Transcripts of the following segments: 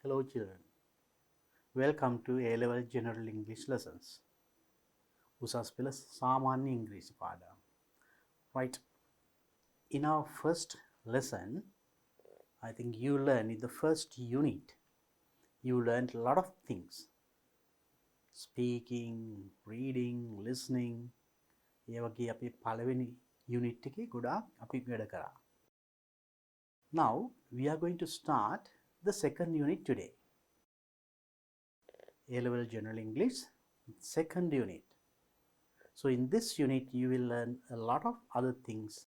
Hello children, welcome to A-Level General English Lessons. Usas pela Samanya English Pada. Right, in our first lesson, I think you learned in the first unit, you learned a lot of things. Speaking, reading, listening. ඒ වගේ අපි පළවෙනි unit එකේ ගොඩාක් අපි වැඩ කරා. Now we are going to start the second unit today. A-Level General English, second unit. So in this unit you will learn a lot of other things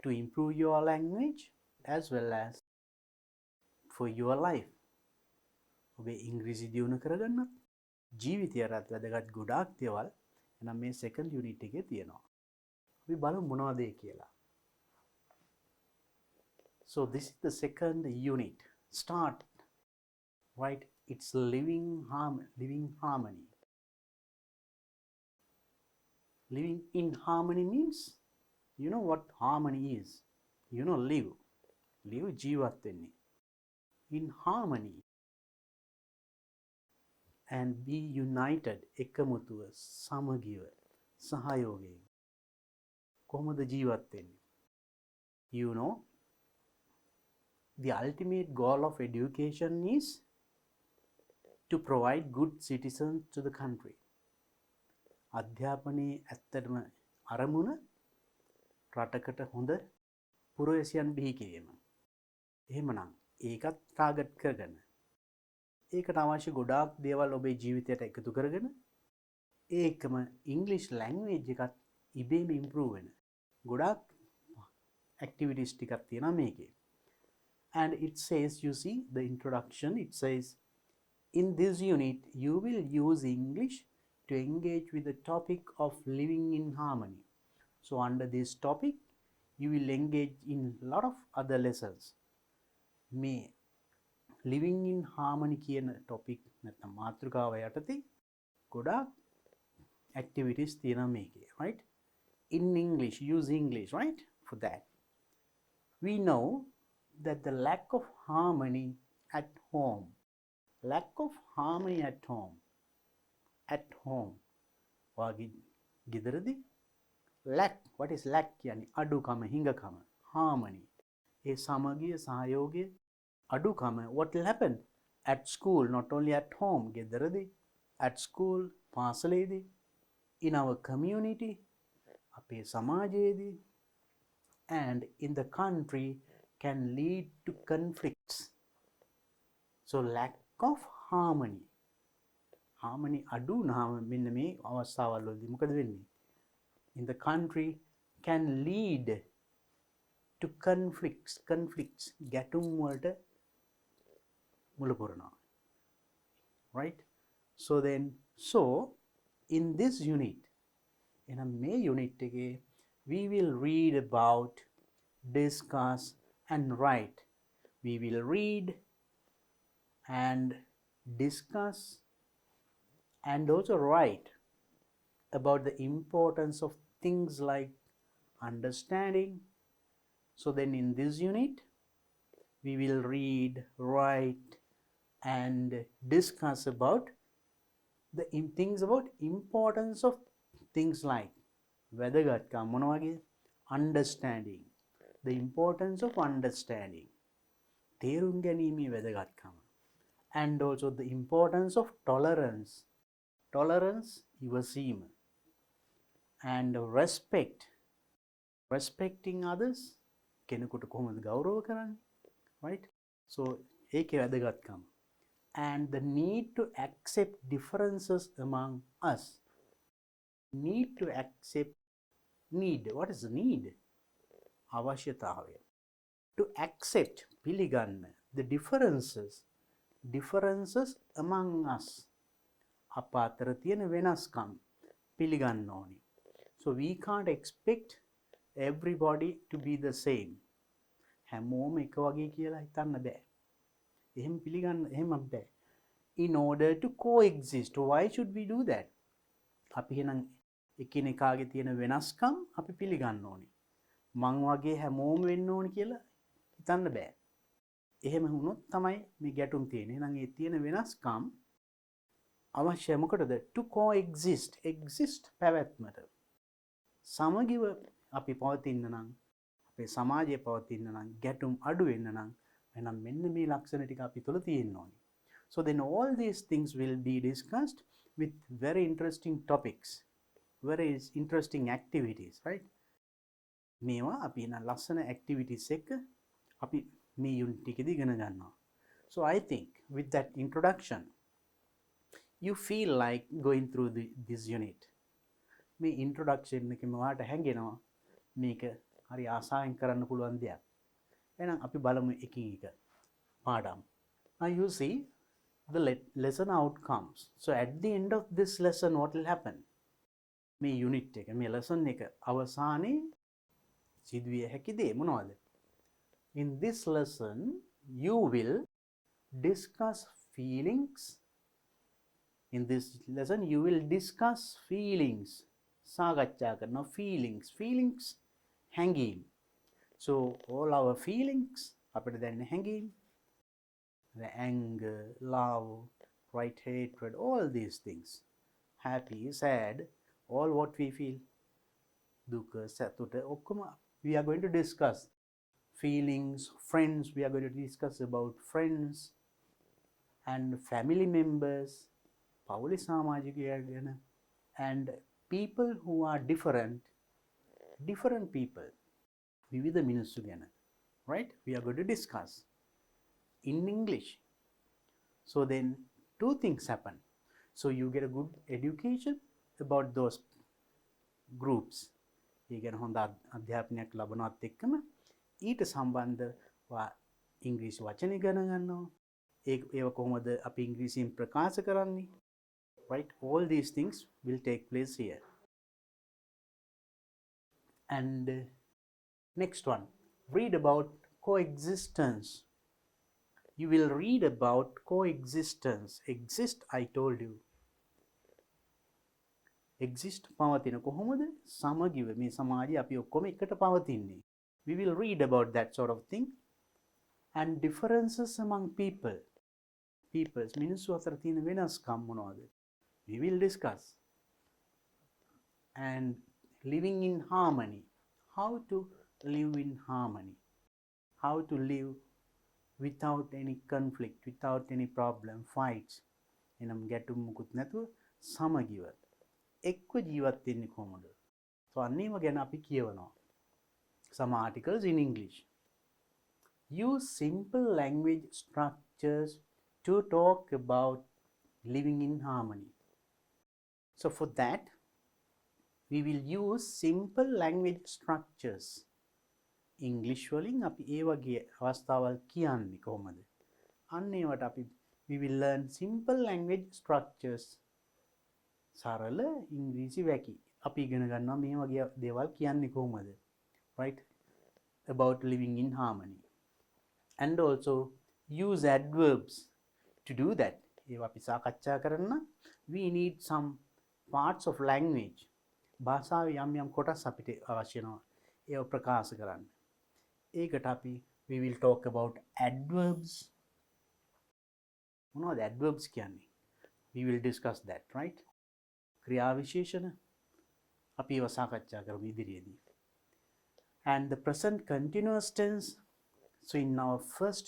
to improve your language as well as for your life. ඔබේ ඉංග්‍රීසි දියුණු කරගන්න ජීවිතයටත් වැදගත් ගොඩාක් දේවල් එනම් මේ second unit එකේ තියෙනවා. අපි බලමු මොනවද ඒ කියලා. So this is the second unit. Start. Right? It's living harmony. Living in harmony means, you know what harmony is. You know live. Live ජීවත් වෙන්නේ. In harmony. And be united. එකමුතුව, සමගිව, සහයෝගයෙන්. කොහොමද ජීවත් වෙන්නේ? You know, the ultimate goal of education is to provide good citizens to the country. අධ්‍යාපනයේ ඇත්තටම අරමුණ රටකට හොඳ පුරවැසියන් බිහි කිරීම. එහෙමනම් ඒකත් ටාගට් කරගෙන ඒකට අවශ්‍ය ගොඩාක් දේවල් ඔබේ ජීවිතයට එකතු කරගෙන ඒකම ඉංග්‍රීසි ලැන්ග්වේජ් එකත් ඉබේම ඉම්ප්‍රූව් වෙන ගොඩාක් ඇක්ටිවිටීස් ටිකක් තියෙනවා මේකේ. And it says, you see the introduction, it says, in this unit you will use English to engage with the topic of living in harmony. So under this topic you will engage in a lot of other lessons. මේ living in harmony කියන topic නැත්නම් මාතෘකාව යටතේ ගොඩාක් activities තියෙනවා මේකේ, right? In English, use English, right? For that. We know that the lack of harmony at home, වාගේ ගෙදරදී lack, what is lack කියන්නේ අඩුකම, හිඟකම, harmony. ඒ සමගිය, සහයෝගය, අඩුකම, what will happen at school, not only at home, ගෙදරදී, at school, පාසලේදී, in our community, අපේ සමාජයේදී, and in the country can lead to conflicts. So lack of harmony. Harmony adu naam මෙන්න මේ අවස්ථාවල් වලදී මොකද වෙන්නේ? In the country can lead to conflicts. ගැටුම් වලට මුල පුරනවා. Right? So in this unit, එනම් මේ unit එකේ we will read about, discuss and write. We will read and discuss and also write about the importance of things like understanding. So then in this unit we will read, write and discuss about the things about importance of things like වැදගත්කම් මොන වගේ? Understanding. The importance of understanding. තේරුම් ගැනීමේ වැදගත්කම. And also the importance of tolerance. Tolerance, ඉවසීම. And respect. Respecting others. කෙනෙකුට කොහොමද ගෞරව කරන්නේ? Right? So ඒකේ වැදගත්කම. And the need to accept differences among us. Need to accept. Need. What is need? අවශ්‍යතාවය. To accept, පිළිගන්න, the differences among us. අප අතර තියෙන වෙනස්කම් පිළිගන්න ඕනි. So we can't expect everybody to be the same. හැමෝම එක වගේ කියලා හිතන්න බෑ. එහෙම පිළිගන්න එහෙම බෑ. In order to coexist. Why should we do that? අපි එහෙනම් එකිනෙකාගේ තියෙන වෙනස්කම් අපි පිළිගන්න ඕනි. මං වගේ හැමෝම වෙන්න ඕනි කියලා හිතන්න බෑ. එහෙම වුණොත් තමයි මේ ගැටුම් තියෙන්නේ. එහෙනම් ඒ තියෙන වෙනස්කම් අවශ්‍යයි මොකටද? to coexist, exist පැවැත්මට. සමගිව අපි පවතින්න නම්, අපේ සමාජයේ පවතින්න නම්, ගැටුම් අඩු වෙන්න නම් එහෙනම් මෙන්න මේ ලක්ෂණ ටික අපි තුල තියෙන්න ඕනේ. So then all these things will be discussed with very interesting topics, very interesting activities, right? මේවා අපි න ලස්සන activities එක අපි මේ unit එකේදී ඉගෙන ගන්නවා. So I think with that introduction you feel like going through this unit. මේ introduction එකෙන් ඔයාලට හැඟෙනවා මේක හරි ආසාවෙන් කරන්න පුළුවන් දෙයක්. එහෙනම් අපි බලමු එකින් එක පාඩම්. Now you see the lesson outcomes. So at the end of this lesson what will happen? මේ unit එක මේ lesson එක අවසානයේ සිදුවිය හැකි දේ මොනවද? In this lesson you will discuss feelings. In this lesson you will discuss feelings. සාකච්ඡා කරන feelings හැඟීම්. So all our feelings අපිට දැනෙන හැඟීම්, the anger, love, right, hatred, all these things, happy, sad, all what we feel, දුක, සතුට ඔක්කොම we are going to discuss. Feelings, friends, we are going to discuss about friends and family members, පවුලේ සමාජිකයන් ගැන, and people who are different people, විවිධ මිනිස්සු ගැන, right? We are going to discuss in English. So then two things happen. So you get a good education about those groups. ඒ ගැන හොඳ අධ්‍යාපනයක් ලබනවත් එක්කම ඊට සම්බන්ධව ඉංග්‍රීසි වචන ඉගෙන ගන්නවා. ඒව කොහොමද අපි ඉංග්‍රීසියෙන් ප්‍රකාශ කරන්නේ? Right? All these things will take place here. And next one, read about coexistence. You will read about coexistence. Exist, I told you. Exist පවතින කොහොමද? සමගිව මේ සමාජයේ අපි ඔක්කොම එකට පවතින්නේ. We will read about that sort of thing. And differences among people. Peoples මිනිස්සු අතර තියෙන වෙනස්කම් මොනවද? We will discuss. And living in harmony. How to live in harmony. How to live without any conflict, without any problem, fights. එනම් ගැටුම් මුකුත් නැතුව සමගිව එක්ව ජීවත් වෙන්නේ කොහොමද? So අන්නේම ගැන අපි කියවනවා. Some articles in English. Use simple language structures to talk about living in harmony. So for that, we will use simple language structures. English වලින් අපි ඒ වගේ අවස්ථාවල් කියන්නේ කොහොමද? අන්න ඒවට අපි we will learn simple language structures. සරල ඉංග්‍රීසි වැකි. අපි ඉගෙන ගන්නවා මේ වගේ දේවල් කියන්නේ කොහොමද? Right? About living in harmony. And also use adverbs. To do that, ඒවා අපි සාකච්ඡා කරන්න we need some parts of language. භාෂාවේ යම් කොටස් අපිට අවශ්‍ය වෙනවා. ඒව ප්‍රකාශ කරන්න. ඒකට අපි we will talk about adverbs. මොනවද adverbs කියන්නේ? We will discuss that, right? ක්‍රියා විශේෂණ අපි ඒව සාකච්ඡා කරමු ඉදිරියේදී. And the present continuous tense. So in our first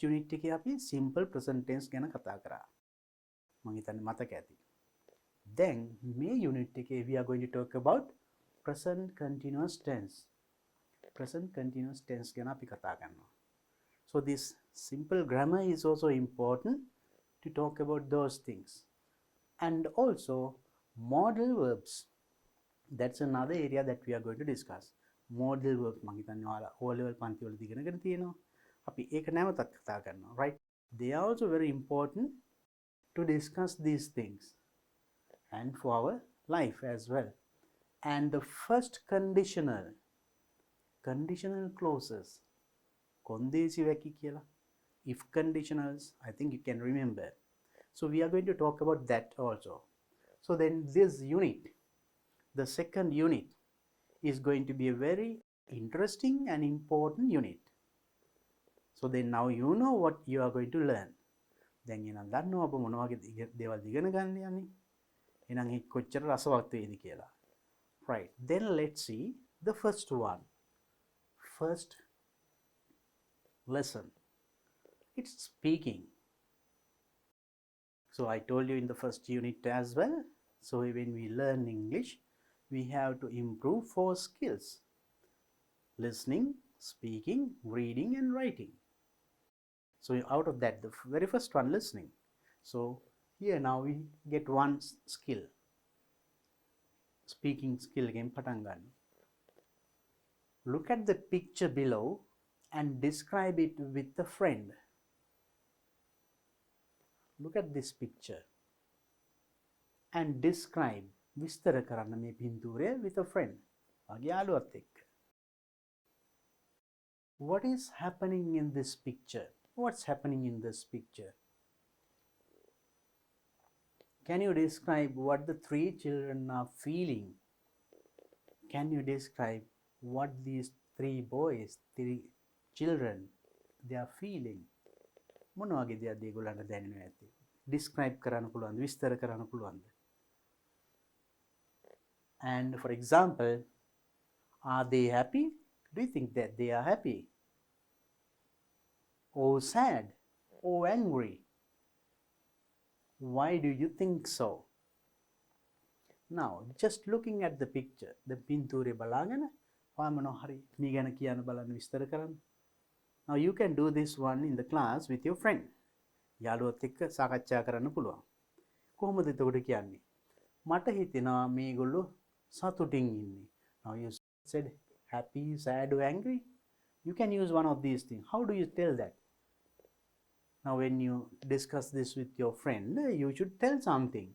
unit එකේ අපි simple present tense ගැන කතා කරා. මම හිතන්නේ මතක ඇති. Then මේ unit එකේ we are going to talk about present continuous tense. Present continuous tense ගැන අපි කතා කරනවා. So this simple grammar is also important to talk about those things. And also modal verbs. That's another area that we are going to discuss. Modal verbs මම හිතන්නේ ඔයාලා O level පන්ති වලදී ඉගෙනගෙන තියෙනවා. අපි ඒක නැවතත් කතා කරනවා, right? They are also very important to discuss these things and for our life as well. And the first conditional clauses, කොන්දේසි වැකි කියලා, if conditionals, I think you can remember. So we are going to talk about that also. So then this unit, the second unit, is going to be a very interesting and important unit. So then now you know what you are going to learn. දැන් එහෙනම් දන්නවා අප මොන වගේ දේවල් ඉගෙන ගන්න යන්නේ. එහෙනම් ඒක කොච්චර රසවත් වේද කියලා. Right. Then let's see the first one. First lesson. It's speaking. So I told you in the first unit as well. So when we learn English, we have to improve 4 skills: listening, speaking, reading, and writing. So out of that, the very first one, listening. So here now we get one skill. Speaking skill again, patangan. Look at the picture below and describe it with a friend. Look at this picture and describe, විස්තර කරන්න මේ පින්තූරය with a friend. වගේ යාළුවත් එක්ක. What is happening in this picture? What's happening in this picture? Can you describe what the 3 children are feeling? Can you describe what these 3 boys, 3 children, they are feeling? මොන වගේ දෙයක්ද ඒගොල්ලන්ට දැනෙන්නේ නැත්තේ? Describe කරන්න පුළුවන්ද? විස්තර කරන්න පුළුවන්ද? And for example, are they happy? Do you think that they are happy? Or sad? Or angry? Why do you think so? Now, just looking at the picture, the පින්තූරය බලාගෙන ඔයා මොනවා හරි මේ ගැන කියන්න බලන්න විස්තර කරන්න. Now you can do this one in the class with your friend. යාළුවත් එක්ක සාකච්ඡා කරන්න පුළුවන්. කොහොමද එතකොට කියන්නේ? මට හිතෙනවා මේගොල්ලෝ සතුටින් ඉන්නේ. Now you said happy, sad or angry. You can use one of these things. How do you tell that? Now when you discuss this with your friend, you should tell something.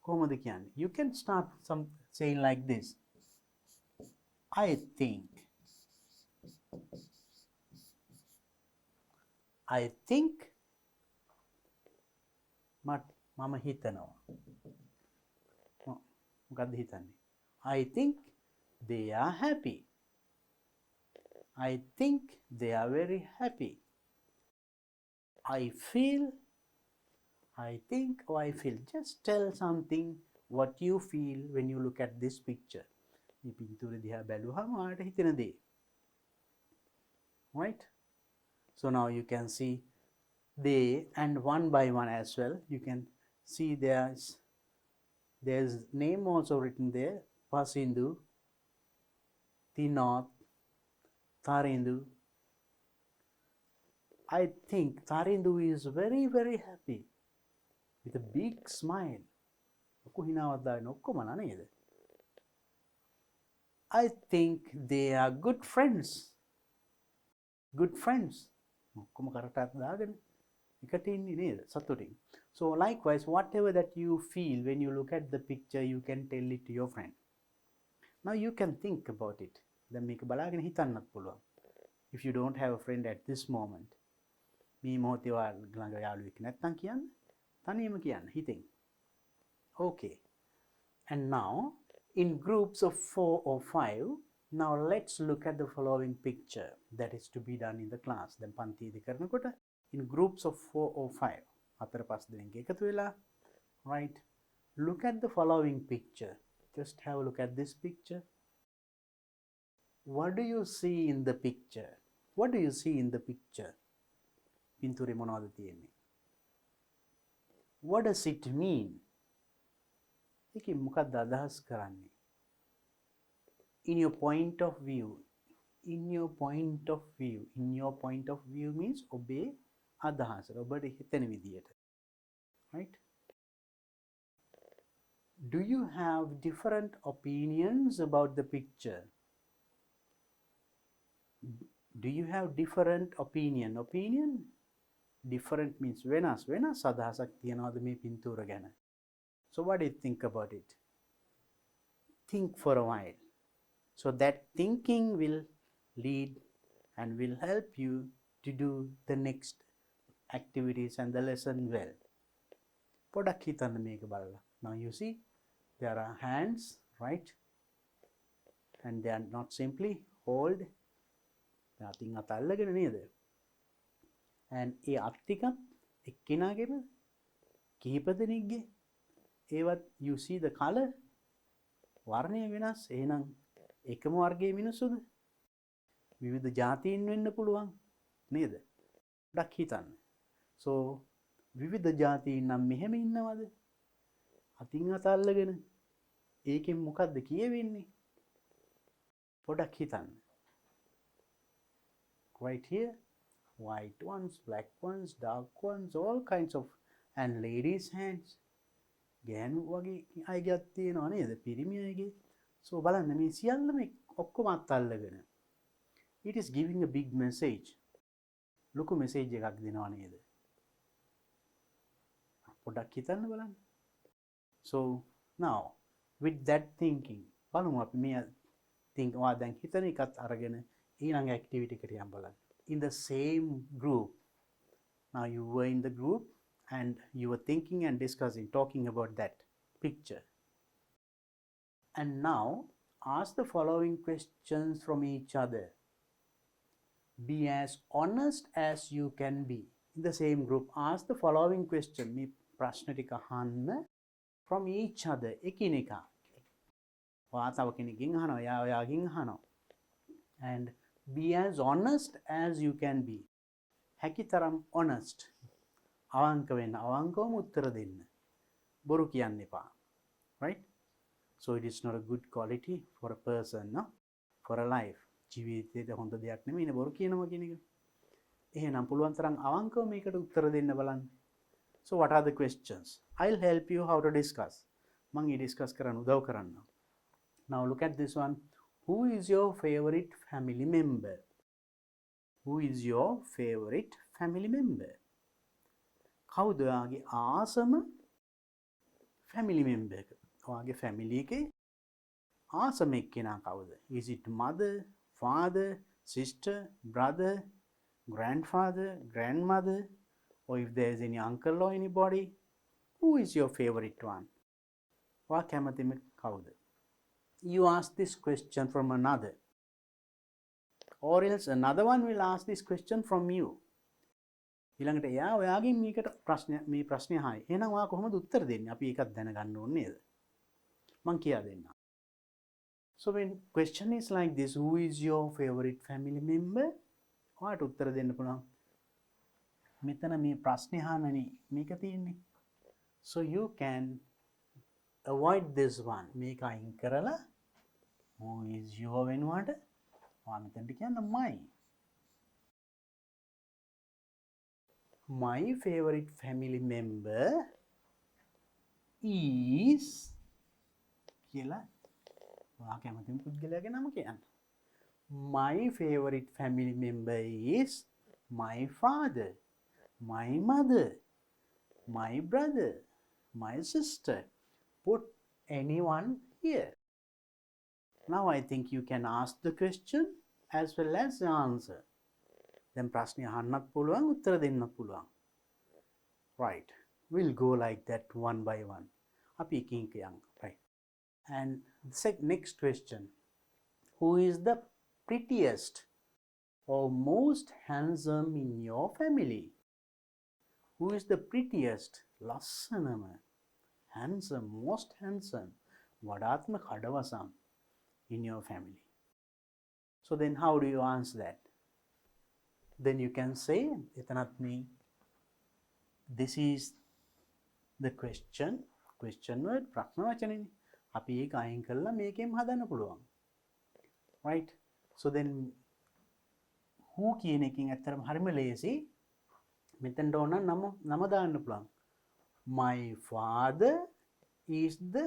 කොහොමද කියන්නේ? You can start saying like this. I think මම හිතනවා. මොකක්ද හිතන්නේ? I think they are happy. I think they are very happy. I feel, I think, or I feel. Just tell something what you feel when you look at this picture. මේ පින්තූරය දිහා බැලුවාම ඔයාලට හිතෙන දේ. Right? So now you can see they, and one by one as well. You can see there's name also written there. Pasindu, Tinath, Tarindu. I think Tarindu is very, very happy with a big smile. I think they are good friends. Good friends. So likewise, whatever that you feel when you look at the picture, you can tell it to your friend. Now you can think about it. If you don't have a friend at this moment, okay. And now in groups of 4 or 5, now let's look at the following picture that is to be done in the class. Then in groups of 4 or 5, right? Look at the following picture. Just have a look at this picture. What do you see in the picture? What do you see in the picture? What does it mean? In your point of view. In your point of view. In your point of view means obey adahas. Right? Do you have different opinions about the picture? Do you have different opinion? Opinion? Different means venas. Venas adahasak tiyanawada me pintura gana. So what do you think about it? Think for a while. So that thinking will lead and will help you to do the next activities and the lesson well. Now you see there are hands, right? And they are not simply hold. and ඒ අත් ටිකත් එක්කෙනාගේම කිහිප දෙනෙක්ගේ ඒවත් you see the color වර්ණය වෙනස්. එහෙනම් එකම වර්ගයේ මිනිස්සුද? විවිධ ජාතීන් වෙන්න පුළුවන් නේද? ඩක් හිතන්න. so විවිධ ජාතීන් නම් මෙහෙම ඉන්නවද? අතින් අත අල්ලගෙන ඒකෙන් මොකද්ද කියවෙන්නේ? පොඩක් හිතන්න. right here, white ones, black ones, dark ones, all kinds of, and ladies hands. ගෑනු වගේ අයගේ අත් තියෙනවා නේද? පිරිමි අයගේ. so බලන්න මේ සියල්ලම ඔක්කොම අත් අල්ලගෙන it is giving a big message. ලොකු message එකක් දෙනවා නේද? පොඩක් හිතන්න බලන්න. so now with that thinking බලමු අපි මේ think ඔයා දැන් හිතන එකත් අරගෙන ඊළඟ activity එකට යන්න බලන්න. in the same group, now you were in the group and you were thinking and discussing, talking about that picture, and now ask the following questions from each other. Be as honest as you can be. In the same group, ask the following question. මේ ප්‍රශ්න ටික අහන්න from each other. එකිනෙකා. ඔයා තව කෙනෙක්ගෙන් අහනවා, එයා ඔයාගෙන් අහනවා. and be as honest as you can be. හැකිතරම් honest. අවංක වෙන්න. අවංකවම උත්තර දෙන්න. බොරු කියන්න එපා. right? so it is not a good quality for a person, no? for a life. ජීවිතේට හොඳ දෙයක් නෙමෙයි බොරු කියනවා කියන එක. එහෙනම් පුළුවන් තරම් අවංකව මේකට උත්තර දෙන්න බලන්න. so what are the questions? I'll help you how to discuss. මම මේ discuss කරන්න උදව් කරන්න. now look at this one. Who is your favorite family member? Who is your favorite family member? කවුද ඔයාගේ ආසම family member එක? ඔයාගේ family එකේ ආසම එක්කෙනා කවුද? is it mother, father, sister, brother, grandfather, grandmother, or if there is any uncle or anybody? Who is your favorite one? ඔයා කැමතිම කවුද? you ask this question from another, or else another one will ask this question from you. ඊළඟට එයා ඔයාගෙන් මේකට මේ ප්‍රශ්නේ අහයි. එහෙනම් ඔයා කොහොමද උත්තර දෙන්නේ? අපි ඒකත් දැනගන්න ඕනේ නේද? මං කියා දෙන්නම්. so when question is like this, who is your favorite family member? ඔයාට උත්තර දෙන්න පුළුවන්. මෙතන මේ ප්‍රශ්නේ අහන්නනේ මේක තියෙන්නේ. so you can avoid this one. මේක අයින් කරලා who is your වෙනුවට ඔයා මෙතනට කියන්න my. My favorite family member is කියලා ඔයා කැමතිම පුද්ගලයාගේ නම කියන්න. My favorite family member is my father, my mother, my brother, my sister. Put anyone here. Now I think you can ask the question as well as the answer. දැන් ප්‍රශ්නේ අහන්නත් පුළුවන් උත්තර දෙන්නත් පුළුවන්. right, we'll go like that one by one. අපි එකින් එක යමු. right, and next question, who is the prettiest or most handsome in your family? Who is the prettiest? ලස්සනම, handsome, most handsome, වඩාත්ම කඩවසම් in your family. so then how do you answer that? then you can say එතනත් මේ this is the question word ප්‍රශ්න වචනනේ. අපි ඒක අයින් කරලා මේකෙන් හදන්න පුළුවන්. right, so then who කියන එකෙන් ඇත්තටම හරිම ලේසි. මෙතනට ඕන නම දාන්න පුළුවන්. my father is the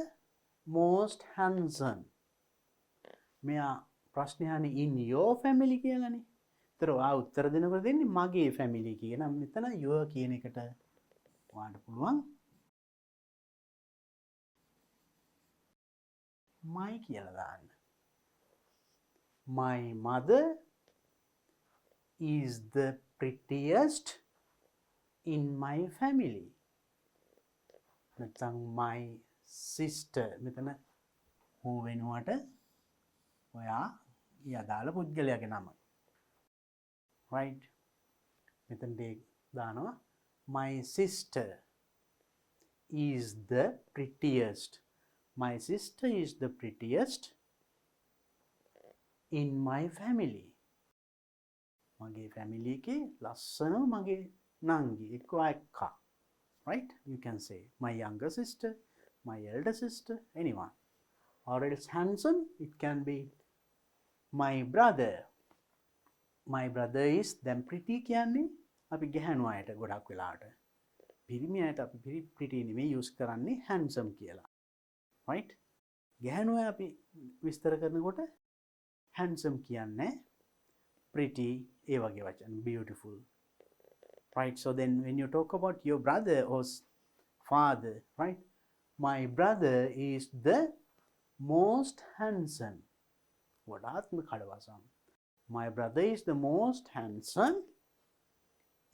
most handsome. මෙයා ප්‍රශ්නේ අහන්නේ in your family කියලානේ. ඒතර ඔයා උත්තර දෙනකොට දෙන්නේ මගේ family කියන. මෙතන your කියන එකට ඔයාට පුළුවන් my කියලා දාන්න. my mother is the prettiest in my family. නැත්නම් my sister. මෙතන who වෙනුවට ඔයා යදාළ පුද්ගලයාගේ නම. right, මෙතන දානවා my sister is the prettiest. My sister is the prettiest in my family. මගේ family එකේ ලස්සනම මගේ නංගි එක්ක අක්කා. Right? You can say my younger sister, my elder sister, anyone. Or else handsome, it can be my brother. My brother is them pretty කියන්නේ අපි ගැහණු අයට ගොඩක් වෙලාවට. පිරිමි අයට අපි pretty නෙමෙයි use කරන්නේ handsome කියලා. Right? ගැහණු අය අපි විස්තර කරනකොට handsome කියන්නේ pretty ඒ වගේ වචන beautiful. Right? So then when you talk about your brother or father, right? My brother is the most handsome. වඩාත්ම කඩවසම්. My brother is the most handsome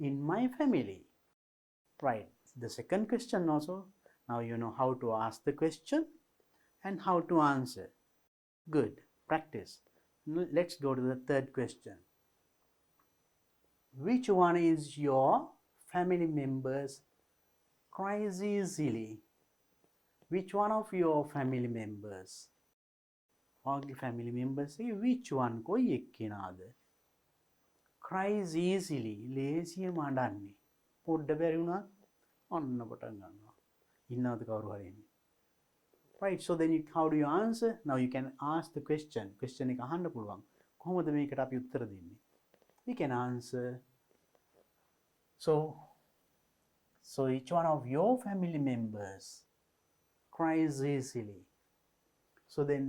in my family. Right. The second question also, now you know how to ask the question and how to answer. Good. Practice. Let's go to the third question. Which one is your family members cries easily? Which one of your family members? ඔයාගේ family members එකේ which one කොයි එක්කෙනාද? Cries easily. ලේසියෙන්ම අඬන්නේ. පොඩ්ඩ බැරි වුණා ඔන්න පටන් ගන්නවා. ඉන්නවද කවුරු හරි එන්නේ? Right, so then how do you answer? Now you can ask the question. Question එක අහන්න පුළුවන්. කොහොමද මේකට අපි උත්තර දෙන්නේ? We can answer. So each one of your family members cries easily. So then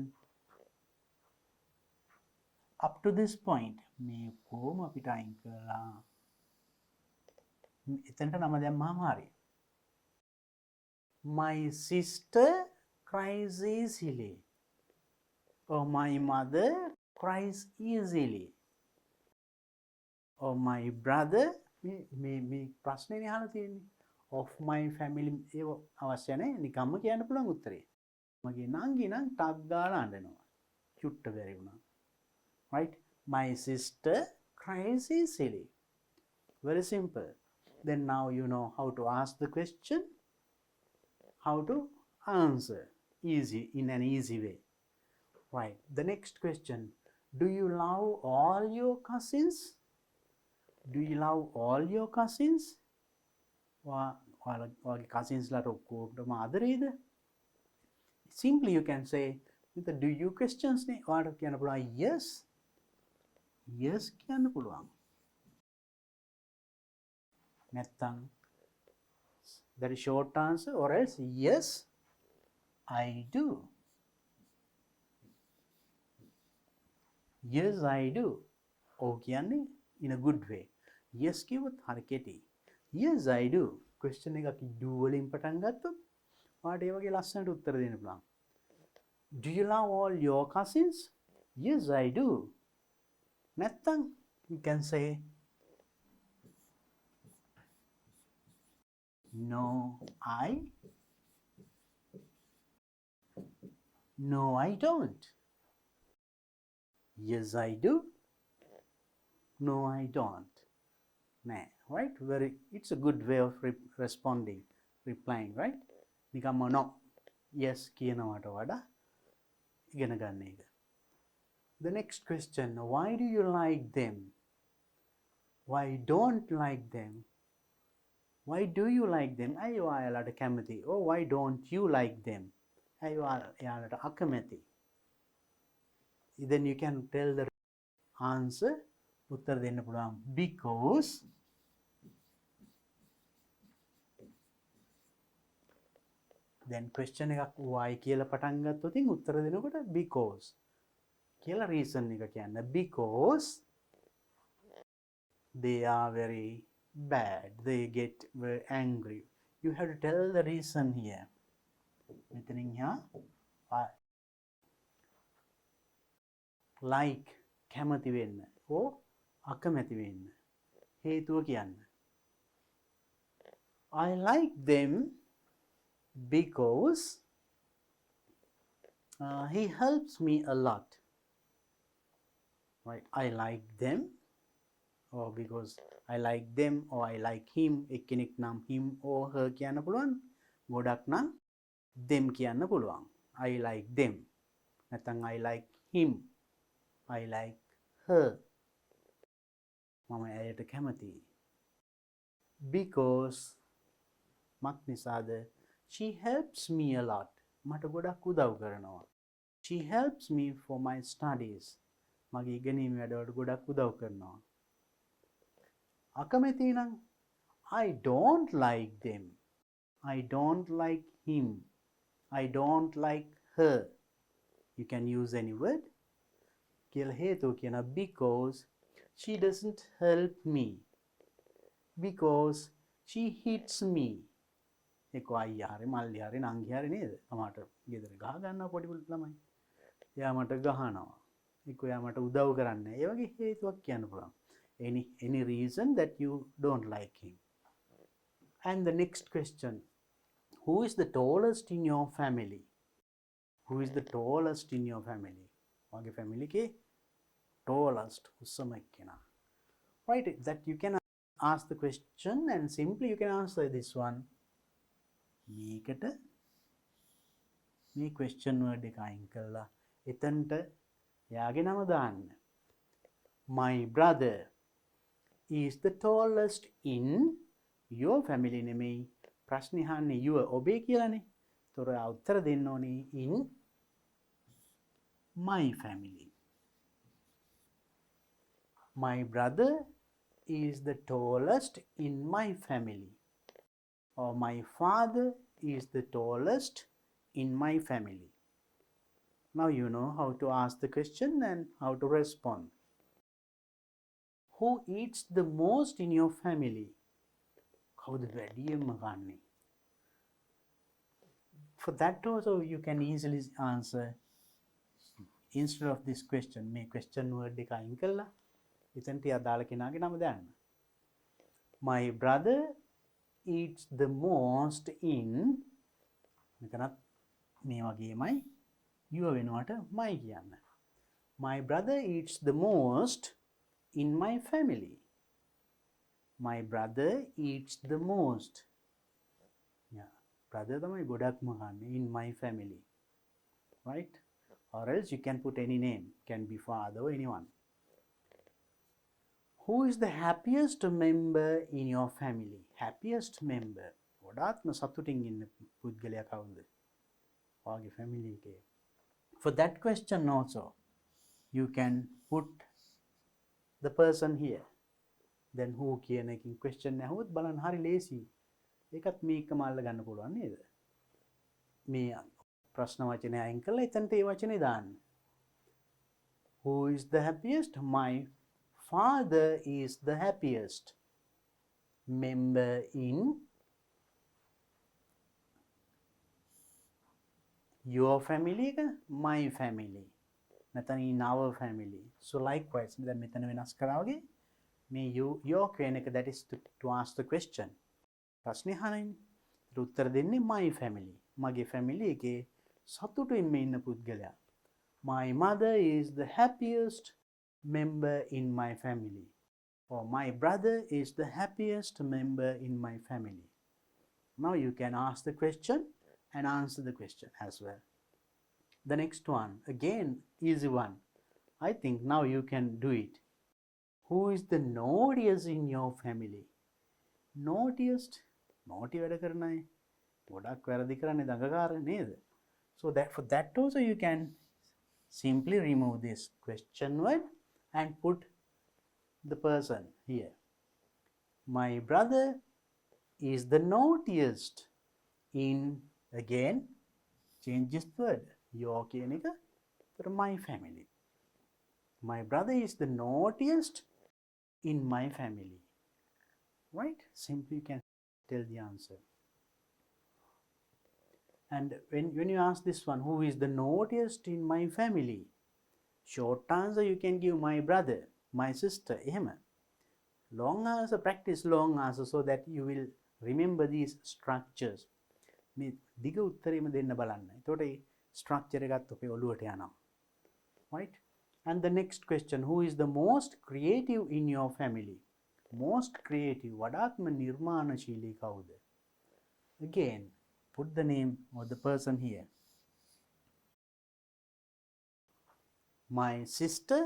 up to this point මේ කොහොම අපිට අයින් කරලා එතනට නම දැම්මම හරි. My sister cries easily. Or my mother cries easily. Or my brother මේ ප්‍රශ්නේ අහලා තියෙන්නේ. Of my family ඒ අවශ්‍ය නැහැ. නිකම්ම කියන්න පුළුවන් උත්තරේ. මගේ නංගි නම් ටක් ගාලා අඬනවා. චුට්ට බැරි වුණා. Right? My sister cries easily. Very simple. Then now you know how to ask the question, how to answer in an easy way. Right. The next question. Do you love all your cousins? Do you love all your cousins? ඔයාගේ cousins ලාට ඔක්කොටම ආදරේද? Simply you can say with the do you questions නේ ඔයාලට කියන්න පුළුවන් yes. Yes කියන්න පුළුවන්. නැත්තම් that is short answer or else yes I do. Yes I do. ඔව් කියන්නේ in a good way. Yes කිව්වොත් හරි කෙටි. Yes I do. question එකක් do වලින් පටන් ගත්තොත් ඔයාලට ඒ වගේ ලස්සනට උත්තර දෙන්න පුළුවන්. Do you love all your cousins? Yes I do. නැත්තම් you can say no I don't. Yes I do. No I don't. Nah, right? It's a good way of responding, replying, right? නිකම්ම no yes කියනවට වඩා ඉගෙන ගන්න එක. The next question, why do you like them? Why don't like them? Why do you like them? ඇයි ඔයාලට කැමති? Or why don't you like them? ඇයි ඔයාලට අකමැති? Then you can tell the answer. උත්තර දෙන්න පුළුවන් because then question එකක් why කියලා පටන් ගත්තොත් උත්තර දෙනකොට because කියලා reason එක කියන්න. Because they are very bad. They get very angry. You have to tell the reason here. මෙතනින් like කැමති වෙන්න or අකමැති වෙන්න හේතුව කියන්න. I like them because he helps me a lot. Right? I like them or because I like them or I like him. එක්කෙනෙක් නම් him or her කියන්න පුළුවන්. ගොඩක් නම් them කියන්න පුළුවන්. I like them. නැත්නම් I like him. I like her. මම ඇයට කැමතියි. Because මක් නිසාද? She helps me a lot. මට ගොඩක් උදව් කරනවා. She helps me for my studies. මගේ ඉගෙනීම් වැඩවලට ගොඩක් උදව් කරනවා. අකමැති නම් I don't like them. I don't like him. I don't like her. You can use any word. කියලා හේතුව කියන because she doesn't help me. Because she hits me. ඒක අයියා හරි මල්ලි හරි නංගි හරි නේද? මට ගෙදර ගහ ගන්නවා පොඩි පොඩි ළමයි. එයා මට ගහනවා. ඒක එයා මට උදව් කරන්නේ. ඒ වගේ හේතුවක් කියන්න පුළුවන්. Any reason that you don't like him. And the next question. Who is the tallest in your family? Who is the tallest in your family? Wage family ke tallest උසම කෙනා. Right, that you can ask the question and simply you can answer this one. මේකට මේ question word එක අයින් කරලා එතනට යාගේ නම දාන්න. My brother is the tallest in your family. නෙමෙයි ප්‍රශ්නේ අහන්නේ your ඔබේ කියලානේ. ඒතොර උත්තර දෙන්න ඕනේ in my family. My brother is the tallest in my family. Or my father is the tallest in my family. Now you know how to ask the question and how to respond. Who eats the most in your family? කවුද වැඩියෙන්ම කන්නේ? For that also you can easily answer instead of this question. මේ question word එක අයින් කළා එතනට අදාළ කෙනාගේ නම දාන්න. My brother eats the most in මෙතනත් මේ වගේමයි your වෙනුවට my කියන්න. My brother eats the most in my family. My brother eats the most. Yeah, brother තමයි ගොඩක්ම කන්නේ in my family. Right? Or else you can put any name. Can be father or anyone. Who is the happiest member in your family? Happiest member. ගොඩාක්ම සතුටින් ඉන්න පුද්ගලයා කවුද? ඔයාගේ family එකේ. For that question also, you can put the person here. Then who කියන එකකින් question ඇහුවොත් බලන්න හරි ලේසි. ඒකත් මේකම අල්ල ගන්න පුළුවන් නේද? මේ ප්‍රශ්න වචනේ අයින් කරලා එතනට ඒ වචනේ දාන්න. Who is the happiest? My father is the happiest member in your family, my family. නැත්නම් in our family. So likewise, දැන් මෙතන වෙනස් කරා වගේ මේ your කියන එක that is to ask the question. ප්‍රශ්නේ අහන්නේ. ඒකට උත්තර දෙන්නේ my family. මගේ family එකේ සතුටින්ම ඉන්න පුද්ගලයා. My mother is the happiest member in my family. Or my brother is the happiest member in my family. Now you can ask the question and answer the question as well. The next one, again, easy one. I think now you can do it. Who is the naughtiest in your family? Naughtiest? Naughty වැඩ කරන අය. ගොඩක් වැරදි කරන්නේ දඟකාර නේද? So that for that also you can simply remove this question word and put the person here. My brother is the naughtiest in, again, change this word. Your කියන එක for my family. My brother is the naughtiest in my family. Right? Simply you can tell the answer. And when you ask this one, who is the naughtiest in my family? Short answer you can give my brother, my sister. එහෙම. Long answer, practice long answer so that you will remember these structures. මේ දිග උත්තරෙම දෙන්න බලන්න. එතකොට ඒ structure එකත් ඔපේ ඔළුවට යනවා. Right? And the next question, who is the most creative in your family? most creative, වඩාත්ම නිර්මාණශීලී කවුද? Again, put the name of the person here. My sister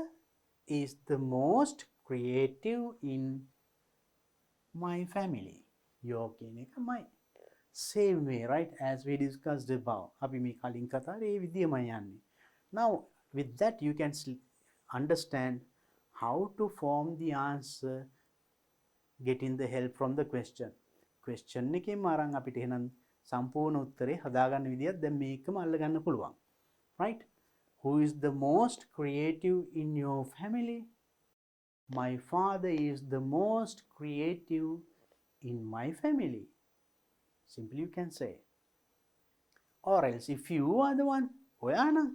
is the most creative in my family. Your කියන එක my. Same way, right, as we discussed above. අපි මේ කලින් කතාවේ ඒ විදියමයි යන්නේ. Now, with that you can understand how to form the answer getting the help from the question. Question එකෙන් අරන් අපිට එහෙනම් සම්පූර්ණ උත්තරේ හදාගන්න විදියක් දැන් මේකම අල්ලගන්න පුළුවන්. Right? Who is the most creative in your family? My father is the most creative in my family. Simply you can say. Or else if you are the one, ඔයා නම්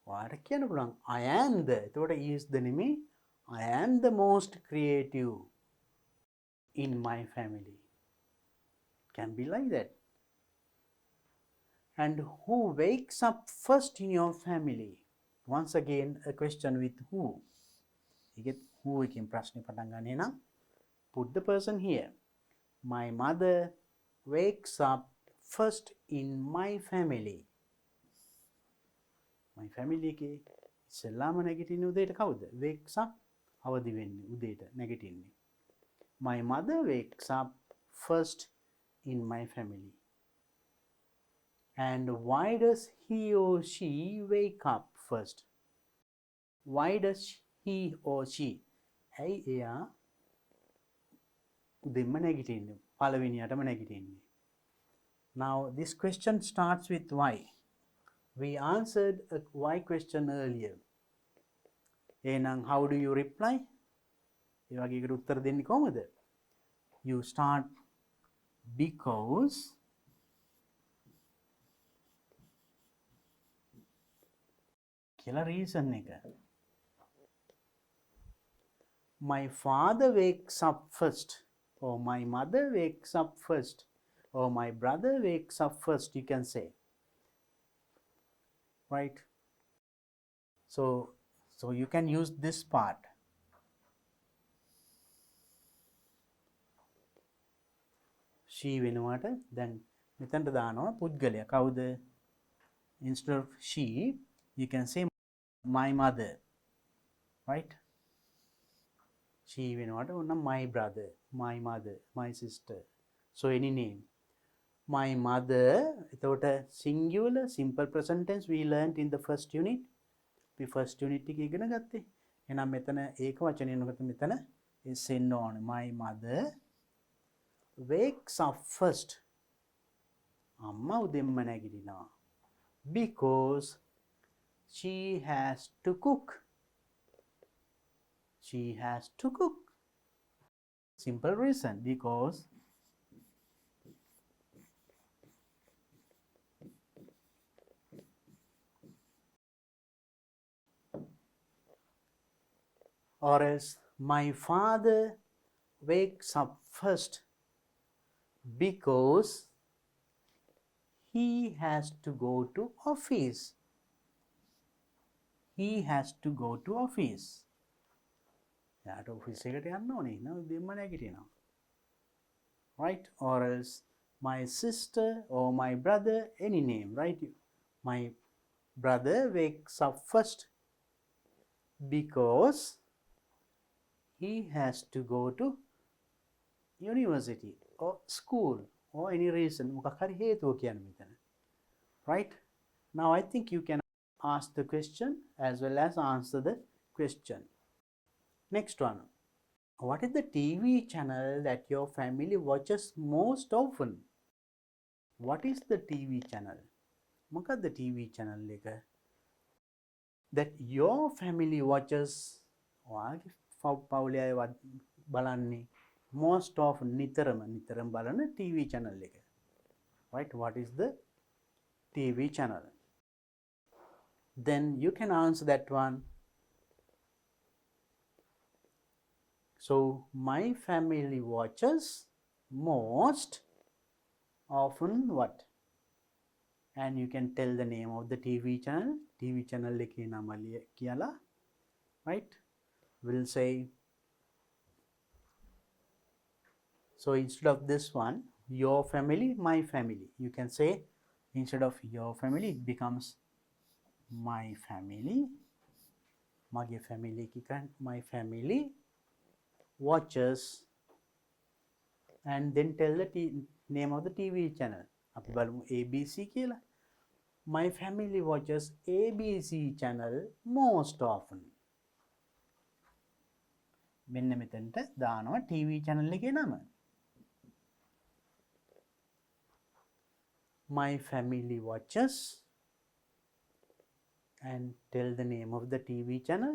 ඔයාට කියන්න පුළුවන් I am the. එතකොට is the නෙමෙයි I am the most creative in my family. Can be like that. And who wakes up first in your family? Once again a question with who. You get who එකෙන් ප්‍රශ්නේ පටන් ගන්න නම් put the person here. My mother wakes up first in my family. My family එකේ ඉස්සෙල්ලාම නැගිටින්නේ උදේට කවුද? wakes up අවදි වෙන්නේ උදේට නැගිටින්නේ. My mother wakes up first in my family. And why does he or she wake up first? Why does he or she? ඇයි එයා උදෙන්ම නැගිටින්නේ? පළවෙනියටම නැගිටින්නේ. Now this question starts with why. We answered a why question earlier. එහෙනම් how do you reply? ඒ වගේ එකට උත්තර දෙන්නේ කොහොමද? You start because කියලා reason එක. My father wakes up first, or my mother wakes up first, or my brother wakes up first, you can say. Right? So you can use this part. She වෙනුවට දැන් මෙතනට දානවා පුද්ගලයා කවුද? Instead of she, you can say my mother. Right? She වෙනුවට ඔන්න my brother, my mother, my sister. So any name. My mother, එතකොට singular simple present tense we learned in the first unit. We first unit එක ඉගෙන ගත්තේ. එහෙනම් මෙතන ඒක වචනය නකට මෙතන is send on. My mother wakes up first. අම්මා උදෙන්ම නැගිටිනවා. Because she has to cook. She has to cook. Simple reason, because or else my father wakes up first because he has to go to office. He has to go to office. යාට office එකට යන්න ඕනේ. නේද? දෙම්ම නැගිටිනවා. Right? Or else my sister or my brother, any name, right? My brother wakes up first because he has to go to university or school or any reason. මොකක් හරි හේතුව කියන්නේ මෙතන. Right? Now I think you can ask the question as well as answer the question. Next one. What is the TV channel that your family watches most often? What is the TV channel? මොකක්ද TV channel එක? That your family watches. ඔයාගේ පවුලේ අය බලන්නේ most often නිතරම බලන TV channel එක. Right? What is the TV channel? Then you can answer that one. So my family watches most often what? And you can tell the name of the TV channel. TV channel එකේ නම කියලා. Right? We'll say So instead of this one, your family, my family, you can say instead of your family, it becomes my family. Mage family ki kan, my family watches, and then tell the name of the TV channel. අපි බලමු ABC කියලා. My family watches ABC channel most often. මෙන්න මෙතනට දානවා TV channel එකේ නම. My family watches and tell the name of the TV channel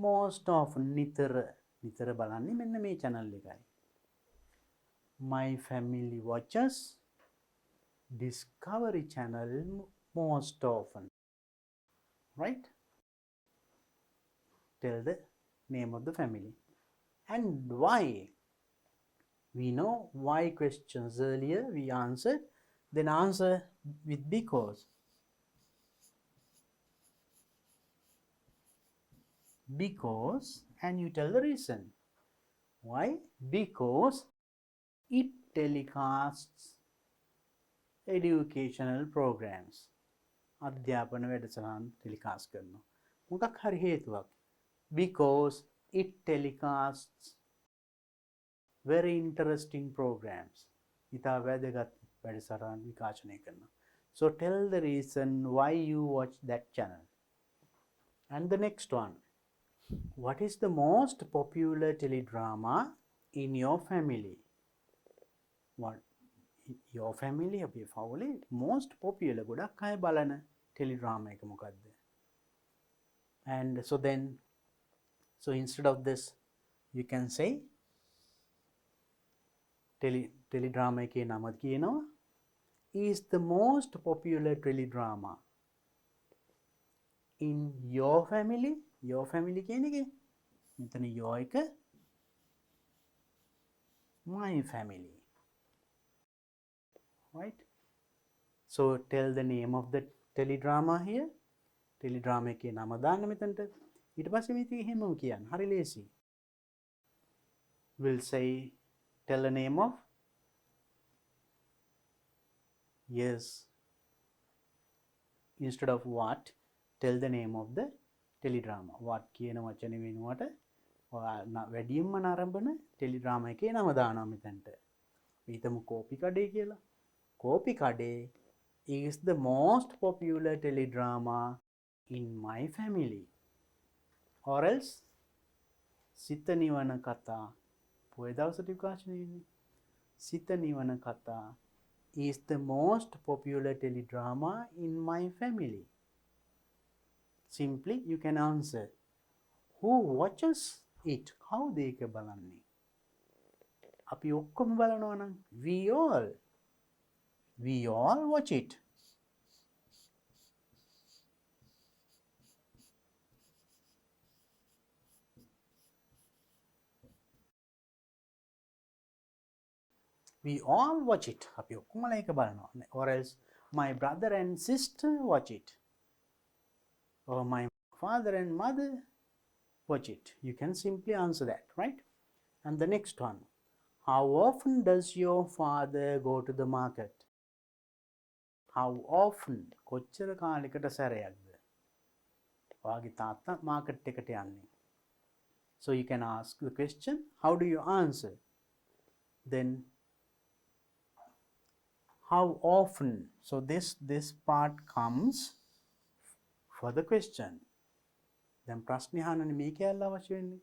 most often. නිතර බලන්නේ මෙන්න මේ channel එකයි. My family watches Discovery Channel most often. Right? Tell the name of the family. And why? We know why questions earlier we answered. Then answer with because. Because, and you tell the reason. Why? Because it telecasts educational programs. අධ්‍යාපන වැඩසටහන් telecast කරනවා. මොකක් හරි හේතුවක්. Because it telecasts very interesting programs. ඉතා වැදගත් වැඩසටහන් විකාශනය කරනවා. So tell the reason why you watch that channel. And the next one. What is the most popular teledrama in your family? What? Your family, අපේ family most popular ගොඩක් අය බලන teledrama එක මොකක්ද? And so instead of this, you can say teledrama එකේ නම කියනවා is the most popular teledrama in your family. Your family කියන එකේ මෙතන your එක my family. Right? So tell the name of the teledrama here. Teledrama එකේ නම දාන්න මෙතනට. ඊට පස්සේ මේ ඉතින් එහෙමම කියන්න. හරි ලේසි. We'll say tell the name of. Yes. Instead of what, tell the name of the teledrama. What කියන වචනේ වෙනුවට වැඩියෙන්ම නරඹන teledrama එකේ නම දානවා මෙතනට. හිතමු කෝපි කඩේ කියලා. Kopi Kade is the most popular teledrama in my family. Or else, Sita Nivana Katha, Poedavasati Vikashane, Sita Nivana Katha is the most popular teledrama in my family. Simply, you can answer, who watches it? How they ke balanne? Api okkom balanawa nan, we all watch it. We all watch it. අපි ඔක්කොමලා ඒක බලනවා. Or else my brother and sister watch it. Or my father and mother watch it. You can simply answer that, right? And the next one. How often does your father go to the market? How often? කොච්චර කාලයකට සැරයක්ද? ඔයාගේ තාත්තා market එකට යන්නේ. So you can ask the question, how do you answer? Then how often? So this part comes for the question. Then ප්‍රශ්නේ අහන්නනේ මේක ඇල්ල අවශ්‍ය වෙන්නේ.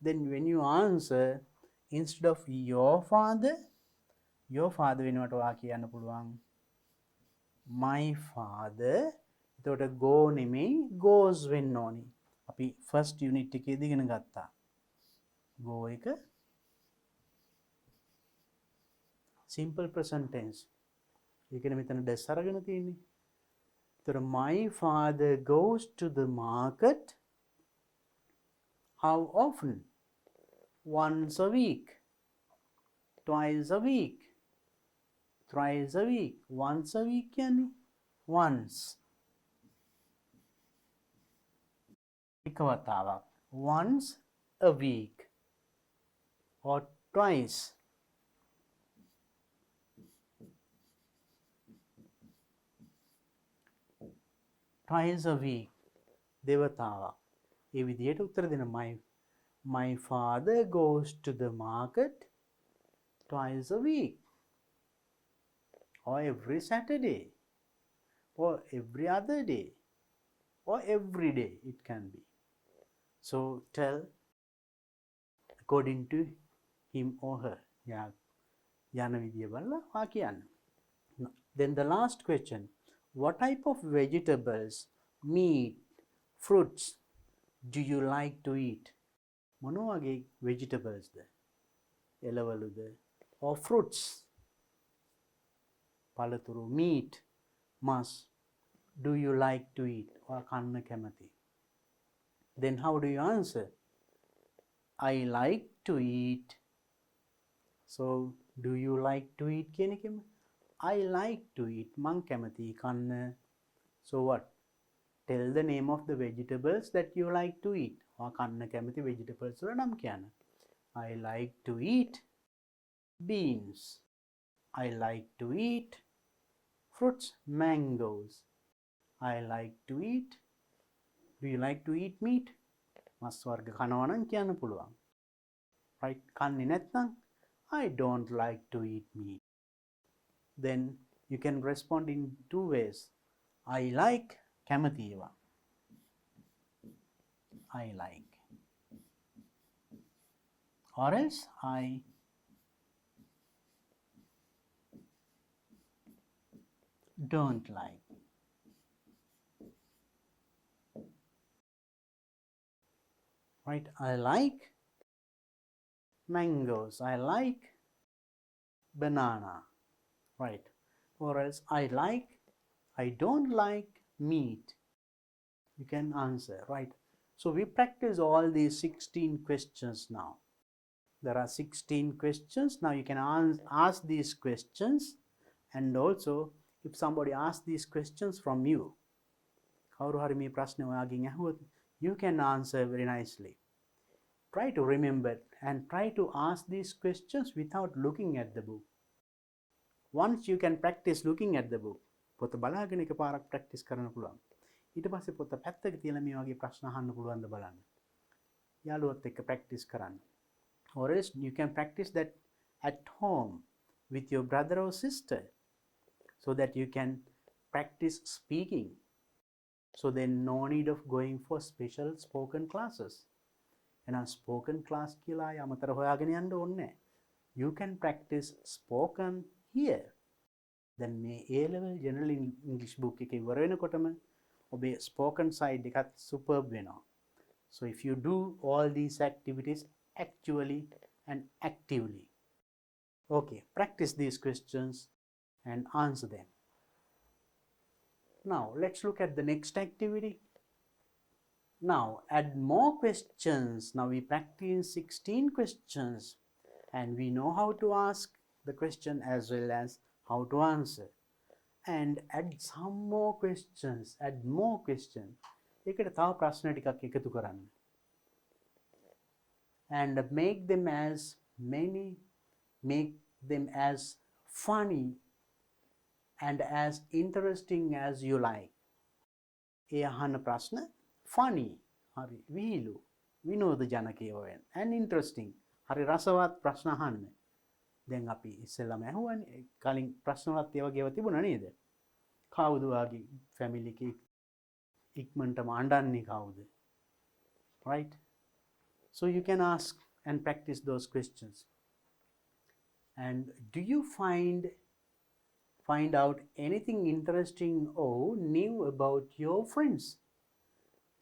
Then when you answer, instead of your father වෙනුවට ඔයා කියන්න පුළුවන් my father. එතකොට go නෙමෙයි goes වෙන්න ඕනි. අපි first unit එකේදී ඉගෙන ගත්තා. go එක simple present tense. ඒකනේ මෙතන dash අරගෙන තියෙන්නේ. එතකොට my father goes to the market how often? Once a week, twice a week, thrice a week. Once a week කියන්නේ once. එක වතාවක්. Once a week or twice. twice a week. දෙවතාවක්. ඒ විදිහට උත්තර දෙන my father goes to the market twice a week. Or every Saturday. Or every other day. Or every day it can be. So tell according to him or her. යන විදිය බලලා වා කියන්න. Then the last question. What type of vegetables, meat, fruits do you like to eat? මොන වගේ vegetables the? එළවලුද? Or fruits? පළතුරු, meat, mass. Do you like to eat? ඔයා කන්න කැමති. Then how do you answer? I like to eat. So do you like to eat කියන එකෙම I like to eat මං කැමති කන්න. So what? Tell the name of the vegetables that you like to eat. ඔයා කන්න කැමති vegetables වල නම් කියන්න. I like to eat beans. I like to eat fruits, mangoes. I like to eat. Do you like to eat meat? මස් වර්ග කනවා නම් කියන්න පුළුවන්. Right? කන්නේ නැත්නම් I don't like to eat meat. Then you can respond in two ways. I like කැමති ඒවා. I like. Or else I don't like. Right? I like mangoes. I like banana. Right? Or else I don't like meat. You can answer. Right? So we practice all these 16 questions now. There are 16 questions. Now you can ask these questions, and also if somebody asks these questions from you, කවුරු හරි මේ ප්‍රශ්නේ ඔයාගෙන් අහුවොත් you can answer very nicely. Try to remember and try to ask these questions without looking at the book. Once you can practice looking at the book, පොත බලාගෙන එකපාරක් practice කරන්න පුළුවන්. ඊට පස්සේ පොත පැත්තක තියලා මේ වගේ ප්‍රශ්න අහන්න පුළුවන්ද බලන්න. යාළුවොත් එක්ක practice කරන්න. Or else you can practice that at home with your brother or sister, so that you can practice speaking. So then no need of going for special spoken classes. And spoken class කියලා යමතර හොයාගෙන යන්න ඕනේ. You can practice spoken here. Then මේ A-level general English book එකේ ඉවර වෙනකොටම ඔබේ spoken side එකත් superb වෙනවා. So if you do all these activities actually and actively. Okay, practice these questions and answer them. Now let's look at the next activity. Now add more questions. Now we practice 16 questions and we know how to ask the question as well as how to answer. And add some more questions. Add more questions. ඒකට තව ප්‍රශ්න ටිකක් එකතු කරන්න. And make them as funny and as interesting as you like. ඒ අහන ප්‍රශ්න funny, හරි විහිළු, විනෝදජනකයෝ වෙන, and interesting, හරි රසවත් ප්‍රශ්න අහන්න. දැන් අපි ඉස්සෙල්ලාම අහුවනේ කලින් ප්‍රශ්නවත් ඒ වගේව තිබුණා නේද? කවුද වාගේ ෆැමිලි එකේ ඉක්මනටම අඬන්නේ කවුද? Right? So you can ask and practice those questions. And do you find out anything interesting or new about your friends?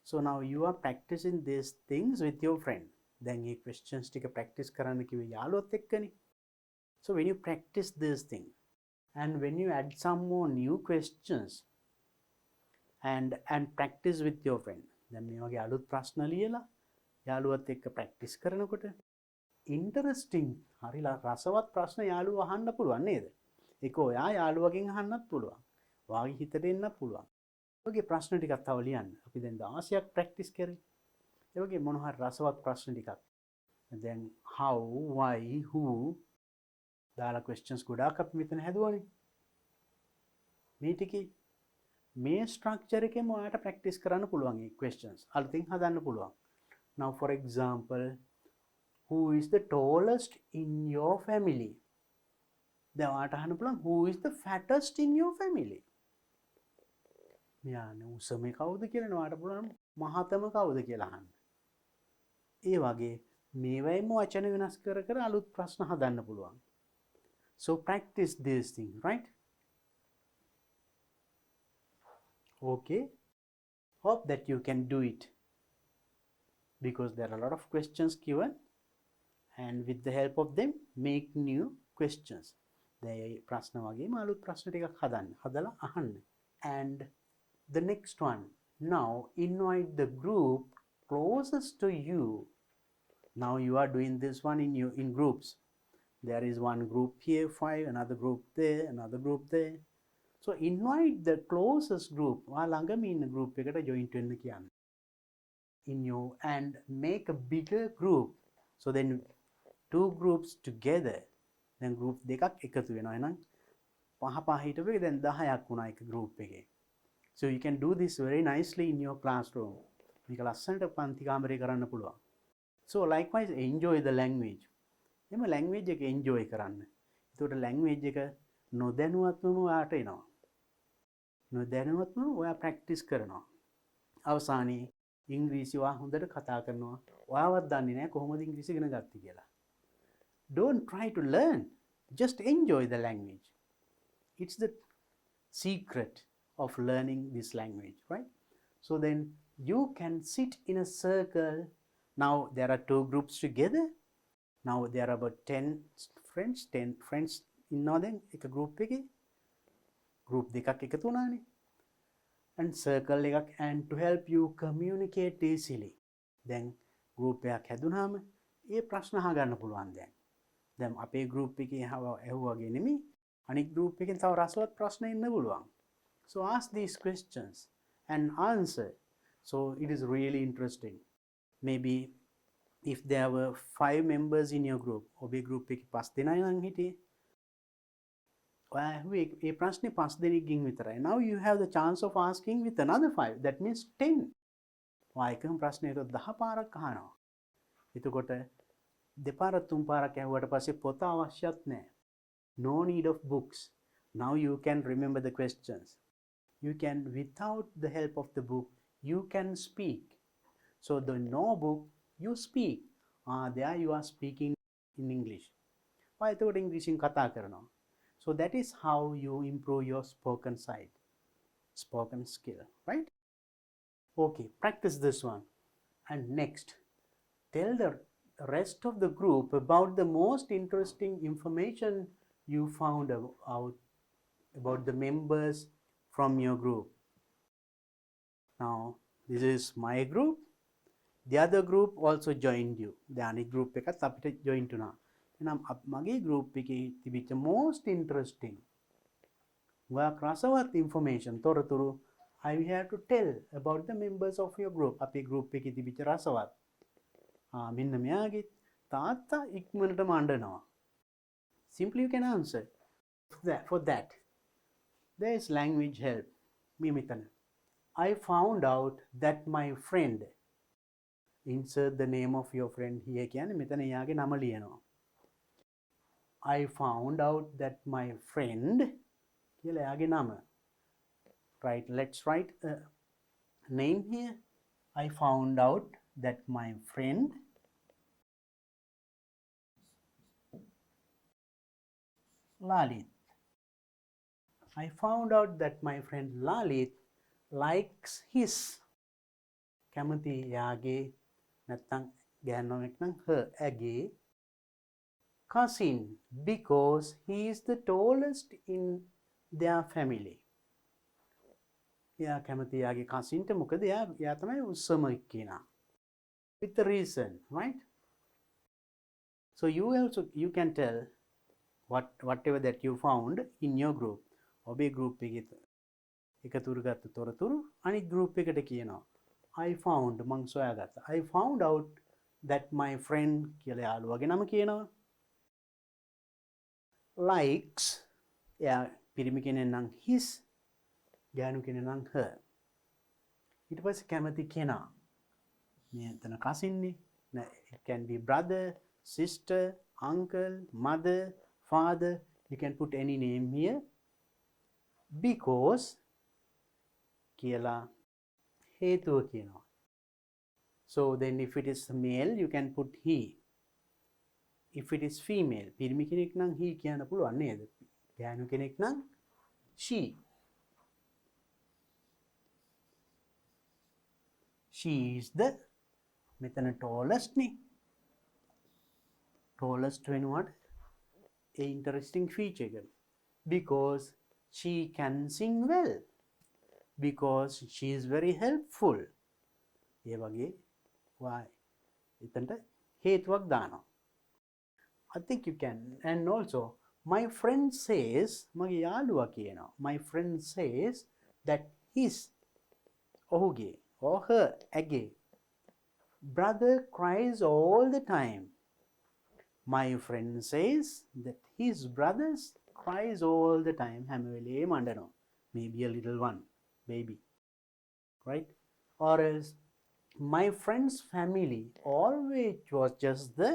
So now you are practicing these things with your friend. Then මේ questions ටික practice කරන්න කිව්වේ යාළුවොත් එක්කනේ. So when you practice this thing and when you add some more new questions and practice with your friend, then මේ වගේ අලුත් ප්‍රශ්න ලියලා යාළුවත් එක්ක practice කරනකොට interesting, හරි රසවත් ප්‍රශ්න යාළුවා අහන්න පුළුවන් නේද? ඒක ඔයා යාළුවගෙන් අහන්නත් පුළුවන්. වාගේ හිතට එන්නත් පුළුවන්. ඔයගේ ප්‍රශ්න ටිකක් තව ලියන්න. අපි දැන් 16ක් practice කරේ. ඒ වගේ මොන හරි රසවත් ප්‍රශ්න ටිකක්. දැන් how, why, who දාලා questions ගොඩාක් අපි මෙතන හැදුවානේ. මේ ටිකේ මේ ස්ට්‍රක්චර් එකෙන් ඔයාලට ප්‍රැක්ටිස් කරන්න පුළුවන් මේ questions. අලුතින් හදන්න පුළුවන්. Now for example, who is the tallest in your family? දැන් ඔයාලට අහන්න පුළුවන් who is the fattest in your family? මෙයානේ උසම කවුද කියලා ඔයාලට පුළුවන් මහතම කවුද කියලා අහන්න. ඒ වගේ මේවයිම වචන වෙනස් කර කර අලුත් ප්‍රශ්න හදන්න පුළුවන්. So practice these things, right? Okay. Hope that you can do it. Because there are a lot of questions given, and with the help of them make new questions. දැන් ප්‍රශ්න වගේම අලුත් ප්‍රශ්න ටිකක් හදන්න. හදලා අහන්න. And the next one. Now invite the group closest to you. Now you are doing this one in groups. There is one group here, 5, another group there, another group there. So invite the closest group. ඔයා ළඟම ඉන්න group එකට join වෙන්න කියන්න. In your and make a bigger group. So then 2 groups together. Then group දෙකක් එකතු වෙනවා. එහෙනම් පහ පහ හිටපු එක දැන් 10ක් වුණා එක group එකේ. So you can do this very nicely in your classroom. මේක ලස්සනට පන්ති කාමරේ කරන්න පුළුවන්. So likewise enjoy the language. එම language එක enjoy කරන්න. එතකොට language එක නොදැනුවත්වම ඔයාට එනවා. නොදැනුවත්වම ඔයා practice කරනවා. අවසානයේ ඉංග්‍රීසි ඔයා හොඳට කතා කරනවා. ඔයාවත් දන්නේ නැහැ කොහොමද ඉංග්‍රීසි ඉගෙන ගත්තේ කියලා. Don't try to learn. Just enjoy the language. It's the secret of learning this language, right? So then you can sit in a circle. Now there are 2 groups together. Now there are about 10 friends ඉන්නවා දැන් එක group එකේ. group දෙකක් එකතු වුණානේ. And circle එකක්, and to help you communicate easily. දැන් group එකක් හැදුනහම ඒ ප්‍රශ්න අහගන්න පුළුවන් දැන්. දැන් අපේ group එකේ ඇහුවාගේ නෙමෙයි අනිත් group එකෙන් තව රසවත් ප්‍රශ්න එන්න පුළුවන්. So ask these questions and answer. So it is really interesting. Maybe if there were 5 members in your group, ඔබේ group එකේ 5 දෙනා නම් හිටියේ. ඔයා ඇහුවේ ඒ ප්‍රශ්නේ 5 දෙනෙක්ගෙන් විතරයි. Now you have the chance of asking with another 5. That means 10. ඔයා එකම ප්‍රශ්නයට 10 පාරක් අහනවා. එතකොට දෙපාරක් තුන් පාරක් ඇහුවට පස්සේ පොත අවශ්‍යත් නැහැ. No need of books. Now you can remember the questions. You can, without the help of the book, you can speak. So the no book, you speak. There you are speaking in English. Why එතකොට ඉංග්‍රීසියෙන් කතා කරනවා. So that is how you improve your spoken side, spoken skill, right? Okay, practice this one. And next, tell the rest of the group about the most interesting information you found out about the members from your group. Now, this is my group. The other group also joined you. The other group එකත් අපිට join වුණා. එහෙනම් මගේ group එකේ තිබිච්ච most interesting රසවත් information තොරතුරු I have to tell about the members of your group. අපේ group එකේ තිබිච්ච රසවත් මෙන්න මෙයාගේ තාත්තා ඉක්මනටම අඬනවා. Simply you can answer. For that, there is language help. මෙතන. I found out that my friend. Insert the name of your friend here. කියන්නේ මෙතන එයාගේ නම ලියනවා. I found out that my friend කියලා එයාගේ නම. Right, let's write a name here. I found out that my friend Lalit. I found out that my friend Lalit likes his. කැමති යාගේ නැත්තම් ගෑනුවෙක් නම් her ඇගේ cousin because he is the tallest in their family. එයා කැමති යාගේ cousin ට මොකද එයා තමයි උස්සම එක්කෙනා. With the reason, right? So you can tell whatever that you found in your group. ඔබේ group එකේ එකතුරු ගත්ත තොරතුරු අනිත් group එකට කියනවා. I found මං සොයාගත්තා. I found out that my friend කියලා යාළුවාගේ නම කියනවා. Likes එයා පිරිමි කෙනෙක් නම් his ගෑනු කෙනා නම් her. ඊට පස්සේ කැමති කෙනා. මේ එතන cousin නේ. It can be brother, sister, uncle, mother, father. You can put any name here. Because කියලා හේතුව කියනවා. So then if it is male, you can put he. If it is female, පිරිමි කෙනෙක් නම් he කියන්න පුළුවන් නේද? ගෑනු කෙනෙක් නම් she. She is the මෙතන tallest නේ. Tallest වෙනුවට a interesting feature එක. Because she can sing well. Because she is very helpful. ඒ වගේ why එතනට හේතුවක් දානවා. I think you can. And also my friend says මගේ යාළුවා කියනවා. My friend says that his ඔහුගේ or her ඇගේ brother cries all the time. My friend says that his brothers cries all the time. හැම වෙලේම අඬනවා. Maybe a little one, baby. Right? Or else my friend's family always was just the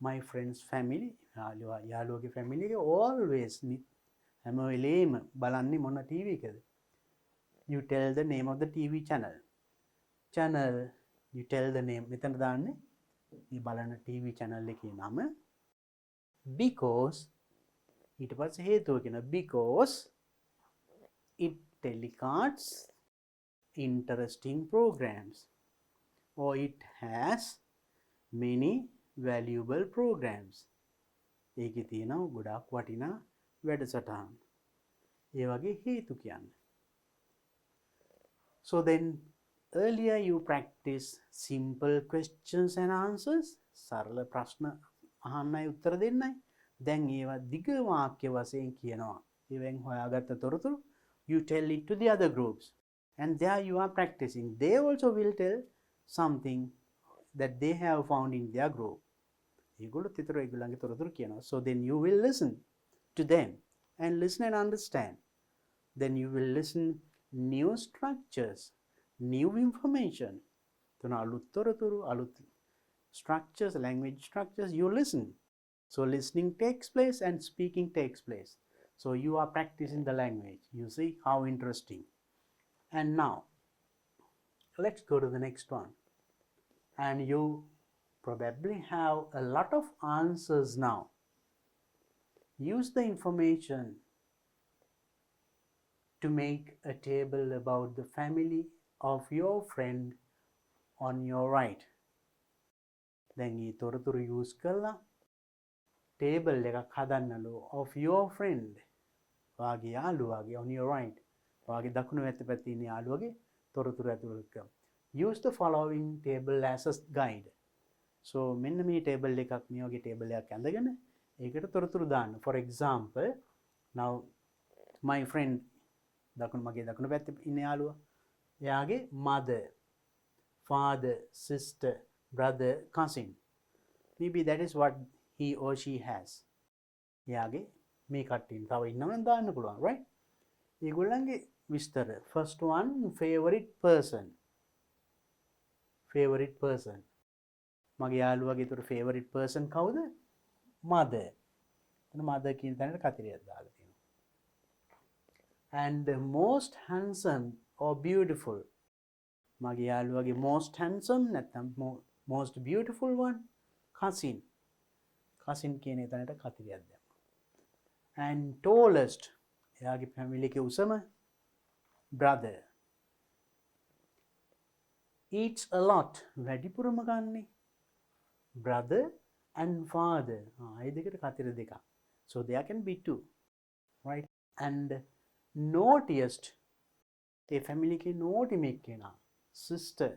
my friend's family යාළුවගේ family එක always හැම වෙලේම බලන්නේ මොන TV එකද? You tell the name of the TV channel. You tell the name. මෙතන දාන්නේ මේ බලන TV channel එකේ නම. Because ඊට පස්සේ හේතුව කියන because it telecasts interesting programs or it has many valuable programs. ඒකේ තියෙනවා ගොඩාක් වටිනා වැඩසටහන්. ඒ වගේ හේතු කියන්නේ. So then earlier you practice simple questions and answers. සරල ප්‍රශ්න අහන්නයි උත්තර දෙන්නයි. දැන් ඒවා දිග වාක්‍ය වශයෙන් කියනවා. ඒවෙන් හොයාගත්ත තොරතුරු you tell it to the other groups. And there you are practicing. They also will tell something that they have found in their group. So then you will listen to them and listen and understand. Then you will listen new structures, new information. Structures, language structures, you listen. So listening takes place and speaking takes place. So you are practicing the language. You see how interesting. And now, let's go to the next one. And you probably have a lot of answers now. Use the information to make a table about the family of your friend on your right. Then you තොරතුරු use කරලා table එකක් හදන්නලු of your friend. වාගේ යාළුවාගේ on your right. වාගේ දකුණු පැත්තේ ඉන්න යාළුවගේ තොරතුරු ඇතුළත් කරමු. Use the following table as a guide. So මෙන්න මේ table එකක් මේ වගේ table එකක් ඇඳගෙන ඒකට තොරතුරු දාන්න. For example, now my friend මගේ දකුණු පැත්තේ ඉන්න යාළුවා එයාගේ mother, father, sister, brother, cousin. Maybe that is what he or she has. එයාගේ මේ කට්ටියන් තව ඉන්නවනම් දාන්න පුළුවන්, right? ඒගොල්ලන්ගේ විස්තර. First one, favorite person. Favorite person. මගේ යාළුවාගේ උතර favorite person කවුද? Mother. එතන mother කියන තැනට කතිරියක් දාලා තියෙනවා. And the most handsome or beautiful. මගේ යාළුවාගේ most handsome නැත්නම් most beautiful one, cousin. cousin කියන තැනට කතිරියක් දැම්මා. And tallest. එයාගේ family එකේ උසම brother. Eats a lot. වැඩිපුරම ගන්නේ brother and father. ඒ දෙකට කතිර දෙකක්. So there can be two. Right? And naughtiest. A family එකේ naughty මේක කෙනා. Sister.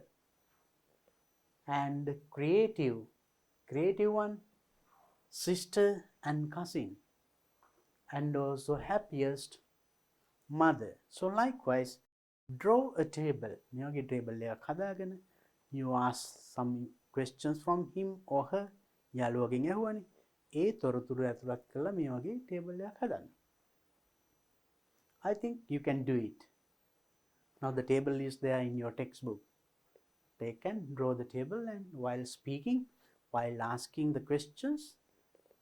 And creative. Creative one. Sister and cousin. And also happiest, mother. So likewise, draw a table. මේ table එකක් හදාගෙන you ask some questions from him or her. යාළුවගෙන් ඇහුවනේ. ඒ තොරතුරු ඇතුළත් කරලා මේ වගේ table එකක් හදන්න. I think you can do it. Now the table is there in your textbook. They can draw the table, and while speaking, while asking the questions,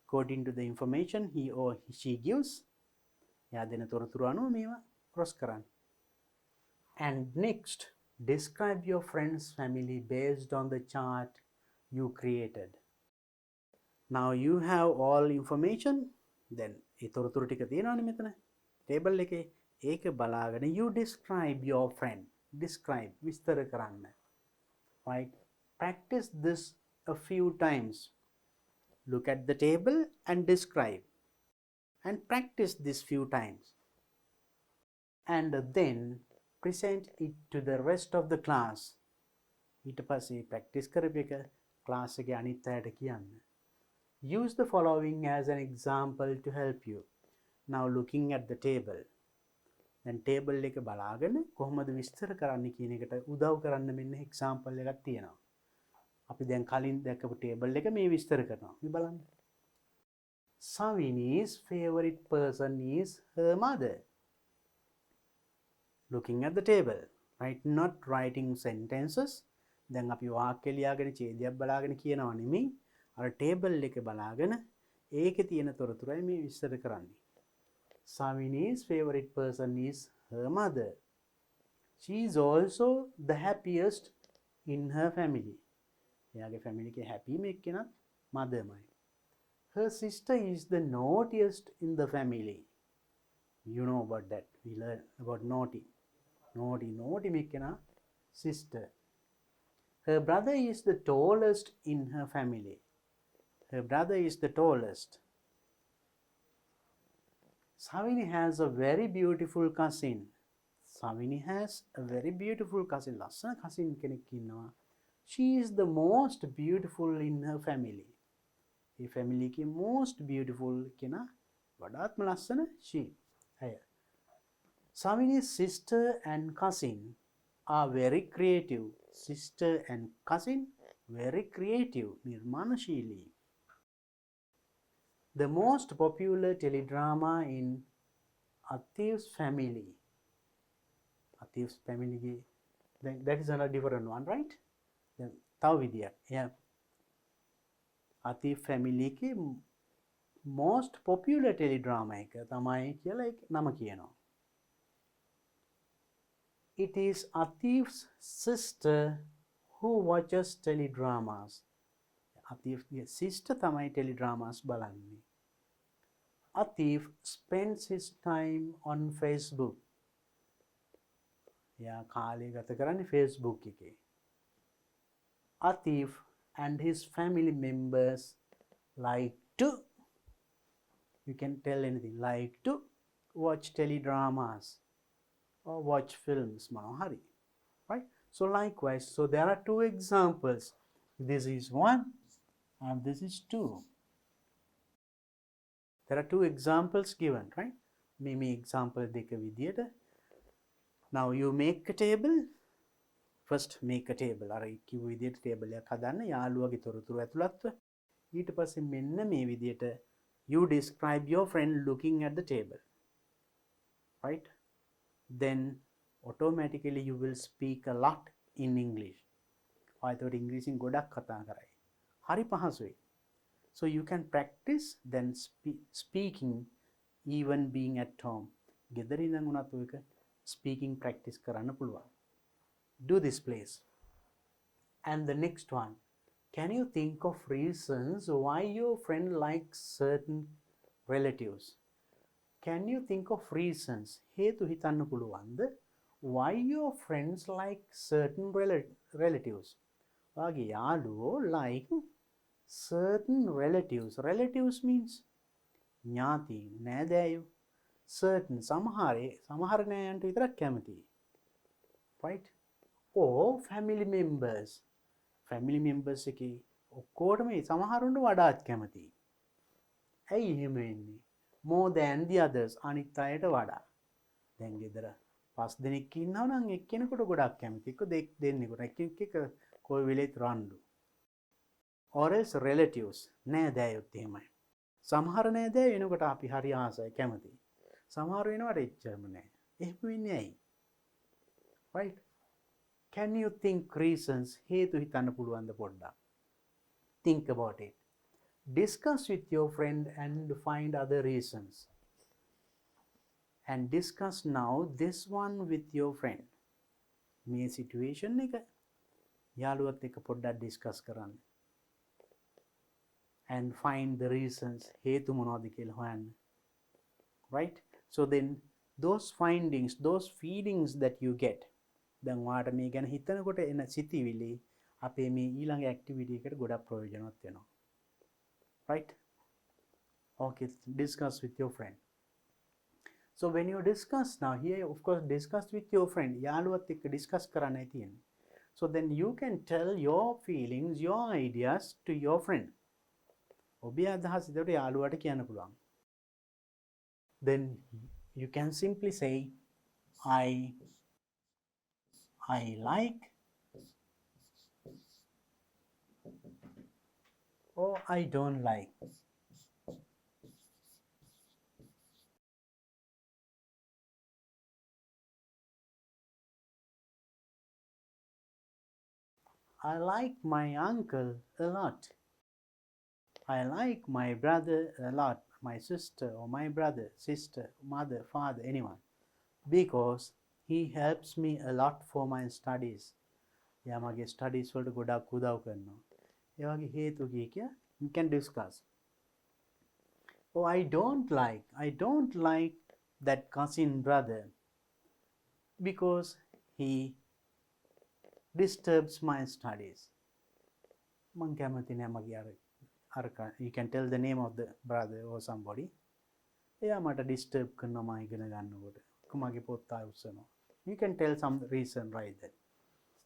according to the information he or she gives, එයා දෙන තොරතුරු අනුව මේවා cross කරන්න. And next, describe your friend's family based on the chart you created. Now you have all information. Then ඒ තොරතුරු ටික තියෙනවානේ මෙතන table එකේ. ඒක බලාගෙන you describe your friend. Describe විස්තර කරන්න. Right? Practice this a few times. Look at the table and describe. And practice this few times. And then present it to the rest of the class. ඊට පස්සේ practice කරපු එක class එකේ අනිත් අයට කියන්න. Use the following as an example to help you. Now looking at the table. Then table එක බලාගෙන කොහොමද විස්තර කරන්න කියන එකට උදව් කරන්න මෙන්න example එකක් තියෙනවා. අපි දැන් කලින් දැක්කපු table එක මේ විස්තර කරනවා. මේ බලන්න. Savini's favorite person is her mother. Looking at the table, right? Not writing sentences. දැන් අපි වාක්‍ය ලියාගෙන ඡේදයක් බලාගෙන කියනවා නෙමෙයි. අර table එක බලාගෙන ඒකේ තියෙන තොරතුරයි මේ විස්තර කරන්නේ. Savini's favorite person is her mother. She is also the happiest in her family. එයාගේ family එකේ happy මේ කෙනත් motherමයි. Her sister is the naughtiest in the family. You know about that. We learn about naughty. Naughty make sister. Her brother is the tallest in her family. Her brother is the tallest. Savini has a very beautiful cousin. Savini has a very beautiful cousin. Lassana cousin කෙනෙක් ඉන්නවා. She is the most beautiful in her family. A family එකේ most beautiful කෙනා වඩාත්ම ලස්සන she. අය. Savini's sister and cousin are very creative. Sister and cousin very creative. නිර්මාණශීලී. The most popular teledrama in Atif's family. Atif's family. That is another different one, right? Then තව විදියක්. Yeah. Atif family එකේ most popular teledrama එක තමයි කියලා නම කියනවා. It is Atif's sister who watches teledramas. Atif's sister තමයි teledramas බලන්නේ. Atif spends his time on Facebook. එයා කාලය ගත කරන්නේ Facebook එකේ. Atif and his family members like to, you can tell anything, like to watch teledramas or watch films, Manohari, right? So likewise, so there are two examples. This is one and this is two. There are two examples given, right? Maybe example දෙක විදියට. Now you make a table. First make a table. අර කිව්ව විදියට table එකක් හදන්න යාළුවගේ තොරතුරු ඇතුළත්ව. ඊට පස්සේ මෙන්න මේ විදියට you describe your friend looking at the table. Right? Then automatically you will speak a lot in English. ඔයතොට ඉංග්‍රීසියෙන් ගොඩක් කතා කරයි. හරි පහසුයි. So you can practice then speaking even being at home. ගෙදර ඉඳන් උනත් ඔයක speaking practice කරන්න පුළුවන්. Do this please. And the next one, can you think of reasons why your friend likes certain relatives? Can you think of reasons? හේතු හිතන්න පුළුවන්ද? Why your friends like certain relatives? ඔයාගේ යාළුවෝ like certain relatives. Relatives means ඥාතීන්, නෑදෑයෝ. Certain සමහර නෑයන්ට විතරක් කැමතියි. Right? Or family members. Family members එකේ ඔක්කොටම සමහරුන්ට වඩාත් කැමතියි. ඇයි එහෙම වෙන්නේ? More than the others. අනිත් අයට වඩා. දැන් ගෙදර 5 දෙනෙක් ඉන්නවා නම් එක්කෙනෙකුට ගොඩක් කැමති. එක්ක දෙන්නෙකුට එක කොයි වෙලෙත් රණ්ඩු. Or else relatives. නෑදෑයොත් එහෙමයි. සමහර නෑදෑයෝ එනකොට අපි හරි ආසයි කැමතියි. සමහර වෙනවට එච්චරම නෑ. එහෙම වෙන්නේ ඇයි? Right? Can you think reasons? හේතු හිතන්න පුළුවන්ද පොඩ්ඩක්? Think about it. Discuss with your friend and find other reasons. And discuss now this one with your friend. මේ situation එක යාළුවත් එක්ක පොඩ්ඩක් discuss කරන්න. And find the reasons. හේතු මොනවද කියලා හොයන්න. Right? So then those findings, those feelings that you get, දැන් ඔයාට මේ ගැන හිතනකොට එන සිතිවිලි අපේ මේ ඊළඟ ඇක්ටිවිටි එකට ගොඩක් ප්‍රයෝජනවත් වෙනවා. Right? Okay, discuss with your friend. So when you discuss now here, of course, discuss with your friend. යාළුවත් එක්ක discuss කරන්නයි තියෙන්නේ. So then you can tell your feelings, your ideas to your friend. ඔබේ අදහස් ඉදට යාළුවාට කියන්න පුළුවන්. Then you can simply say, I like, or I don't like. I like my uncle a lot. I like my brother a lot, my sister or my brother, sister, mother, father, anyone, because he helps me a lot for my studies. එයා මගේ studies වලට ගොඩක් උදව් කරනවා. ඒ වගේ හේතු කිය you can discuss. Oh, I don't like that cousin brother because he disturbs my studies. මං කැමති නෑ මගේ අර you can tell the name of the brother or somebody. එයා මට disturb කරනවා මම ඉගෙන ගන්නකොට. මගේ පොත් ආයෙ උස්සනවා. You can tell some reason right there.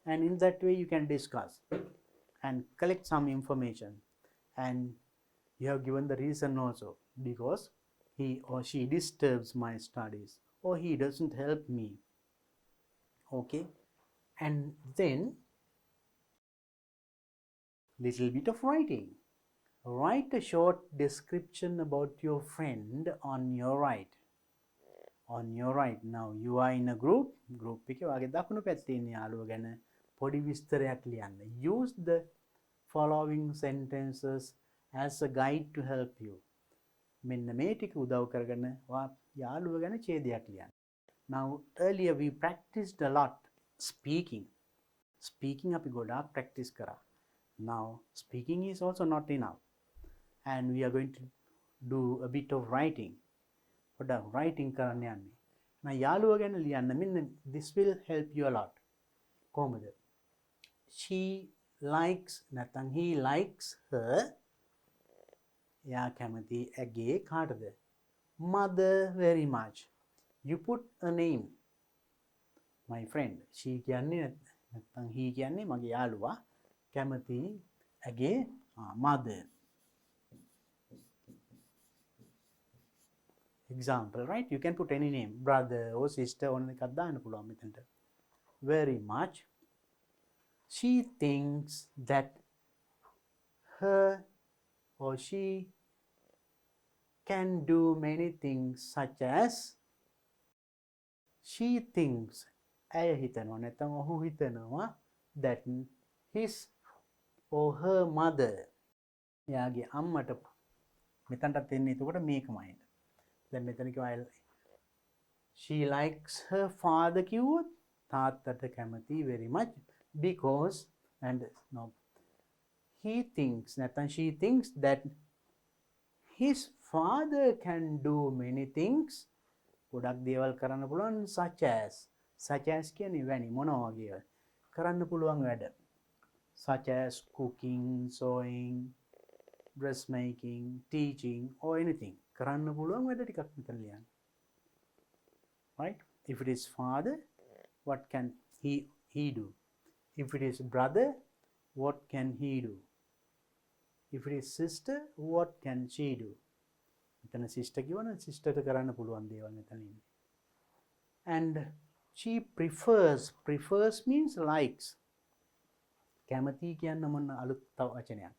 And in that way you can discuss and collect some information, and you have given the reason also, because he or she disturbs my studies, or he doesn't help me. Okay, and then little bit of writing. Write a short description about your friend on your right. On your right. Now you are in a group එකේ වාගේ දකුණු පැත්තේ ඉන්න යාළුවා ගැන පොඩි විස්තරයක් ලියන්න. Use the following sentences as a guide to help you. මෙන්න මේ ටික උදව් කරගෙන යාළුවා ගැන ඡේදයක් ලියන්න. Now earlier we practiced a lot speaking. Speaking අපි ගොඩාක් practice කරා. Now speaking is also not enough, and we are going to do a bit of writing. පොඩ්ඩක් writing කරන්න යන්නේ. now යාළුවා ගැන ලියන්න. මෙන්න this will help you a lot. කොහොමද? She likes නැත්නම් he likes her. එයා කැමති ඇගේ කාටද? Mother very much. You put a name. My friend. She කියන්නේ නැත්නම් he කියන්නේ මගේ යාළුවා කැමති ඇගේ mother. Example, right? You can put any name, brother or sister or එකක් දාන්න පුළුවන් මෙතනට. Very much. She thinks that her or she can do many things, such as she thinks, ඇය හිතනවා නැත්නම් ඔහු හිතනවා that his or her mother, එයාගේ අම්මට මෙතනටත් එන්නේ එතකොට මේකමයි. දැන් මෙතන කිව්වා she likes her father කිව්වොත් තාත්තට කැමති very much because, and no, he thinks නැත්නම් she thinks that his father can do many things, ගොඩක් දේවල් කරන්න පුළුවන්, such as කියන්නේ වැනි මොනවා වගේ කරන්න පුළුවන් වැඩ, such as cooking, sewing, dressmaking, teaching or anything. කරන්න පුළුවන් වැඩ ටිකක් මෙතන ලියන්න. Right? If it is father, what can he do? If it is brother, what can he do? If it is sister, what can she do? මෙතන sister කියවනම් sister ට කරන්න පුළුවන් දේවල් මෙතන ඉන්නේ. And she prefers means likes. කැමති කියන්න මොන අලුත් වචනයක්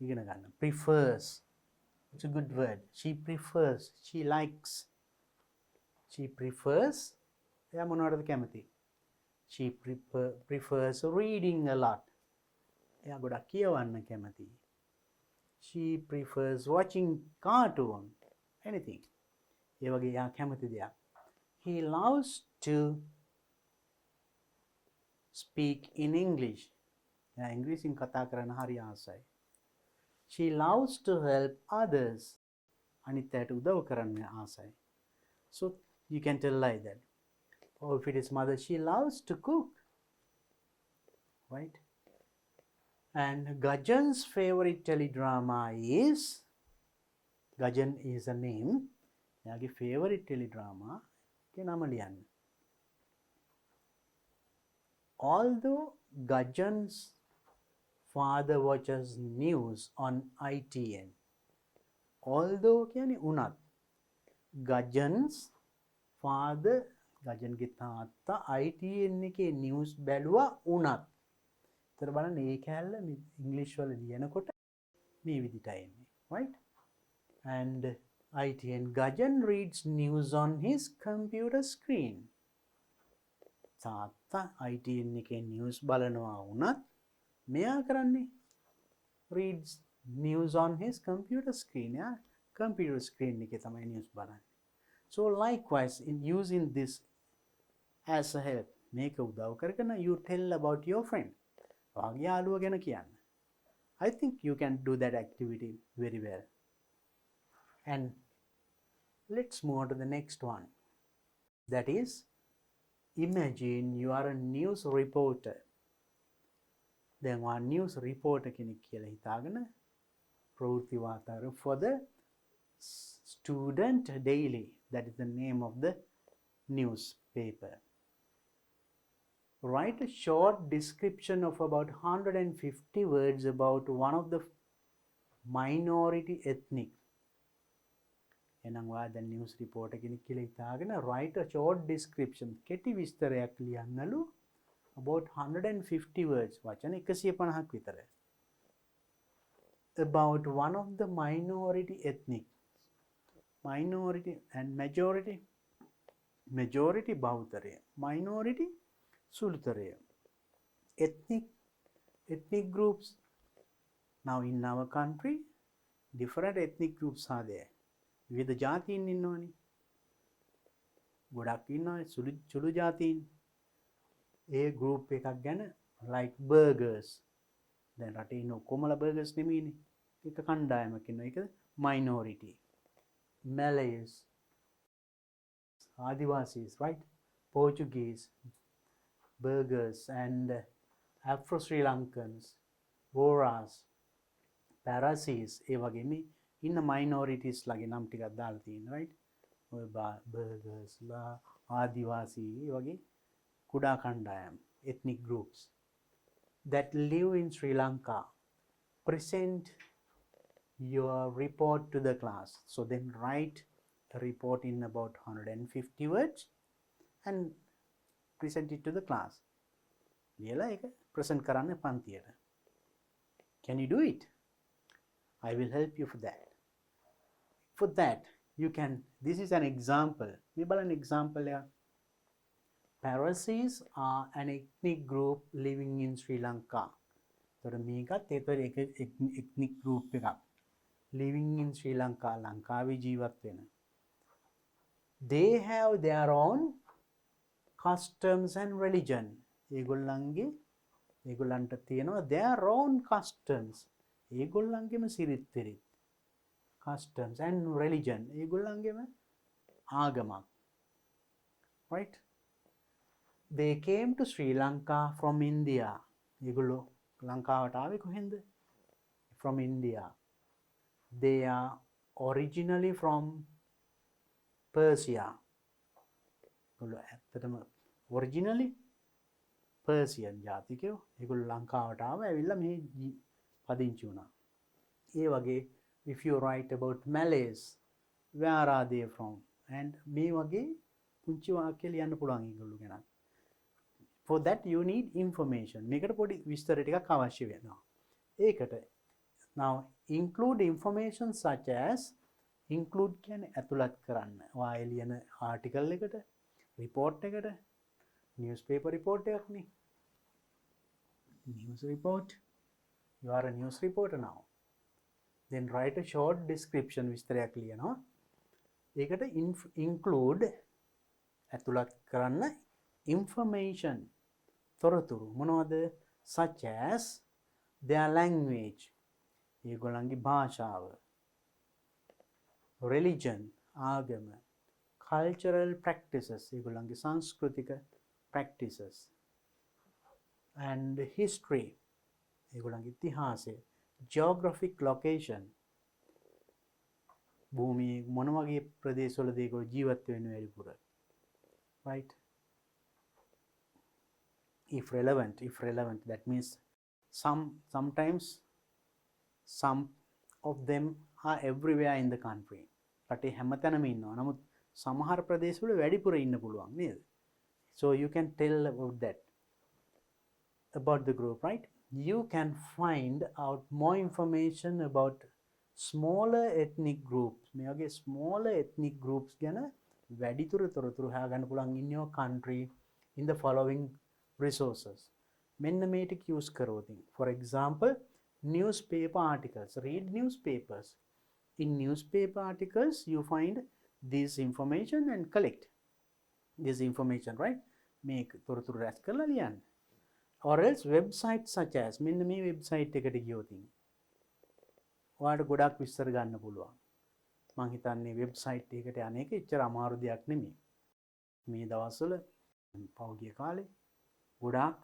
ඉගෙන ගන්න. Prefers. It's a good word. She prefers, she likes She prefers එයා මොනවටද කැමති? She prefers reading a lot. එයා ගොඩක් කියවන්න කැමති. She prefers watching cartoon. Anything. ඒ වගේ එයා කැමති දෙයක්. He loves to speak in English. එයා ඉංග්‍රීසියෙන් කතා කරන්න හරි ආසයි. She loves to help others. අනිත් අයට උදව් කරන්න ආසයි. So you can tell like that. Or if it is mother, she loves to cook. Right? And Gajan's favorite teledrama is, Gajan is a name. එයාගේ favorite teledrama ගේ නම ලියන්න. Although Gajan's father watches news on ITN. Although කියන්නේ උනත්. Gajan's father, ගජන්ගේ තාත්තා ITN එකේ news බැලුවා උනත්. ඒතර බලන්න මේ කැලල ඉංග්‍රීසි වල ලියනකොට මේ විදිහට එන්නේ. Right? And ITN Gajan reads news on his computer screen. තාත්තා ITN එකේ නිවුස් බලනවා වුණත් මෙයා කරන්නේ reads news on his computer screen. යා computer screen එකේ තමයි නිවුස් බලන්නේ. So likewise, in using this as a help, මේක උදව් කරගෙන you tell about your friend. වාගේ යාළුවා ගැන කියන්න. I think you can do that activity very well. And let's move on to the next one. That is, imagine you are a news reporter. Then one news reporter කෙනෙක් කියලා හිතාගෙන ප්‍රවෘත්ති වාර්තාකරු for the Student Daily. That is the name of the newspaper. Write a short description of about 150 words about one of the minority ethnic. එනම් ඔයා දැන් news reporter කෙනෙක් කියලා හිතාගෙන write a short description කෙටි විස්තරයක් ලියන්නලු about 150 words වචන 150ක් විතර about one of the minority ethnic. Minority and majority බහුතරය, minority සුළුතරය. ethnic groups. Now in our country different ethnic groups are there. විවිධ ජාතීන් ඉන්නවනේ. ගොඩක් ඉන්නවා සුළු ජාතීන්. ඒ group එකක් ගැන like burgers. දැන් රටේ ඉන්න ඔක්කොමලා burgers නෙමෙයිනේ. එක කණ්ඩායමක් ඉන්නවා. ඒක minority. Malays, Adivasis, right? Portuguese, Burghers, and Afro-Sri Lankans, Boras, Parasis, ඒ වගේම ඉන්න minorities ලගේ නම් ටිකක් දාලා තියෙනවා, right? ඔය Burghers ලා ආදිවාසී ඒ වගේ කුඩා කණ්ඩායම් ethnic groups that live in Sri Lanka. Present your report to the class. So then write a report in about 150 words and present it to the class. ලියලා ඒක present කරන්න පන්තියට. Can you do it? I will help you for that. For that, you can, this is an example. We have an example here. Parasis are an ethnic group living in Sri Lanka. So මේකත් ඒක ethnic group එකක්. Living in Sri Lanka, ලංකාවේ ජීවත් වෙන. They have their own customs and religion. ඒගොල්ලන්ට තියෙනවා their own customs. ඒගොල්ලන්ගේම සිරිත් විරිත්. Customs and religion. ඒගොල්ලන්ගේම ආගමක්. Right? They came to Sri Lanka from India. ඒගොල්ලෝ ලංකාවට ආවේ කොහෙන්ද? From India. They are originally from Persia. ඇත්තටම originally Persian ජාතිකයෝ. ඒගොල්ලෝ ලංකාවට ආව ඇවිල්ලා මේ පදිංචි වුණා. ඒ වගේ if you write about Malays, where are they from? And මේ වගේ පුංචි වාක්‍ය ලියන්න පුළුවන් ඒගොල්ලෝ ගැන. For that you need information. මේකට පොඩි විස්තර ටිකක් අවශ්‍ය වෙනවා. ඒකට now include information such as include කියන්නේ ඇතුළත් කරන්න. ඔයා ලියන ආටිකල් එකට, report එකට, newspaper report එකක්නේ. News report. You are a news reporter now. Then write a short description විස්තරයක් ලියනවා. ඒකට include ඇතුළත් කරන්න information තොරතුරු මොනවද? Such as their language, ඒගොල්ලන්ගේ භාෂාව, religion, ආගම, cultural practices, ඒගොල්ලන්ගේ සංස්කෘතික practices, and history, ඒගොල්ලන්ගේ ඉතිහාසය, geographic location, භූමියේ මොන වගේ ප්‍රදේශවලද ඒගොල්ලෝ ජීවත් වෙන්නේ වැඩිපුර, right? If relevant, that means sometimes some of them are everywhere in the country. රටේ හැමතැනම ඉන්නවා. නමුත් සමහර ප්‍රදේශවල වැඩිපුර ඉන්න පුළුවන් නේද? So you can tell about the group, right? You can find out more information about smaller ethnic groups. මේ වගේ smaller ethnic groups ගැන වැඩිතුර තොරතුරු හොයාගන්න පුළුවන් in your country in the following resources. මෙන්න මේ ටික use කරොත්. For example, newspaper articles. Read newspapers. In newspaper articles you find this information and collect this information, right? Make තොරතුරු රැස් කරලා ලියන්න. Or else websites such as මෙන්න මේ website එකට ගියොත් ඔයාලට ගොඩක් විස්තර ගන්න පුළුවන්. මම හිතන්නේ website එකකට යන එක එච්චර අමාරු දෙයක් නෙමෙයි. මේ දවස්වල පෞද්ගලික කාලේ ගොඩක්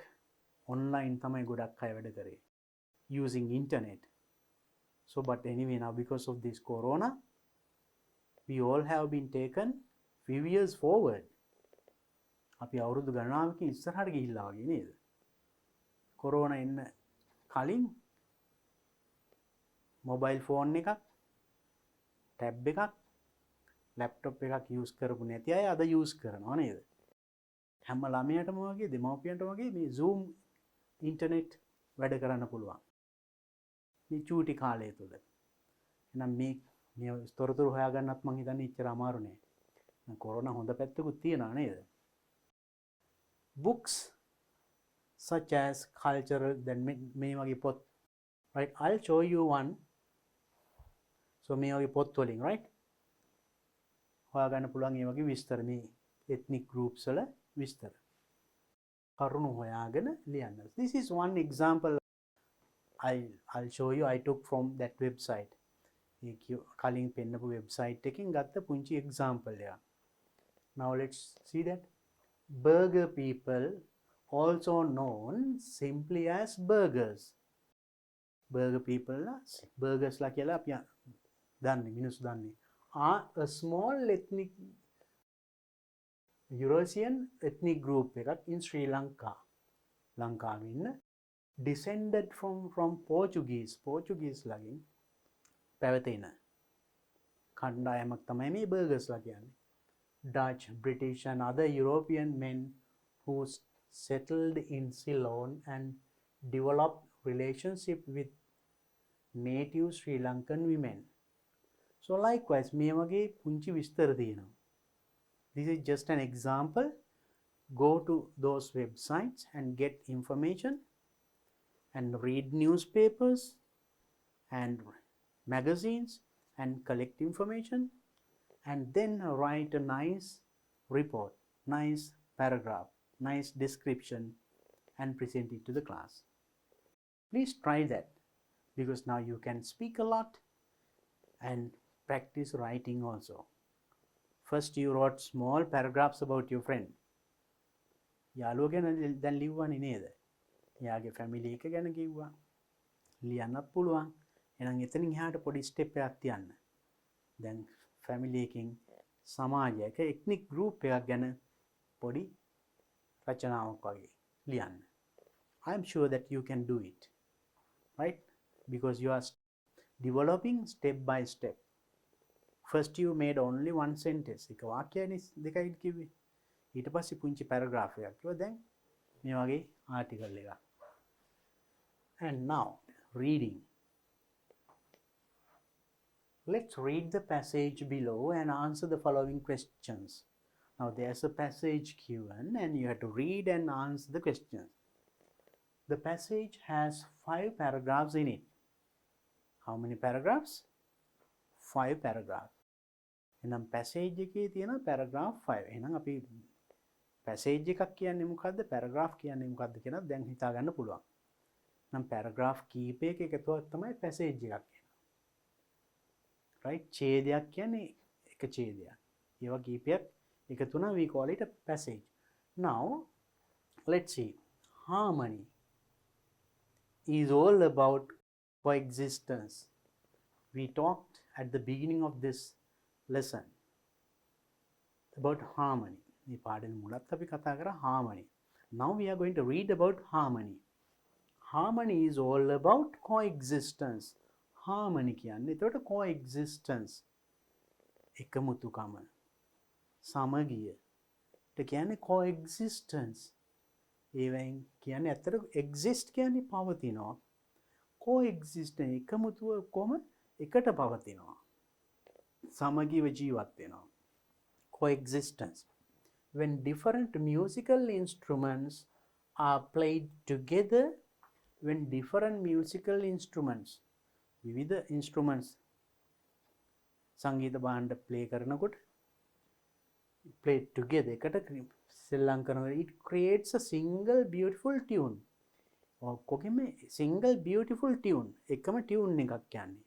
online තමයි ගොඩක් අය වැඩ කරේ using internet. So but anyway, now because of this corona we all have been taken few years forward. අපි අවුරුදු ගණනාවකින් ඉස්සරහට ගිහිල්ලා වගේ නේද? කොරෝනා එන්න කලින් මොබයිල් ෆෝන් එකක්, ටැබ් එකක්, ලැප්ටොප් එකක් යූස් කරපු නැති අය අද යූස් කරනවා නේද? හැම ළමයටම වගේ දෙමව්පියන්ට වගේ මේ Zoom ඉන්ටර්නෙට් වැඩ කරන්න පුළුවන්. මේ චූටි කාලය තුල. එහෙනම් මේ තොරතුරු හොයාගන්නත් මම හිතන්නේ ඉච්චර අමාරු නෑ. කොරෝනා හොඳ පැත්තකුත් තියෙනවා නේද? Books such as cultural, then මේ වගේ පොත්, right? I'll show you one. So මේ වගේ පොත් වලින්, right? හොයාගන්න පුළුවන් මේ වගේ විස්තර මේ ethnic groups වල විස්තර. කරුණු හොයාගෙන ලියන්න. This is one example I'll show you. I took from that website. කලින් පෙන්නපු website එකකින් ගත්ත පුංචි example එක. Now let's see that. Burger people, also known simply as burgers. Burger people ලා burgers ලා කියලා අපි දන්නේ මිනිස්සු දන්නේ. Are a small ethnic Eurasian ethnic group එකක් in Sri Lanka. ලංකාවේ ඉන්න descended from Portuguese ලගින් පැවතෙන කණ්ඩායමක් තමයි මේ burgers ලා කියන්නේ. Dutch, British and other European men who settled in Ceylon and developed relationship with native Sri Lankan women. So likewise මේ වගේ පුංචි විස්තර තියෙනවා. This is just an example. Go to those websites and get information and read newspapers and magazines and collect information and then write a nice report, nice paragraph, nice description and present it to the class. Please try that because now you can speak a lot and practice writing also. First you wrote small paragraphs about your friend. යාළුවා ගැන දැන් ලිව්වනේ නේද? එයාගේ family එක ගැන කිව්වා. ලියන්නත් පුළුවන්. එහෙනම් එතනින් එහාට පොඩි step එකක් තියන්න. දැන් family එකකින් සමාජයක ethnic group එකක් ගැන පොඩි රචනාවක් වගේ ලියන්න. I am sure that you can do it. Right? Because you are developing step by step. First you made only one sentence. එක වාක්‍යයනේ දෙකයි කිව්වේ. ඊට පස්සේ පුංචි paragraph එකක් කිව්වා. දැන් මේ වගේ article එකක්. And now reading. Let's read the passage below and answer the following questions. Now there's a passage given and you have to read and answer the questions. The passage has 5 paragraphs in it. How many paragraphs? 5 paragraphs. එහෙනම් passage එකේ තියෙන paragraph 5. එහෙනම් අපි passage එකක් කියන්නේ මොකද්ද? paragraph කියන්නේ මොකද්ද කියලා දැන් හිතා ගන්න පුළුවන්. නම් paragraph කීපයක එකතුවක් තමයි passage එකක් කියන්නේ. Right? ඡේදයක් කියන්නේ එක ඡේදයක්. ඒවා කීපයක් එකතු වුණා we call it a passage. Now let's see. Harmony is all about coexistence. We talked at the beginning of this lesson about harmony. මේ පාඩේ මුලත් අපි කතා කරා harmony. Now we are going to read about harmony. Harmony is all about coexistence. Harmony කියන්නේ එතකොට coexistence එකමුතුකම සමගිය ට කියන්නේ coexistence ඒවෙන් කියන්නේ ඇත්තට exist කියන්නේ පවතිනවා coexistence එකමුතුව කොහොම එකට පවතිනවා සමගිව ජීවත් වෙනවා coexistence when different musical instruments are played together when different musical instruments විවිධ instruments සංගීත භාණ්ඩ play කරනකොට play together එකට සෙල්ලම් කරනකොට it creates a single beautiful tune ඔක්කොගෙම single beautiful tune එකම tune එකක් කියන්නේ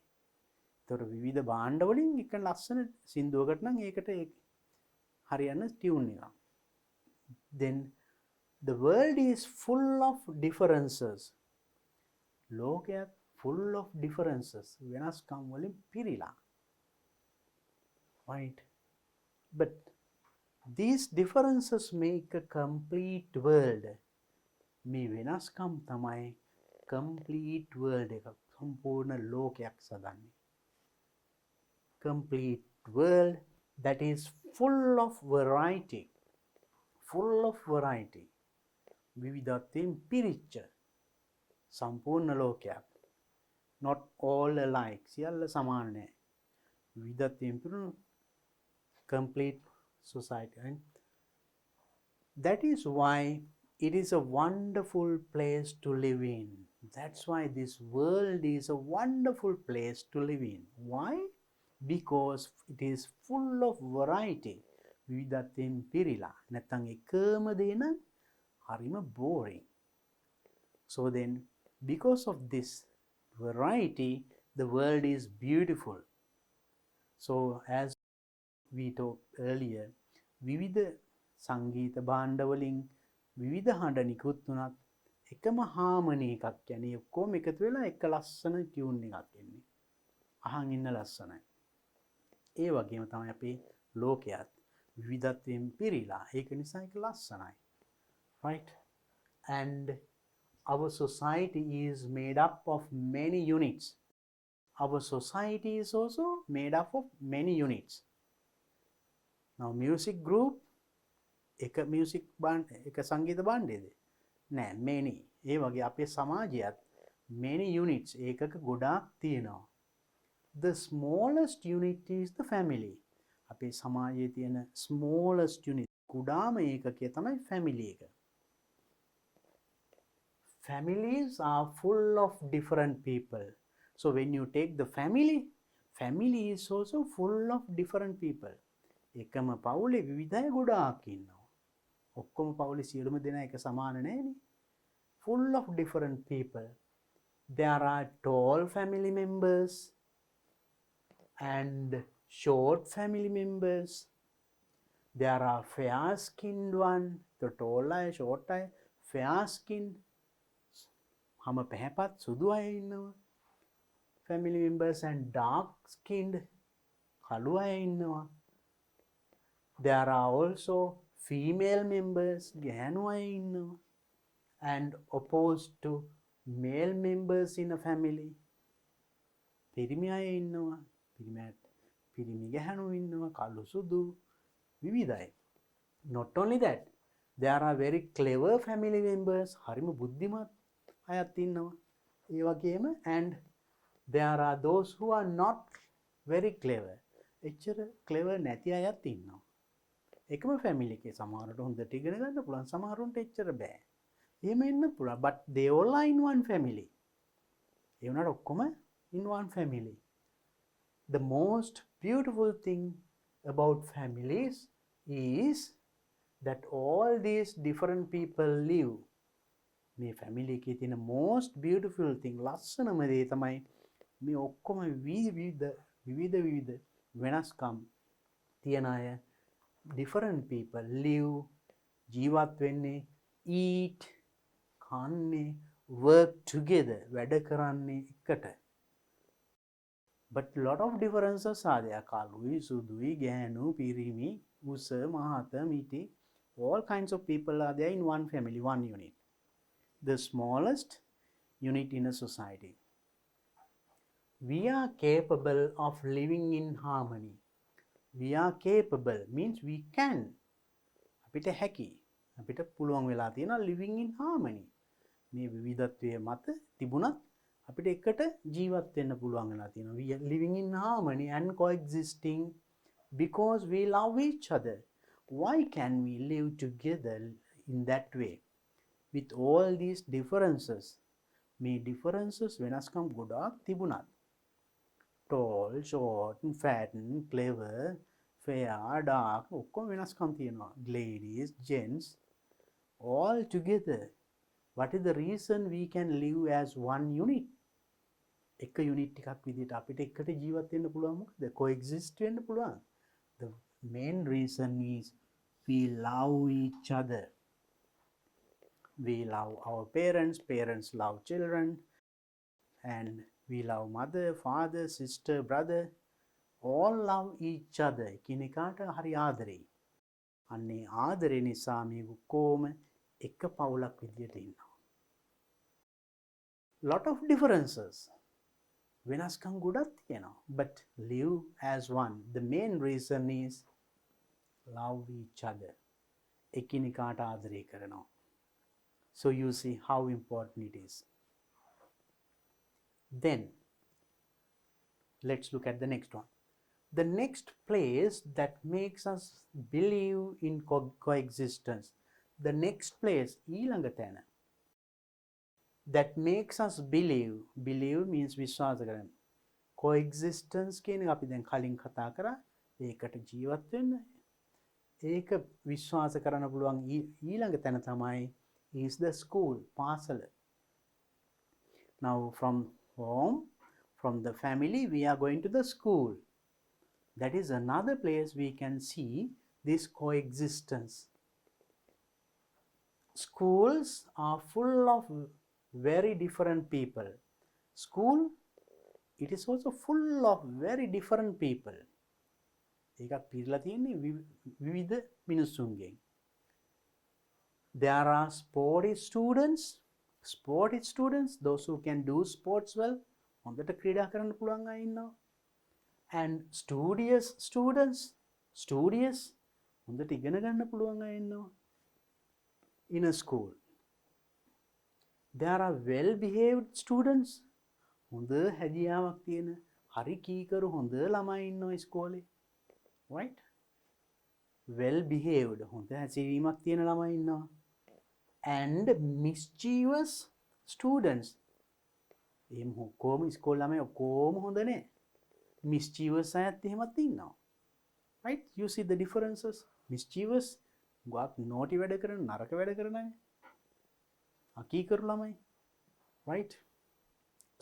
ඒතර විවිධ භාණ්ඩ වලින් එක ලස්සන සින්දුවකට නම් ඒකට හරියන tune එකක් then the world is full of differences ලෝකයක් full of differences වෙනස්කම් වලින් පිරීලා right but these differences make a complete world මේ වෙනස්කම් තමයි complete world එක සම්පූර්ණ ලෝකයක් සදන්නේ complete world that is full of variety විවිධත්වයෙන් පිරිච්ච සම්පූර්ණ ලෝකයක් not all alike සියල්ල සමාන නැහැ විවිධත්වයෙන් පිරුණු complete society and that is why it is a wonderful place to live in that's why this world is a wonderful place to live in why because it is full of variety විවිධත්වයෙන් පිරීලා නැත්නම් එකම දේ නම් හරිම boring so then because of this variety the world is beautiful so as we talked earlier විවිධ සංගීත භාණ්ඩ වලින් විවිධ හඬ නිකුත් වුණත් එකම harmony එකක් කියන්නේ ඔක්කොම එකතු වෙලා එක ලස්සන tune එකක් එන්නේ අහන් ඉන්න ලස්සනයි ඒ වගේම තමයි අපේ ලෝකයත් විවිධත්වයෙන් පිරීලා ඒක නිසා ඒක ලස්සනයි right and our society is made up of many units our society is also made up of many units now music group එක music band එක සංගීත භාණ්ඩයේද නෑ many ඒ වගේ අපේ සමාජයත් many units ඒකක ගොඩාක් තියෙනවා the smallest unit is the family අපේ සමාජයේ තියෙන smallest unit කුඩාම ඒකකය තමයි family එක families are full of different people so when you take the family is also full of different people එකම පවුලේ විවිධ ගොඩාක් ඉන්නවා ඔක්කොම පවුලේ සියලුම දෙනා එක සමාන නැහැනේ full of different people there are tall family members and short family members there are fair skinned one the tall අය short අය fair skinned හම පැහැපත් සුදු අය ඉන්නවා family members and dark skinned කළු අය ඉන්නවා there are also female members ගැහැණු අය ඉන්නවා and opposed to male members in a family පිරිමි අය ඉන්නවා පිරිමි ගැහැණු ඉන්නවා කළු සුදු විවිධයි not only that there are very clever family members හරිම බුද්ධිමත් අයත් ඉන්නවා ඒ වගේම and there are those who are not very clever. එච්චර clever නැති අයත් ඉන්නවා. එකම family එකේ සමහරට හොඳට ඉගෙන ගන්න පුළුවන්, සමහරුන්ට එච්චර බෑ. එහෙම ඉන්න පුළුවන්. But they all are in one family. ඒ වුණාට ඔක්කොම in one family. The most beautiful thing about families is that all these different people live. මේ family එකේ තියෙන most beautiful thing, ලස්සනම දේ තමයි මේ ඔක්කොම විවිධ වෙනස්කම් තියෙන අය, different people live, ජීවත් වෙන්නේ, eat, කන්නේ, work together, වැඩ කරන්නේ එකට. But lot of differences are there. කළුයි, සුදුයි, ගෑනු, පිරිමි, උස, මහත, මිටි, all kinds of people are there in one family, one unit. The smallest unit in a society. We are capable of living in harmony. We are capable means we can. අපිට හැකි. අපිට පුළුවන් වෙලා තියෙනවා living in harmony. මේ විවිධත්වයේ මත තිබුණත් අපිට එකට ජීවත් වෙන්න පුළුවන් වෙලා තියෙනවා. We are living in harmony and coexisting because we love each other. Why can we live together in that way? With all these differences. මේ differences වෙනස්කම් ගොඩාක් තිබුණත්. Tall, short, fat, clever, fair, dark, ඔක්කොම වෙනස්කම් තියෙනවා. Ladies, gents, all together. What is the reason we can live as one unit? එක unit එකක් විදිහට අපිට එකට ජීවත් වෙන්න පුළුවන් මොකද? coexist වෙන්න පුළුවන්. The main reason is we love each other. We love our parents, parents love children, and we love mother, father, sister, brother. All love each other. එකිනෙකාට හරි ආදරෙයි. අන්නේ ආදරේ නිසා මේ කොහොම එක පවුලක් විදියට ඉන්නවා. Lot of differences. වෙනස්කම් ගොඩක් තියෙනවා. But live as one. The main reason is love each other. එකිනෙකාට ආදරය කරනවා. So you see how important it is. Then, let's look at the next one. The next place that makes us believe in coexistence. The next place, ඊළඟ තැන. That makes us believe. Believe means විශ්වාස කරන. Coexistence කියන එක අපි දැන් කලින් කතා කරා. ඒකට ජීවත් වෙන්න. ඒක විශ්වාස කරන්න පුළුවන් ඊළඟ තැන තමයි is the school, පාසල. Now from home, from the family, we are going to the school. That is another place we can see this coexistence. Schools are full of very different people. School, it is also full of very different people. ඒකත් පිරලා තියෙන්නේ විවිධ මිනිස්සුන්ගෙන්. There are sporty students, those who can do sports well, හොඳට ක්‍රීඩා කරන්න පුළුවන් අය ඉන්නවා. And studious students, හොඳට ඉගෙන ගන්න පුළුවන් අය ඉන්නවා. In a school. There are well-behaved students, හොඳ හැදියාවක් තියෙන, හරි කීකරු හොඳ ළමයි ඉන්නවා ඉස්කෝලේ. Right? Well-behaved, හොඳ හැසිරීමක් තියෙන ළමයි ඉන්නවා. And mischievous students. එහෙම ඔක්කොම ඉස්කෝල ළමයි ඔක්කොම හොඳ නෑ. Mischievous අයත් එහෙමත් ඉන්නවා. Right? You see the differences? Mischievous, ගොඩක් naughty වැඩ කරන, නරක වැඩ කරන අය. අකීකරු ළමයි. Right?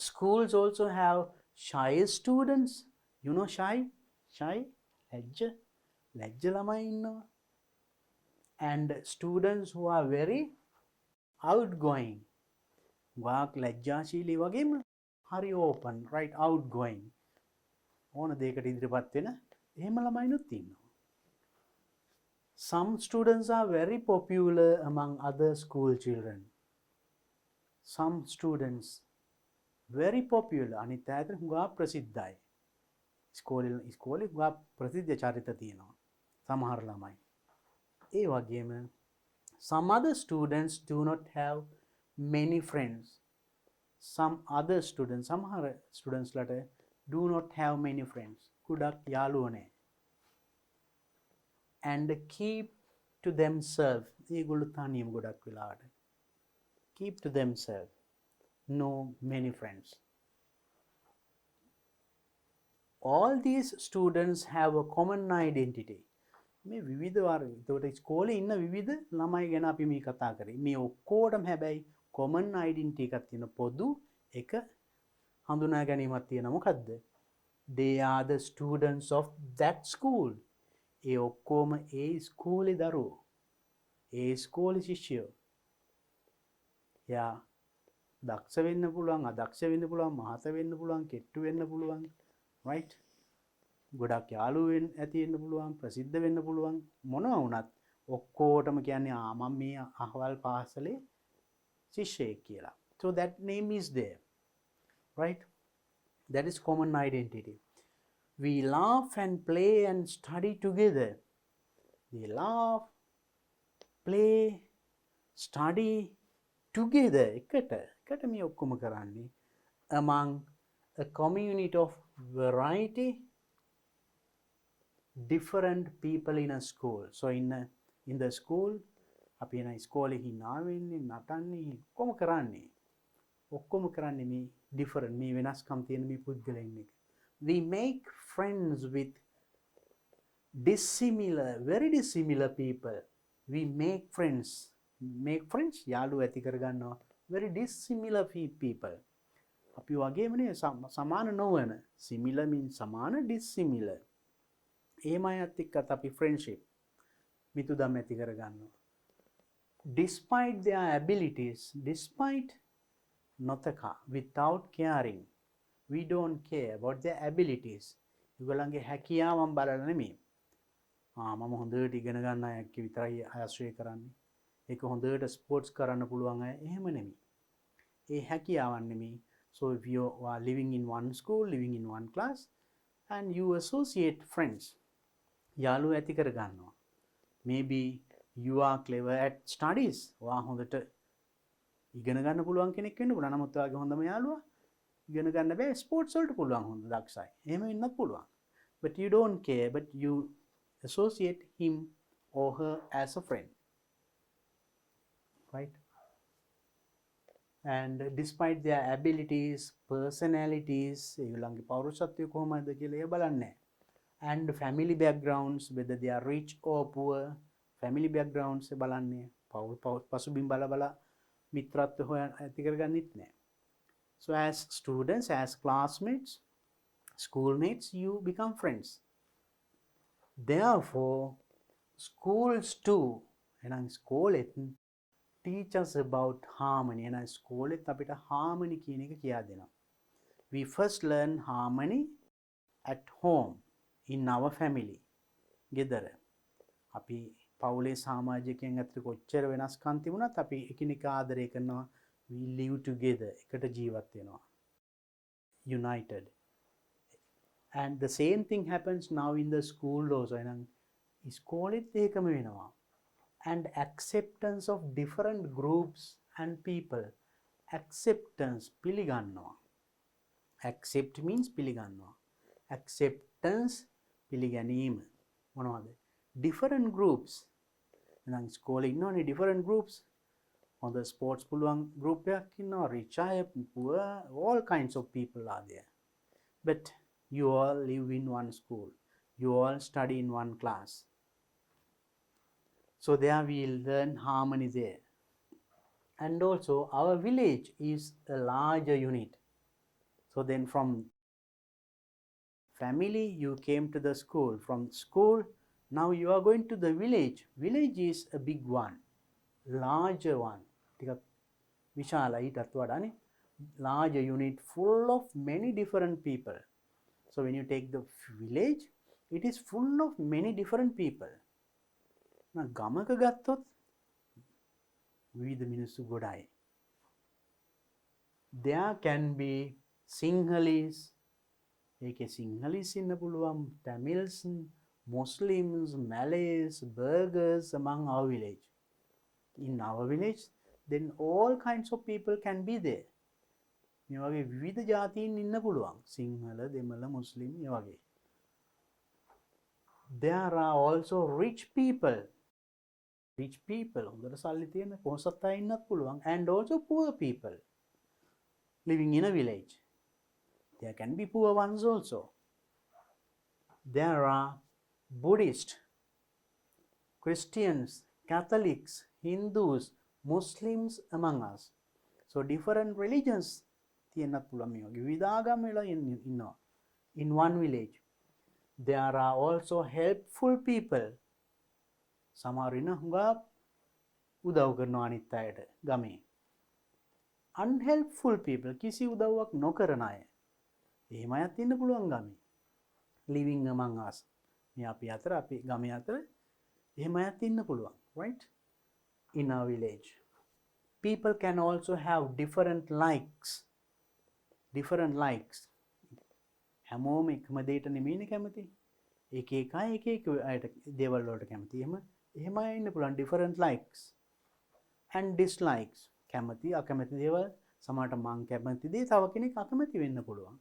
Schools also have shy students. You know shy? ලැජ්ජ ළමයි ඉන්නවා. And students who are very outgoing. ගොඩක් ලැජ්ජාශීලී වගේම හරි open, right? Outgoing. ඕන දෙයකට ඉදිරිපත් වෙන එහෙම ළමයිනුත් ඉන්නවා. Some students are very popular among other school children. Some students very popular. අනිත් අයට හුඟා ප්‍රසිද්ධයි. ඉස්කෝලේ හුඟා ප්‍රසිද්ධ චරිත තියෙනවා. සමහර ළමයි. ඒ වගේම some other students do not have many friends. Some other students, සමහර students ලට do not have many friends. ගොඩක් යාළුවෝ නැහැ. And keep to themselves. ඒගොල්ලෝ තනියම ගොඩක් වෙලාවට. Keep to themselves. No many friends. All these students have a common identity. මේ විවිධ වර්ග. ඒකට ඉස්කෝලේ ඉන්න විවිධ ළමයි ගැන අපි මේ කතා කරේ. මේ ඔක්කොටම හැබැයි common identity එකක් තියෙන පොදු එක හඳුනා ගැනීමක් තියෙන මොකද්ද? They are the students of that school. ඒ ඔක්කොම ඒ ඉස්කෝලේ දරුවෝ. ඒ ඉස්කෝලේ ශිෂ්‍යයෝ. යා දක්ෂ වෙන්න පුළුවන්, අදක්ෂ වෙන්න පුළුවන්, මහත වෙන්න පුළුවන්, කෙට්ටු වෙන්න පුළුවන්. right? ගොඩක් යාළුවෙන් ඇති වෙන්න පුළුවන්, ප්‍රසිද්ධ වෙන්න පුළුවන්. මොනවා වුණත් ඔක්කොටම කියන්නේ මම මේ අහවල් පාසලේ ශිෂ්‍යයෙක් කියලා. So that name is there. Right? That is common identity. We laugh and play and study together. We laugh, play, study together. එකට මේ ඔක්කොම කරන්නේ among a community of variety, different people in a school. So in the school, අපි එන ඉස්කෝලේ hina වෙන්නේ, නටන්නේ, ඔක්කොම කරන්නේ මේ different, මේ වෙනස්කම් තියෙන මේ පුද්ගලයන් එක. We make friends with very dissimilar people. We make friends. යාළුවෝ ඇති කරගන්නවා very dissimilar people. අපි වගේමනේ සමාන නොවන. Similar means සමාන, dissimilar. එහෙම අයත් එක්කත් අපි friendship මිතුදම් ඇති කරගන්නවා. Despite their abilities, නොතකා, without caring. We don't care about their abilities. ඒගොල්ලන්ගේ හැකියාවන් බලලා නෙමෙයි. මම හොඳට ඉගෙන ගන්න අය විතරයි ආශ්‍රය කරන්නේ. ඒක හොඳට ස්පෝර්ට්ස් කරන්න පුළුවන් අය එහෙම නෙමෙයි. ඒ හැකියාවන් නෙමෙයි. So if you are living in one school, living in one class, and you associate friends, යාළුවෝ ඇති කර ගන්නවා. Maybe you are clever at studies. ඔයා හොඳට ඉගෙන ගන්න පුළුවන් කෙනෙක් වෙන්න පුළුවන්. නමුත් ඔයාගේ හොඳම යාළුවා ඉගෙන ගන්න බෑ, ස්පෝර්ට්ස් වලට පුළුවන්, හොඳ දක්ෂයි. එහෙම වෙන්නත් පුළුවන්. But you don't care, but you associate him or her as a friend. Right? And despite their abilities, personalities, ඒගොල්ලන්ගේ පෞරුෂත්වය කොහොමද කියලා ඒ බලන්නේ. And family backgrounds, whether they are rich or poor, family backgrounds බලන්නේ. පසුබිම් බල මිත්‍රත්ව හොයන් ඇති කරගන්නෙත් නෑ. So as students, as classmates, schoolmates, you become friends. Therefore, schools too, එහෙනම් ස්කෝලෙත් teach us about harmony. එහෙනම් ස්කෝලෙත් අපිට harmony කියන එක කියා දෙනවා. We first learn harmony at home, in our family. ගෙදර. අපි පවුලේ සමාජිකයන් අතර කොච්චර වෙනස්කම් තිබුණත් අපි එකිනෙකා ආදරය කරනවා. We live together. එකට ජීවත් වෙනවා. United. And the same thing happens now in the school also. එහෙනම් ඉස්කෝලෙත් ඒකම වෙනවා. And acceptance of different groups and people. Acceptance, පිළිගන්නවා. Accept means පිළිගන්නවා. Acceptance, පිළිගැනීම. මොනවද? Different groups. එහෙනම් ඉස්කෝලේ ඉන්නවනේ different groups. හොඳ ස්පෝර්ට්ස් පුළුවන් group එකක් ඉන්නවා. Rich අය, poor, all kinds of people are there. But you all live in one school. You all study in one class. So there we learn harmony there. And also our village is a larger unit. So then from family you came to the school. From school now you are going to the village. Village is a big one, larger one. ටිකක් විශාලයි ඊටත් වඩානේ. Larger unit full of many different people. So when you take the village, it is full of many different people. ගමක ගත්තොත් විවිධ මිනිස්සු ගොඩයි. There can be Sinhalese, ඒකේ Sinhalese ඉන්න පුළුවන්, Tamils, Muslims, Malays, Burghers among our village. In our village, then all kinds of people can be there. මේ වගේ විවිධ ජාතීන් ඉන්න පුළුවන්. සිංහල, දෙමළ, මුස්ලිම් මේ වගේ. There are also rich people. Rich people, හොඳට සල්ලි තියෙන පොහොසත් අය ඉන්නත් පුළුවන්. And also poor people living in a village. There can be poor ones also. There are Buddhists, Christians, Catholics, Hindus, Muslims among us. So different religions තියෙන්නත් පුළුවන් මේ වගේ විවිධාගම් වල ඉන්නවා in one village. There are also helpful people. සමහර ඉන්න හුඟා උදව් කරනවා අනිත් අයට ගමේ. Unhelpful people, කිසි උදව්වක් නොකරන අය. එහෙම අයත් ඉන්න පුළුවන් ගමේ. Living among us. මේ අපි අතර අපි ගමේ අතර එහෙම අයත් ඉන්න පුළුවන්, right? In our village. People can also have different likes. Different likes. හැමෝම එකම දෙයට නෙමෙයිනේ කැමති. එක එක අය එක එක අයට දේවල් වලට කැමති. එහෙම අය ඉන්න පුළුවන් different likes and dislikes. කැමති අකමැති දේවල් සමහරට මං කැමති දේ තව කෙනෙක් අකමැති වෙන්න පුළුවන්.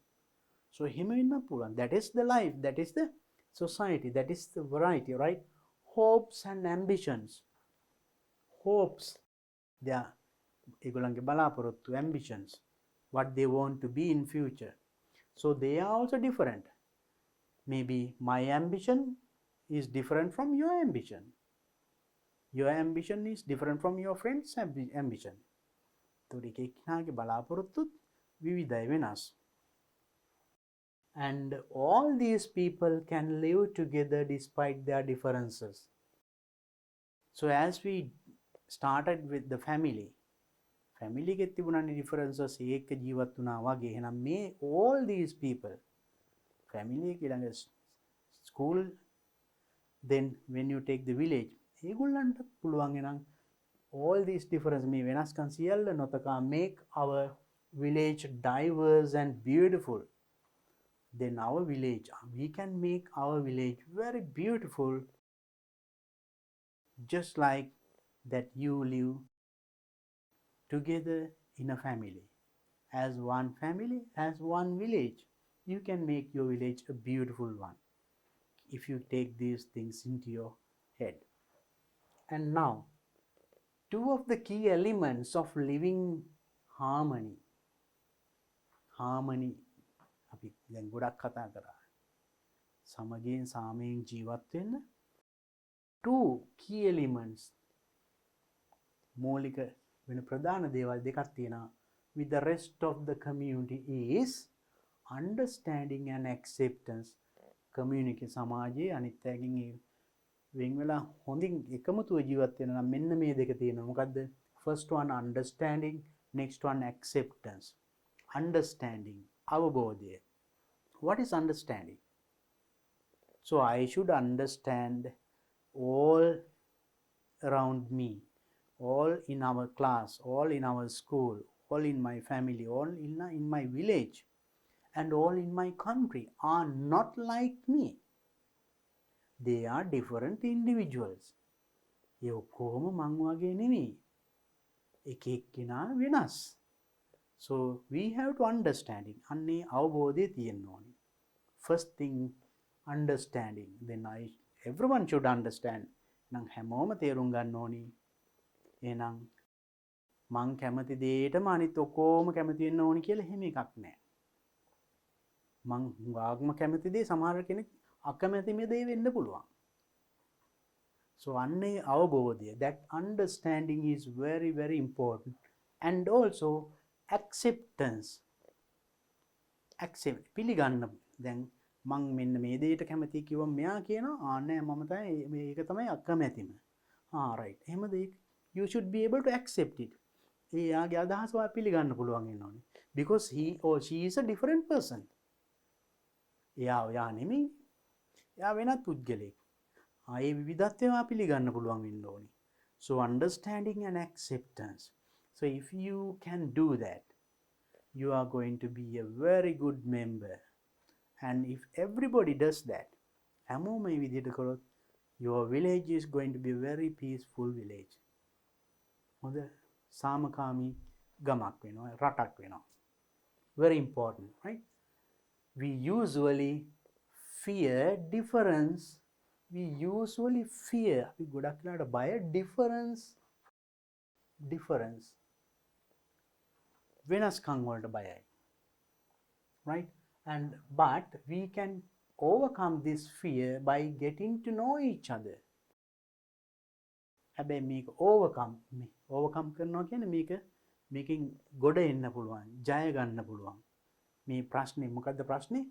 So එහෙම වෙන්න පුළුවන්. That is the life, that is the society, that is the variety, right? Hopes and ambitions. Hopes, they are ඒගොල්ලන්ගේ බලාපොරොත්තු, ambitions, what they want to be in future. So they are also different. Maybe my ambition is different from your ambition. Your ambition is different from your friend's ambition. So එක එක්කෙනාගේ බලාපොරොත්තුත් විවිධයි වෙනස්. And all these people can live together despite their differences. So as we started with the family එකෙත් තිබුණානේ differences ඒක ජීවත් වුණා වගේ. එහෙනම් මේ all these people family එක ඊළඟ school, then when you take the village ඒගොල්ලන්ට පුළුවන් එනම් all these difference මේ වෙනස්කම් සියල්ල නොතකා make our village diverse and beautiful. Then our village, we can make our village very beautiful, just like that you live together in a family. As one family, as one village, you can make your village a beautiful one if you take these things into your head. And now, two of the key elements of living harmony. Harmony. අපි දැන් ගොඩක් කතා කරා. සමගියෙන් සාමයෙන් ජීවත් වෙන්න two key elements. මූලික වෙන ප්‍රධාන දේවල් දෙකක් තියෙනවා with the rest of the community is understanding and acceptance. community සමාජයේ අනිත් අයකින් වෙන් වෙලා හොඳින් එකමුතුව ජීවත් වෙන නම් මෙන්න මේ දෙක තියෙනවා. මොකද්ද? first one understanding, next one acceptance. Understanding, අවබෝධය. What is understanding? So I should understand all around me, all in our class, all in our school, all in my family, all in my village, and all in my country are not like me. They are different individuals. ඒ ඔක්කොම මං වගේ නෙමෙයි. එක එක්කෙනා වෙනස්. So we have to understanding. අන්නේ අවබෝධය තියෙන්න ඕනේ. First thing, understanding. Then everyone should understand. නම් හැමෝම තේරුම් ගන්න ඕනේ. එහෙනම් මං කැමති දෙයටම අනිත් ඔක්කොම කැමති වෙන්න ඕනේ කියලා එහෙම එකක් නැහැ. මං හුඟක්ම කැමති දේ සමහර කෙනෙක් අකමැතිම දේ වෙන්න පුළුවන්. So අන්නේ අවබෝධය, that understanding is very very important. And also acceptance. Accept, පිළිගන්න. දැන් මං මෙන්න මේ දෙයට කැමති කිව්වම මෙයා කියනවා නෑ මම තමයි මේක තමයි අකමැතිම. right. එහෙමද ඒක? You should be able to accept it. එයාගේ අදහස ඔයා පිළිගන්න පුළුවන් වෙන්න ඕනේ. Because he or she is a different person. එයා නෙමෙයි. එයා වෙනත් පුද්ගලෙක්. ඒ විවිධත්වය ඔයා පිළිගන්න පුළුවන් වෙන්න ඕනේ. So understanding and acceptance. So if you can do that, you are going to be a very good member. And if everybody does that, හැමෝම මේ විදිහට කරොත් your village is going to be a very peaceful village. හොඳ සාමකාමී ගමක් වෙනවා, රටක් වෙනවා. Very important, right? We usually fear difference we usually fear, අපි ගොඩක් වෙලාවට බය difference වෙනස්කම් වලට බයයි, right? And but we can overcome this fear by getting to know each other. හැබැයි මේක overcome කරනවා කියන්නේ මේකෙන් ගොඩ එන්න පුළුවන්, ජය ගන්න පුළුවන්. මේ ප්‍රශ්නේ මොකද්ද ප්‍රශ්නේ?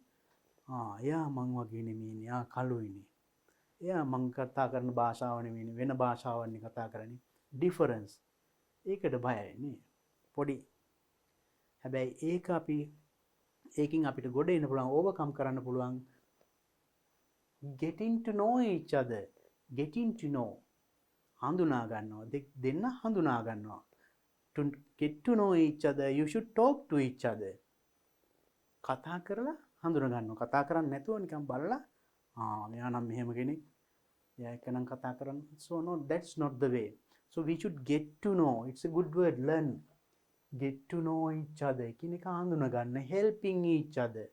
එයා මං වගේ නෙමෙයිනේ, එයා කළුයිනේ. එයා මං කතා කරන භාෂාව නෙමෙයිනේ, වෙන භාෂාවක්නේ කතා කරන්නේ. difference. ඒකට බයයි නේ. පොඩි. හැබැයි ඒකෙන් අපිට ගොඩ එන්න පුළුවන්, overcome කරන්න පුළුවන්. getting to know each other. getting to know. හඳුනා ගන්නවා. දෙන්න හඳුනා ගන්නවා. To get to know each other, you should talk to each other. කතා කරලා හඳුනා ගන්නවා. කතා කරන්නේ නැතුව නිකන් බලලා මෙයා නම් මෙහෙම කෙනෙක්. එයා එක නම් කතා කරන්නේ. So no, that's not the way. So we should get to know. It's a good word, learn. Get to know each other. එකිනෙක හඳුනා ගන්න. Helping each other.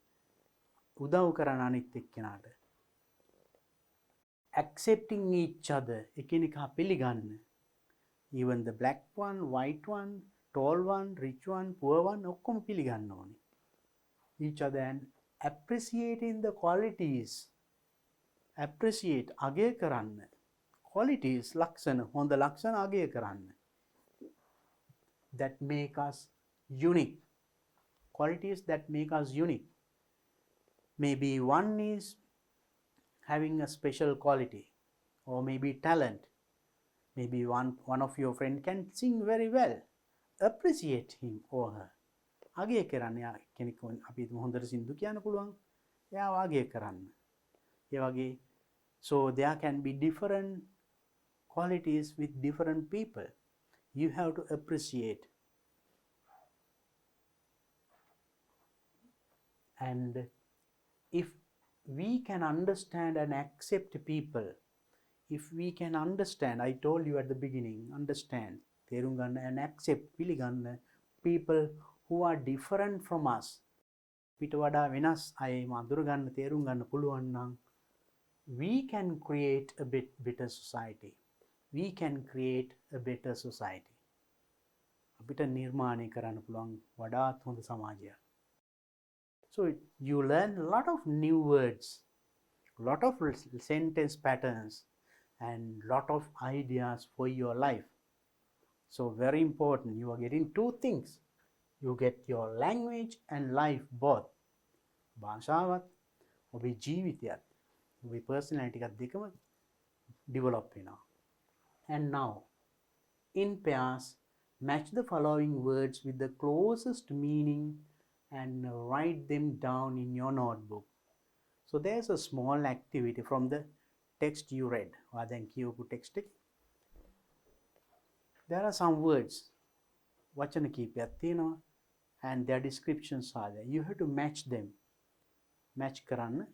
උදව් කරන අනිත් එක්කෙනාට. Accepting each other. එකිනෙක පිළිගන්න. Even the black one, white one, tall one, rich one, poor one, ඔක්කොම පිළිගන්න ඕනේ. Each other and appreciating the qualities. Appreciate, අගය කරන්න. Qualities, ලක්ෂණ, හොඳ ලක්ෂණ අගය කරන්න. That make us unique. Qualities that make us unique. Maybe one is having a special quality, or maybe talent. Maybe one of your friend can sing very well. Appreciate him or her. අගය කරන්න. කෙනෙක් අපි හොඳට සින්දු කියන්න පුළුවන්. එයාව අගය කරන්න. ඒ වගේ so there can be different qualities with different people. You have to appreciate. And if we can understand and accept people, if we can understand, I told you at the beginning, understand, තේරුම් ගන්න and accept, පිළිගන්න people who are different from us. පිට වඩා වෙනස් අය අඳුර ගන්න, තේරුම් ගන්න පුළුවන් නම් we can create a better society. We can create a better society. අපිට නිර්මාණය කරන්න පුළුවන් වඩාත් හොඳ සමාජයක්. So you learn a lot of new words, lot of sentence patterns, and lot of ideas for your life. So very important, you are getting two things. You get your language and life both. භාෂාවත් ඔබේ ජීවිතයත් ඔබේ personality එකත් දෙකම develop වෙනවා. And now in pairs match the following words with the closest meaning and write them down in your notebook. So there's a small activity from the text you read. දැන් කියවපු text එක. There are some words. වචන කීපයක් තියෙනවා and their descriptions are there. You have to match them. Match කරන්න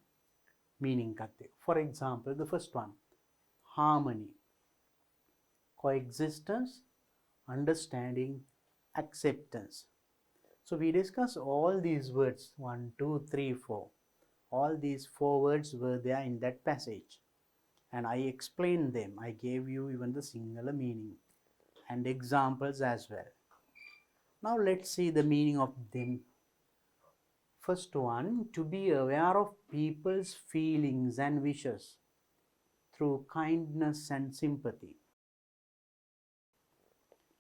meaning එකත් එක්ක. For example, the first one, harmony, coexistence, understanding, acceptance. So we discuss all these words, 1, 2, 3, 4. All these 4 words were there in that passage. And I explained them. I gave you even the Sinhala meaning and examples as well. Now let's see the meaning of them. First one, to be aware of people's feelings and wishes through kindness and sympathy.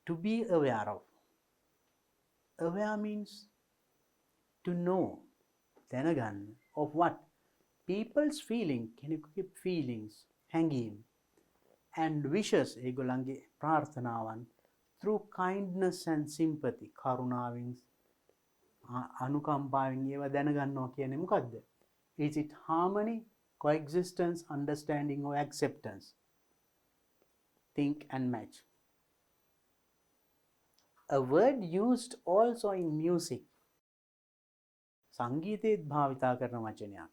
To be aware of. Aware means to know, දැනගන්න, of what? People's feeling, කෙනෙකුගේ feelings, හැඟීම්, and wishes, ඒගොල්ලන්ගේ ප්‍රාර්ථනාවන්, through kindness and sympathy, කරුණාවෙන්, අනුකම්පාවෙන් ඒවා දැනගන්නවා කියන්නේ මොකද්ද? Is it harmony, coexistence, understanding, or acceptance? Think and match. A word used also in music. සංගීතයේත් භාවිතා කරන වචනයක්.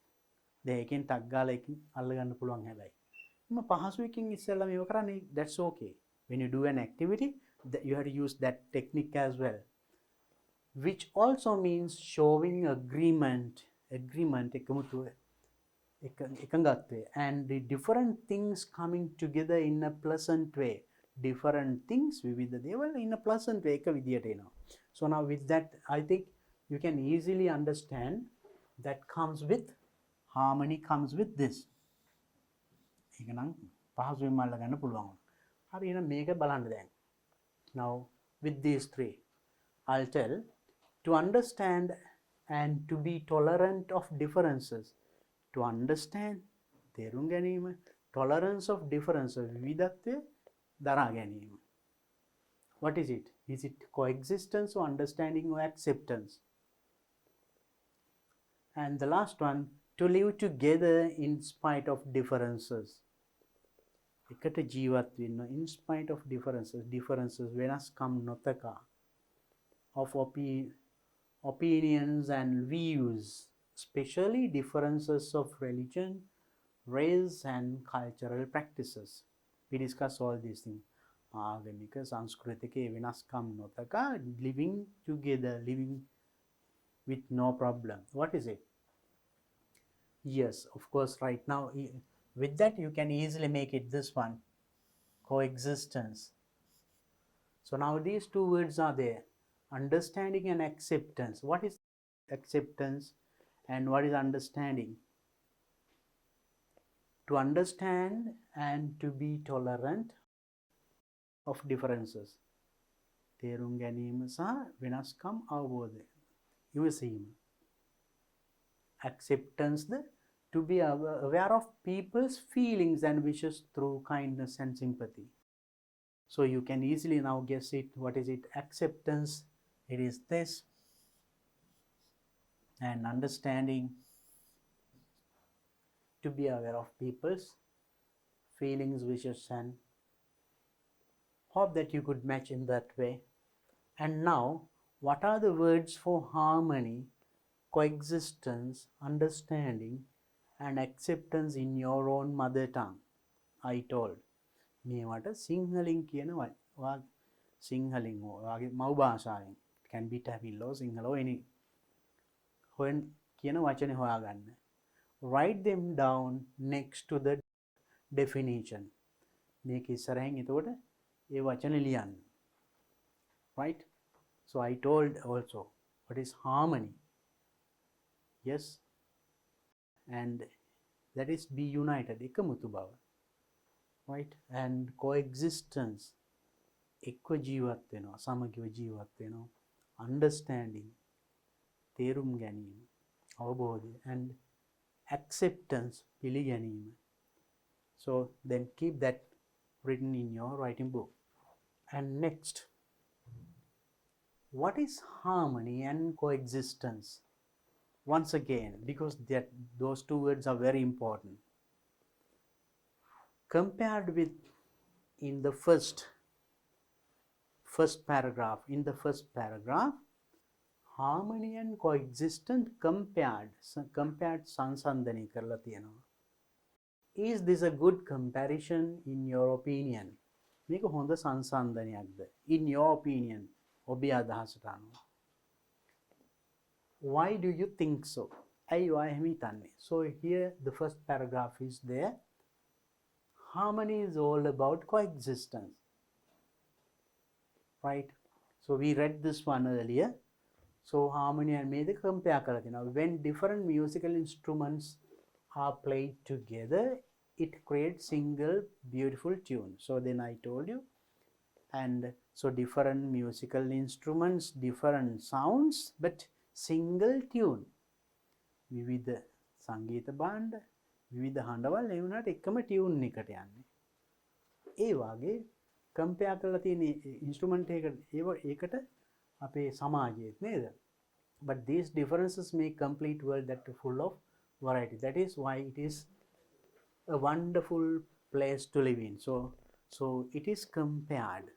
දෙකෙන් ටක් ගාලා එකකින් අල්ලගන්න පුළුවන් හැබැයි. මම පහසුවකින් ඉස්සෙල්ලා මේව කරන්නේ, that's okay. When you do an activity, you have to use that technique as well. Which also means showing agreement. Agreement එකමුතුව. එකඟත්වය and the different things coming together in a pleasant way. Different things විවිධ දේවල් in a pleasant way එක විදියට එනවා. So now with that I think you can easily understand that comes with harmony comes with this. ඒක නම් පහසුවෙන්ම අල්ලගන්න පුළුවන්. හරි එහෙනම් මේක බලන්න දැන්. Now with these three I'll tell to understand and to be tolerant of differences. To understand තේරුම් ගැනීම, tolerance of differences විවිධත්වය දරා ගැනීම. What is it? Is it coexistence or understanding or acceptance? And the last one, to live together in spite of differences. එකට ජීවත් වෙන්න in spite of differences වෙනස්කම් නොතකා of opinions and views, especially differences of religion, race and cultural practices. We discuss all these things. ආගමික සංස්කෘතික වෙනස්කම් නොතකා living together, living with no problem. What is it? Yes, of course, right now with that you can easily make it this one, coexistence. So now these two words are there, understanding and acceptance. What is acceptance and what is understanding? To understand and to be tolerant of differences. තේරුම් ගැනීම සහ වෙනස්කම් අවබෝධය. ඉවසීම. Acceptance to be aware of people's feelings and wishes through kindness and sympathy. So you can easily now guess it. What is it? Acceptance, it is this. And understanding, to be aware of people's feelings, wishes, and hope that you could match in that way. And now, what are the words for harmony, coexistence, understanding, and acceptance in your own mother tongue? I told. මේවට සිංහලින් කියන සිංහලින් වගේ මව් භාෂාවෙන් can be Tamil or Sinhala or any හොයන් කියන වචනේ හොයාගන්න. Write them down next to the definition. මේක ඉස්සරහින් එතකොට ඒ වචනේ ලියන්න. Right? So I told also what is harmony. Yes. And that is be united. එකමුතු බව. Right? And coexistence. එක්ව ජීවත් වෙනවා, සමගිව ජීවත් වෙනවා. Understanding. තේරුම් ගැනීම, අවබෝධය. And acceptance, පිළිගැනීම. So then keep that written in your writing book. And next, what is harmony and coexistence? Once again, because those two words are very important. Compared with in the first paragraph, harmony and coexistence compared සංසන්දනය කරලා තියෙනවා. Is this a good comparison in your opinion? මේක හොඳ සංසන්දනයක්ද? In your opinion, ඔබේ අදහසට අනුව. Why do you think so? ඇයි ඔයා එහෙම හිතන්නේ? So here the first paragraph is there. Harmony is all about coexistence. Right? So we read this one earlier. So harmony and may the compare කරලා තියෙනවා. When different musical instruments are played together, it creates single beautiful tune. So then I told you, and so different musical instruments, different sounds, but single tune. විවිධ සංගීත භාණ්ඩ, විවිධ හඬවල් ඒ වුණාට එකම tune එකට යන්නේ. ඒ වගේ කම්පෙයාර් කරලා තියෙන ඉන්ස්ට්‍රුමන්ට් ඒකට අපේ සමාජයේත් නේද? But these differences make complete world that full of variety. That is why it is a wonderful place to live in. So it is compared.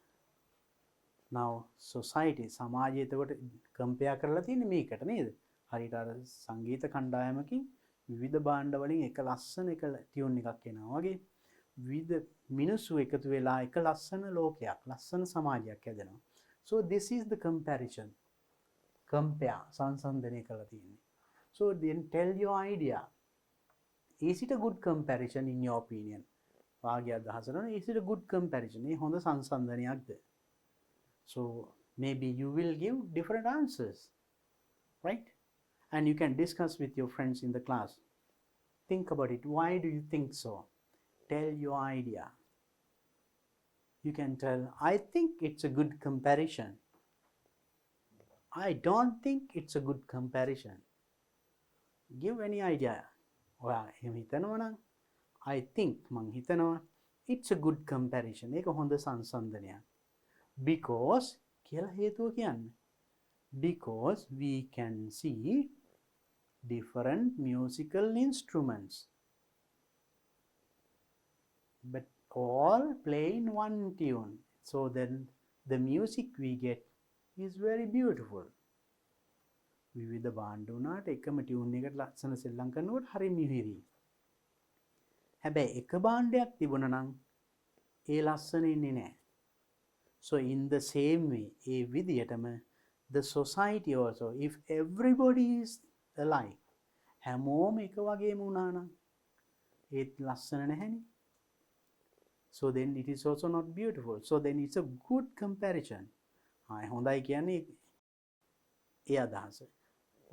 Now society සමාජය එතකොට කම්පෙයාර් කරලා තියෙන්නේ මේකට නේද? හරියට අර සංගීත කණ්ඩායමකින් විවිධ භාණ්ඩ වලින් එක ලස්සන එක ටියුන් එකක් එනවා වගේ විවිධ මිනිස්සු එකතු වෙලා එක ලස්සන ලෝකයක්, ලස්සන සමාජයක් හැදෙනවා. So this is the comparison. Compare, සංසන්දනය කරලා තියෙන්නේ. So then tell your idea is it a good comparison in your opinion? වාගේ අදහස කරනවා, is it a good comparison? මේ හොඳ සංසන්දනයක්ද? So maybe you will give different answers, right? And you can discuss with your friends in the class. Think about it. Why do you think so? Tell your idea. You can tell, I think it's a good comparison. I don't think it's a good comparison. Give any idea. ඔයා එහෙම හිතනවා නම් I think මං හිතනවා it's a good comparison. ඒක හොඳ සංසන්දනයක්. Because කියලා හේතුව කියන්නේ. Because we can see different musical instruments, but all play in one tune. So then the music we get is very beautiful. විවිධ භාණ්ඩ උනාට එකම ටියුන් එකට ලස්සන සෙල්ලම් කරනකොට හරි මිහිරි. හැබැයි එක භාණ්ඩයක් තිබුණා නම් ඒ ලස්සන ඉන්නේ නැහැ. So in the same way, ඒ විදියටම the society also, if everybody is alike, හැමෝම එක වගේම වුණා නම් ඒත් ලස්සන නැහැනේ. So then it is also not beautiful. So then it's a good comparison. හොඳයි කියන්නේ ඒ අදහස.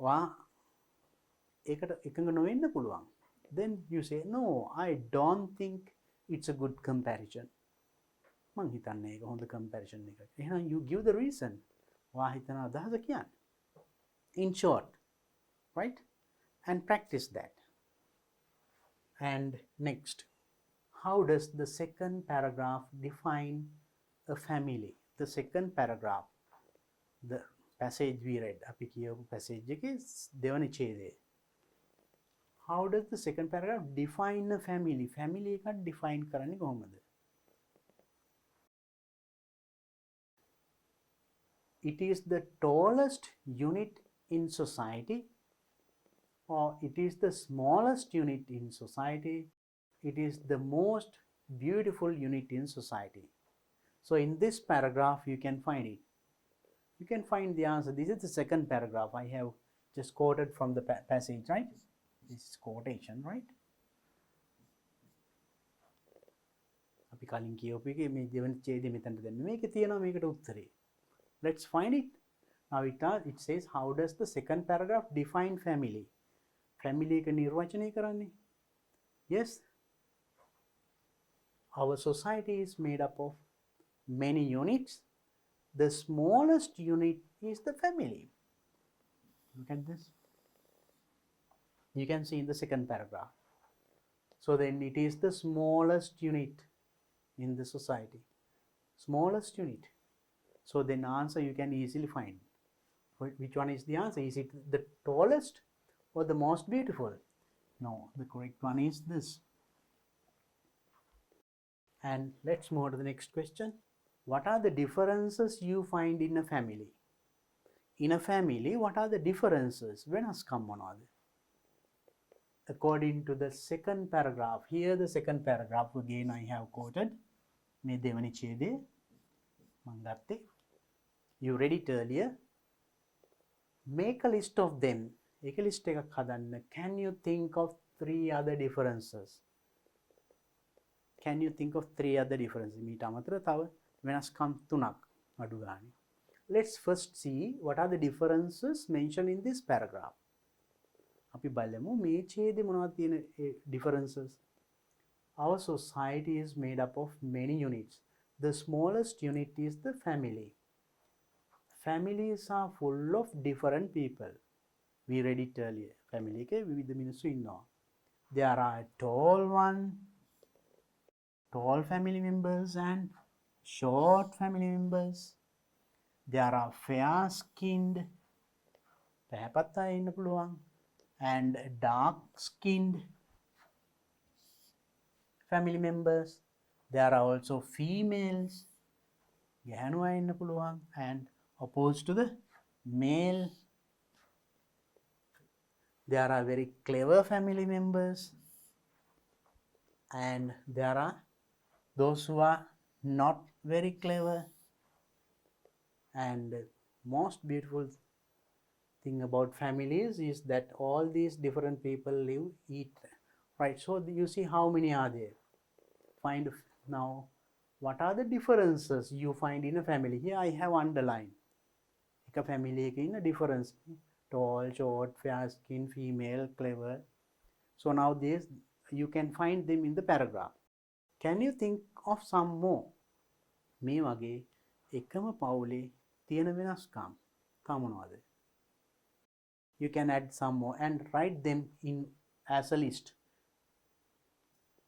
වා ඒකට එකඟ නොවෙන්න පුළුවන්. Then you say, no, I don't think it's a good comparison. මං හිතන්නේ ඒක හොඳ comparison එකක්. එහෙනම් you give the reason. වා හිතන අදහස කියන්නේ. In short, right? And practice that. And next, how does the second paragraph define a family? The second paragraph, the passage we read, අපි කියවපු passage එකේ දෙවන ඡේදය. How does the second paragraph define a family? Family එකක් define කරන්නේ කොහොමද? It is the tallest unit in society, or it is the smallest unit in society. It is the most beautiful unit in society. So in this paragraph you can find it. You can find the answer. This is the second paragraph. I have just quoted from the passage, right? This is quotation, right? අපි කලින් කියවපු එකේ මේ දෙවන ඡේදය මෙතනට දෙන්න. මේකේ තියෙනවා මේකට උත්තරේ. Let's find it. Now it says, how does the second paragraph define family? Family එක නිර්වචනය කරන්නේ. Yes. Our society is made up of many units. The smallest unit is the family. Look at this. You can see in the second paragraph. So then it is the smallest unit in the society. Smallest unit. So then answer you can easily find. Which one is the answer? Is it the tallest or the most beautiful? No, the correct one is this. And let's move to the next question. What are the differences you find in a family? In a family, what are the differences? වෙනස්කම් මොනවාද? According to the second paragraph, here the second paragraph again I have quoted. මේ දෙවනි ඡේදය මම ගත්තේ. You read it earlier. Make a list of them. එක list එකක් හදන්න. Can you think of 3 other differences? Can you think of 3 other differences? මීට අමතරව තව වෙනස්කම් 3ක් අඩු ගානේ. Let's first see what are the differences mentioned in this paragraph. අපි බලමු මේ ඡේදේ මොනවද තියෙන differences. Our society is made up of many units. The smallest unit is the family. Families are full of different people. We read it earlier. Family එකේ විවිධ මිනිස්සු ඉන්නවා. There are tall family members and short family members. There are fair-skinned, පැහැපත් අය ඉන්න පුළුවන්, and dark-skinned family members. There are also females, ගැහැණු අය ඉන්න පුළුවන්, and opposed to the male. There are very clever family members, and there are those who are not very clever. And most beautiful thing about families is that all these different people live, eat, right? So you see how many are there. Find now what are the differences you find in a family. Here I have underlined. එක family එකක ඉන්න difference. Tall, short, fair skin, female, clever. So now this you can find them in the paragraph. Can you think of some more? මේ වගේ එකම පවුලේ තියෙන වෙනස්කම් කමනවාද? You can add some more and write them in as a list.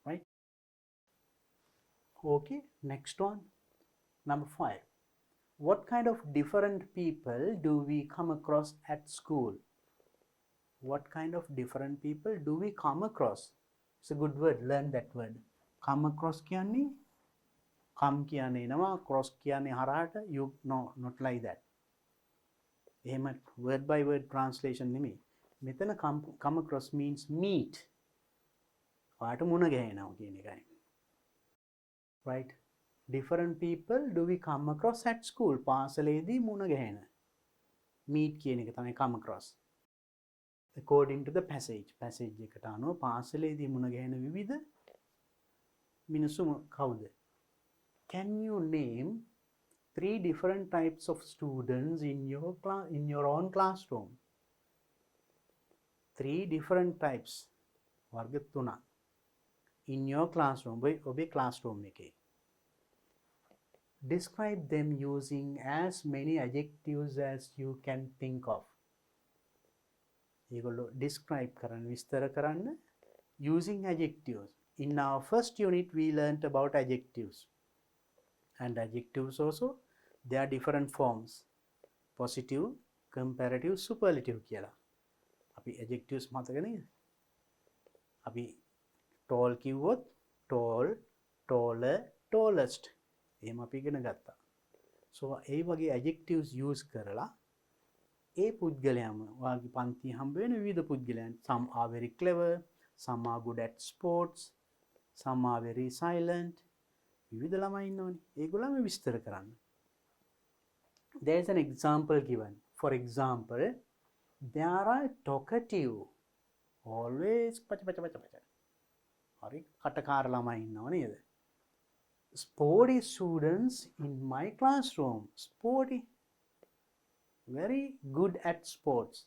Right? Okay, next one. Number 5. What kind of different people do we come across at school? What kind of different people do we come across? It's a good word. Learn that word. Come across කියන්නේ come කියන්නේ එනවා, cross කියන්නේ හරහට. You no, not like that. එහෙම word by word translation නෙමෙයි. මෙතන come across means meet. ඔයාට මුණ ගැහෙනවා කියන එකයි. Right? Different people do we come across at school? පාසලේදී මුණ ගැහෙන. Meet කියන එක තමයි come across. According to the passage. Passage එකට අනුව පාසලේදී මුණ ගැහෙන විවිධ මිනිස්සු කවුද? Can you name 3 different types of students in your own classroom? 3 different types. වර්ග 3. In your classroom. ඔබේ classroom එකේ. Describe them using as many adjectives as you can think of. ඒගොල්ලෝ describe කරන්න, විස්තර කරන්න using adjectives. In our first unit we learnt about adjectives. And adjectives also, there are different forms. Positive, comparative, superlative කියලා. අපි adjectives මතක නේද? අපි tall කිව්වොත් tall, taller, tallest. එහෙම අපි ඉගෙන ගත්තා. So ඒ වගේ adjectives use කරලා ඒ පුද්ගලයාම වාගේ පන්ති හම්බ වෙන විවිධ පුද්ගලයන්. Some are very clever, some are good at sports, some are very silent. විවිධ ළමයි ඉන්නවනේ. ඒගොල්ලන්ව විස්තර කරන්න. There is an example given. For example, there are talkative. Always පච. හරි කටකාර ළමයි ඉන්නව නේද? Sporty students in my classroom. Sporty. Very good at sports.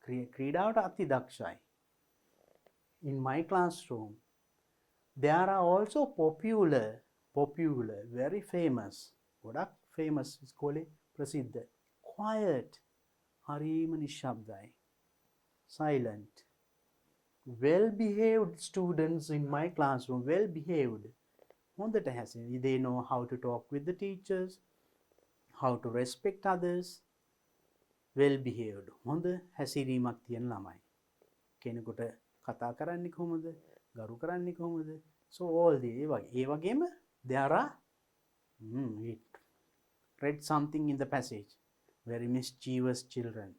ක්‍රීඩාවට අති දක්ෂයි. In my classroom. There are also popular, very famous. ගොඩක් famous ඉස්කෝලේ ප්‍රසිද්ධ. Quiet. හරිම නිශ්ශබ්දයි. Silent. Well-behaved students in my classroom. Well-behaved. හොඳට හැසිරෙන. They know how to talk with the teachers, how to respect others. Well-behaved. හොඳ හැසිරීමක් තියෙන ළමයි. කෙනෙකුට කතා කරන්නේ කොහොමද? ගරු කරන්නේ කොහොමද? So all the ඒ වගේම there are we read something in the passage. Very mischievous children.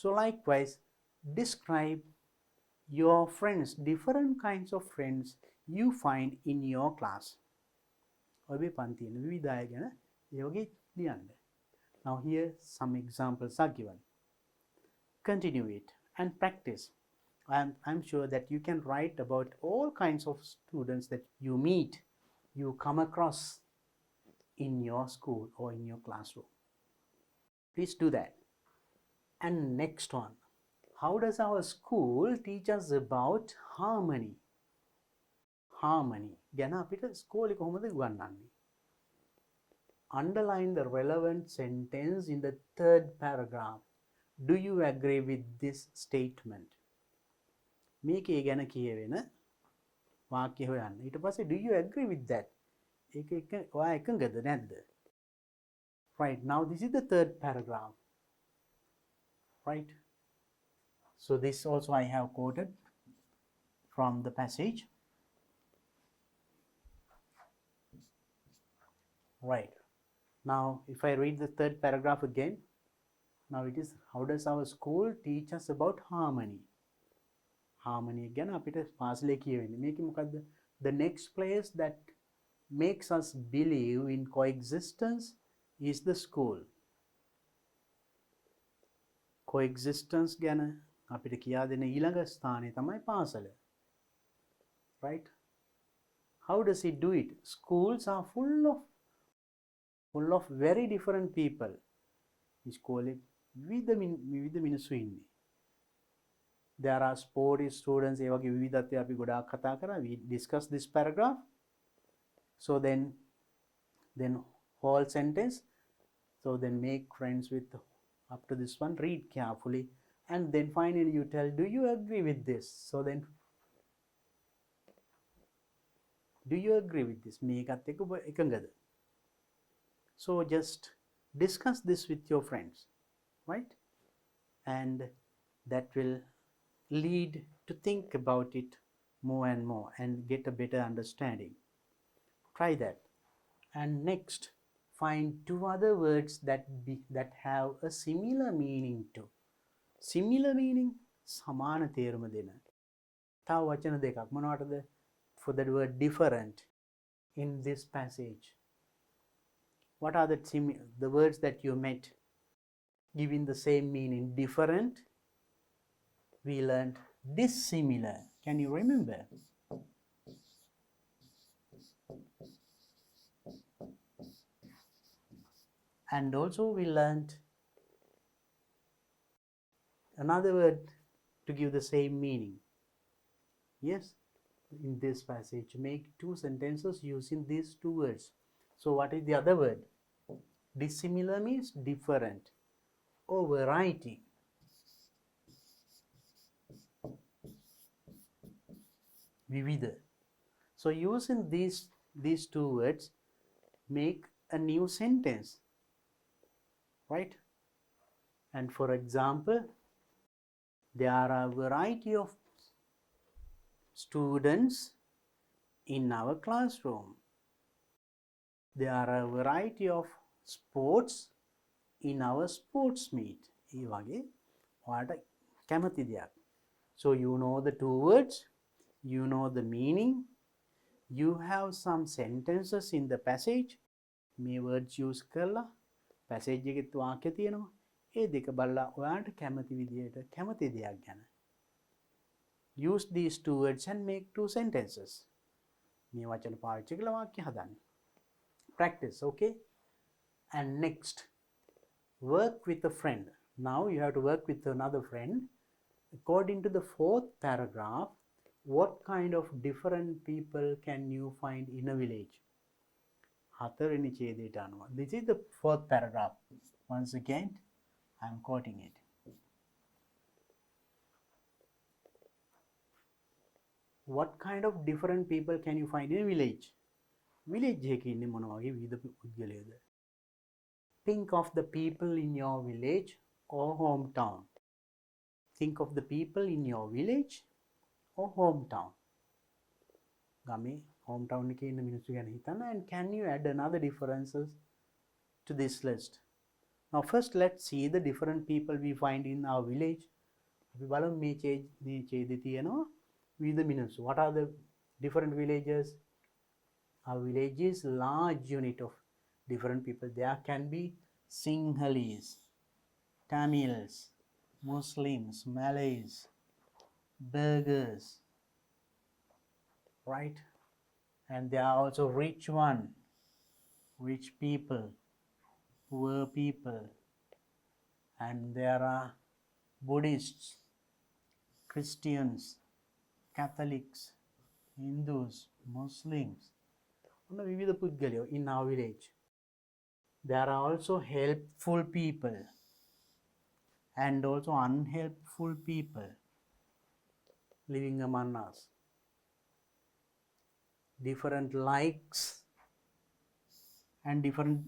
So likewise, describe your friends, different kinds of friends you find in your class. ඔබේ පන්තියේ විවිධ අය ගැන ඒ වගේ ලියන්න. Now here some examples are given. Continue it and practice. I'm sure that you can write about all kinds of students that you meet, you come across in your school or in your classroom. Please do that. And next one. How does our school teach us about harmony? Harmony. ගැන අපිට ස්කෝලේ කොහොමද උගන්වන්නේ? Underline the relevant sentence in the 3rd paragraph. Do you agree with this statement? මේකේ ගැන කියවෙන වාක්‍ය හොයන්න. ඊට පස්සේ do you agree with that? ඒක ඔයා එකඟද නැද්ද? Right, now this is the 3rd paragraph. Right? So this also I have quoted from the passage. Right. Now if I read the 3rd paragraph again, now it is, how does our school teach us about harmony? Harmony ගැන අපිට පාසලේ කියවෙන්නේ. මේක මොකද්ද? The next place that makes us believe in coexistence is the school. Coexistence ගැන අපිට කියා දෙන ඊළඟ ස්ථානය තමයි පාසල. right? How does he do it? Schools are full of very different people. ඉස්කෝලේ විවිධ මිනිස්සු ඉන්නේ. There are sporty students, ඒ වගේ විවිධත්වය අපි ගොඩාක් කතා කරා. We discuss this paragraph. So then whole sentence. So then make friends with up to this one, read carefully, and then finally you tell, do you agree with this? So then, do you agree with this? මේකත් එක්ක ඔබ එකඟද? So just discuss this with your friends, right? And that will lead to think about it more and more and get a better understanding. Try that. And next, find two other words that have a similar meaning too. Similar meaning, සමාන තේරුම දෙන. තව වචන දෙකක් මොනවටද? For the word different in this passage. What are the words that you met giving the same meaning? Different. We learned dissimilar. Can you remember? And also we learned another word to give the same meaning. Yes, in this passage, make two sentences using these two words. So what is the other word? Dissimilar means different or variety. Vividha. So using these two words, make a new sentence, right? And for example, there are a variety of students in our classroom. There are a variety of sports in our sports meet. ඒ වගේ ඔයාලට කැමති දෙයක්. So you know the two words, you know the meaning, you have some sentences in the passage. මේ words use කරලා passage එකෙත් වාක්‍ය තියෙනවා. ඒ දෙක බලලා ඔයාලට කැමති විදියට කැමති දෙයක් ගැන use these two words and make two sentences. මේ වචන පාවිච්චි කරලා වාක්‍ය හදන්න. Practice, okay? And next, work with a friend. Now you have to work with another friend. According to the fourth paragraph, what kind of different people can you find in a village? හතරවෙනි ඡේදයට අනුව. This is the fourth paragraph. Once again, I am quoting it. What kind of different people can you find in a village? Village එකේ ඉන්නේ මොන වගේ විවිධ පුද්ගලයෝද? Think of the people in your village or hometown. Think of the people in your village or hometown. ගමේ hometown එකේ ඉන්න මිනිස්සු ගැන හිතන්න, and can you add another differences to this list? Now first let's see the different people we find in our village. අපි බලමු මේ ඡේදයේ තියෙනවා විවිධ මිනිස්සු. What are the different villages? Our village is large unit of different people. There can be Sinhalese, Tamils, Muslims, Malays, Burghers, right? And there are also rich people, poor people, and there are Buddhists, Christians, Catholics, Hindus, Muslims. විවිධ පුද්ගලයෝ in our village. There are also helpful people and also unhelpful people living among us. Different likes and different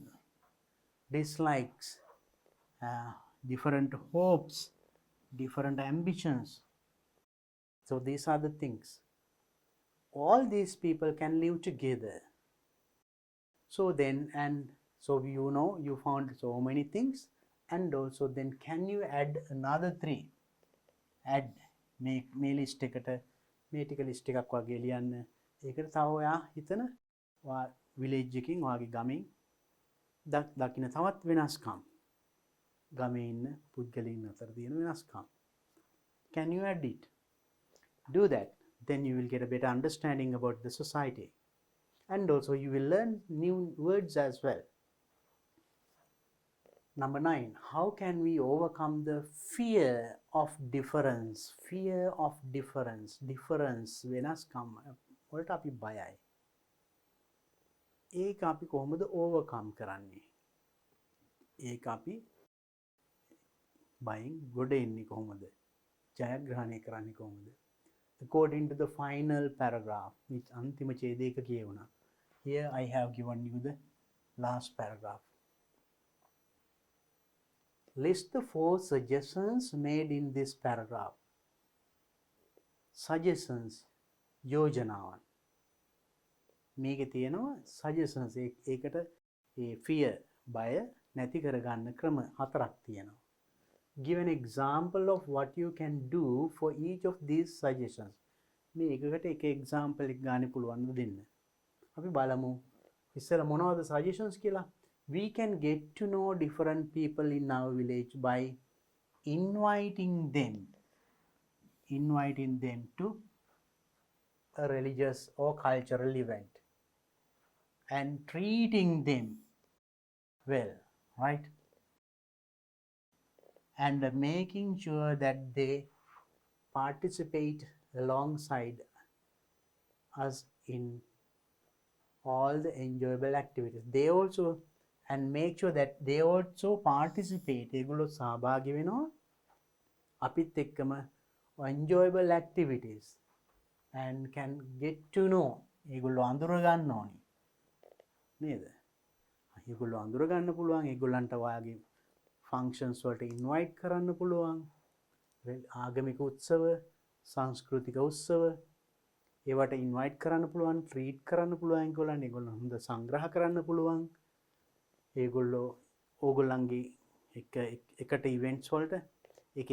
dislikes, different hopes, different ambitions. So these are the things. All these people can live together. So then, and so you know, you found so many things, and also then can you add another three? Add මේ list එකට මේ ටික list එකක් වගේ ලියන්න. ඒකට තව ඔයා හිතන village එකකින් ඔයාගේ ගමෙන් දකින්න තවත් වෙනස්කම්. ගමේ ඉන්න පුද්ගලයන් අතර තියෙන වෙනස්කම්. Can you add it? Do that. then you will get a better understanding about the society. And also you will learn new words as well. Number 9, how can we overcome the fear of difference? Fear of difference. Difference වෙනස්කම් වලට අපි බයයි. ඒක අපි කොහොමද overcome කරන්නේ? ඒක අපි බයෙන් ගොඩ එන්නේ කොහොමද? ජයග්‍රහණය කරන්නේ කොහොමද? According to the final paragraph, which අන්තිම ඡේදයක කියවුණා. Here I have given you the last paragraph. List the 4 suggestions made in this paragraph. Suggestions, යෝජනාවන්. මේකේ තියෙනවා suggestions ඒකට fear බය නැති කරගන්න ක්‍රම 4ක් තියෙනවා. Give an example of what you can do for each of these suggestions. මේ එකකට එක example එක ගන්න පුළුවන්ද දෙන්න. අපි බලමු ඉස්සෙල්ලා මොනවද suggestions කියලා. We can get to know different people in our village by inviting them to a religious or cultural event and treating them well, right? And making sure that they participate alongside us in all the enjoyable activities. They also, and make sure that they also participate. ඒගොල්ලෝ සහභාගී වෙනවා අපිත් එක්කම enjoyable activities and can get to know. ඒගොල්ලෝ අඳුර ගන්න ඕනි. නේද? ඒගොල්ලෝ අඳුර ගන්න පුළුවන්. ඒගොල්ලන්ට ඔයාගේ functions වලට invite කරන්න පුළුවන්. ආගමික උත්සව, සංස්කෘතික උත්සව ඒවට invite කරන්න පුළුවන්, treat කරන්න පුළුවන් ඒගොල්ලන්. ඒගොල්ලෝ හොඳ සංග්‍රහ කරන්න පුළුවන්. ඒගොල්ලෝ ඕගොල්ලන්ගේ එකට events වලට එක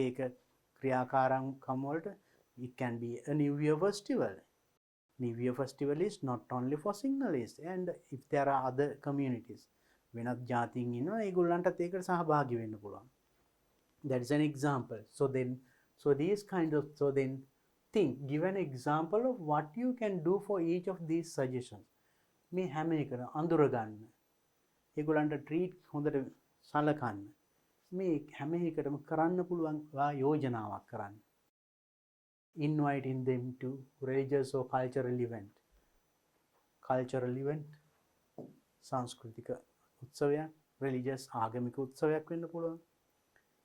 ක්‍රියාකාරකම් වලට. It can be a New Year festival. New Year festival is not only for Sinhalese, and if there are other communities, වෙනත් ජාතීන් ඉන්නවා ඒගොල්ලන්ටත් ඒකට සහභාගී වෙන්න පුළුවන්. That is an example. So then give an example of what you can do for each of these suggestions. මේ හැම එකම අඳුර ගන්න. ඒගොල්ලන්ට treat හොඳට සලකන්න. මේ හැම එකටම කරන්න පුළුවන් යෝජනාවක් කරන්න. Inviting them to religious or cultural event. Cultural event, සංස්කෘතික උත්සවයක්, religious ආගමික උත්සවයක් වෙන්න පුළුවන්.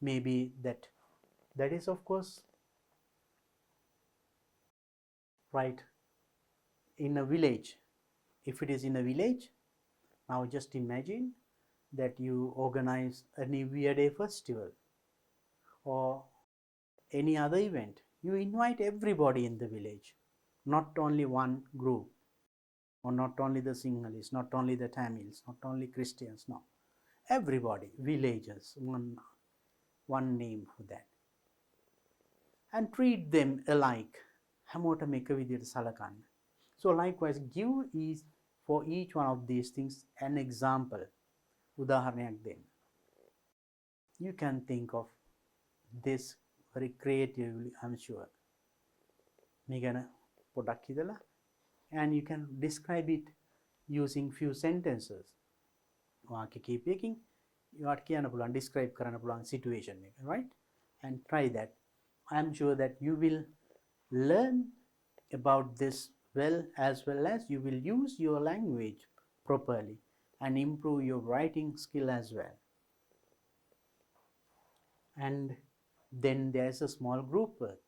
Maybe that is of course right in a village. If it is in a village, now just imagine that you organize a New Year Day festival or any other event. You invite everybody in the village, not only one group, or not only the Sinhalese, not only the Tamils, not only Christians, no. Everybody, villagers, one name for that. And treat them alike. හැමෝටම එක විදිහට සලකන්න. So likewise, give for each one of these things an example. උදාහරණයක් දෙන්න. You can think of this very creatively, I'm sure. මේ ගැන පොඩක් හිතලා, and you can describe it using few sentences. වාක්‍ය කීපයකින් යාට කියන්න පුළුවන්, describe කරන්න පුළුවන් situation එක, right? And try that. I'm sure that you will learn about this well as you will use your language properly and improve your writing skill as well. And then there's a small group work.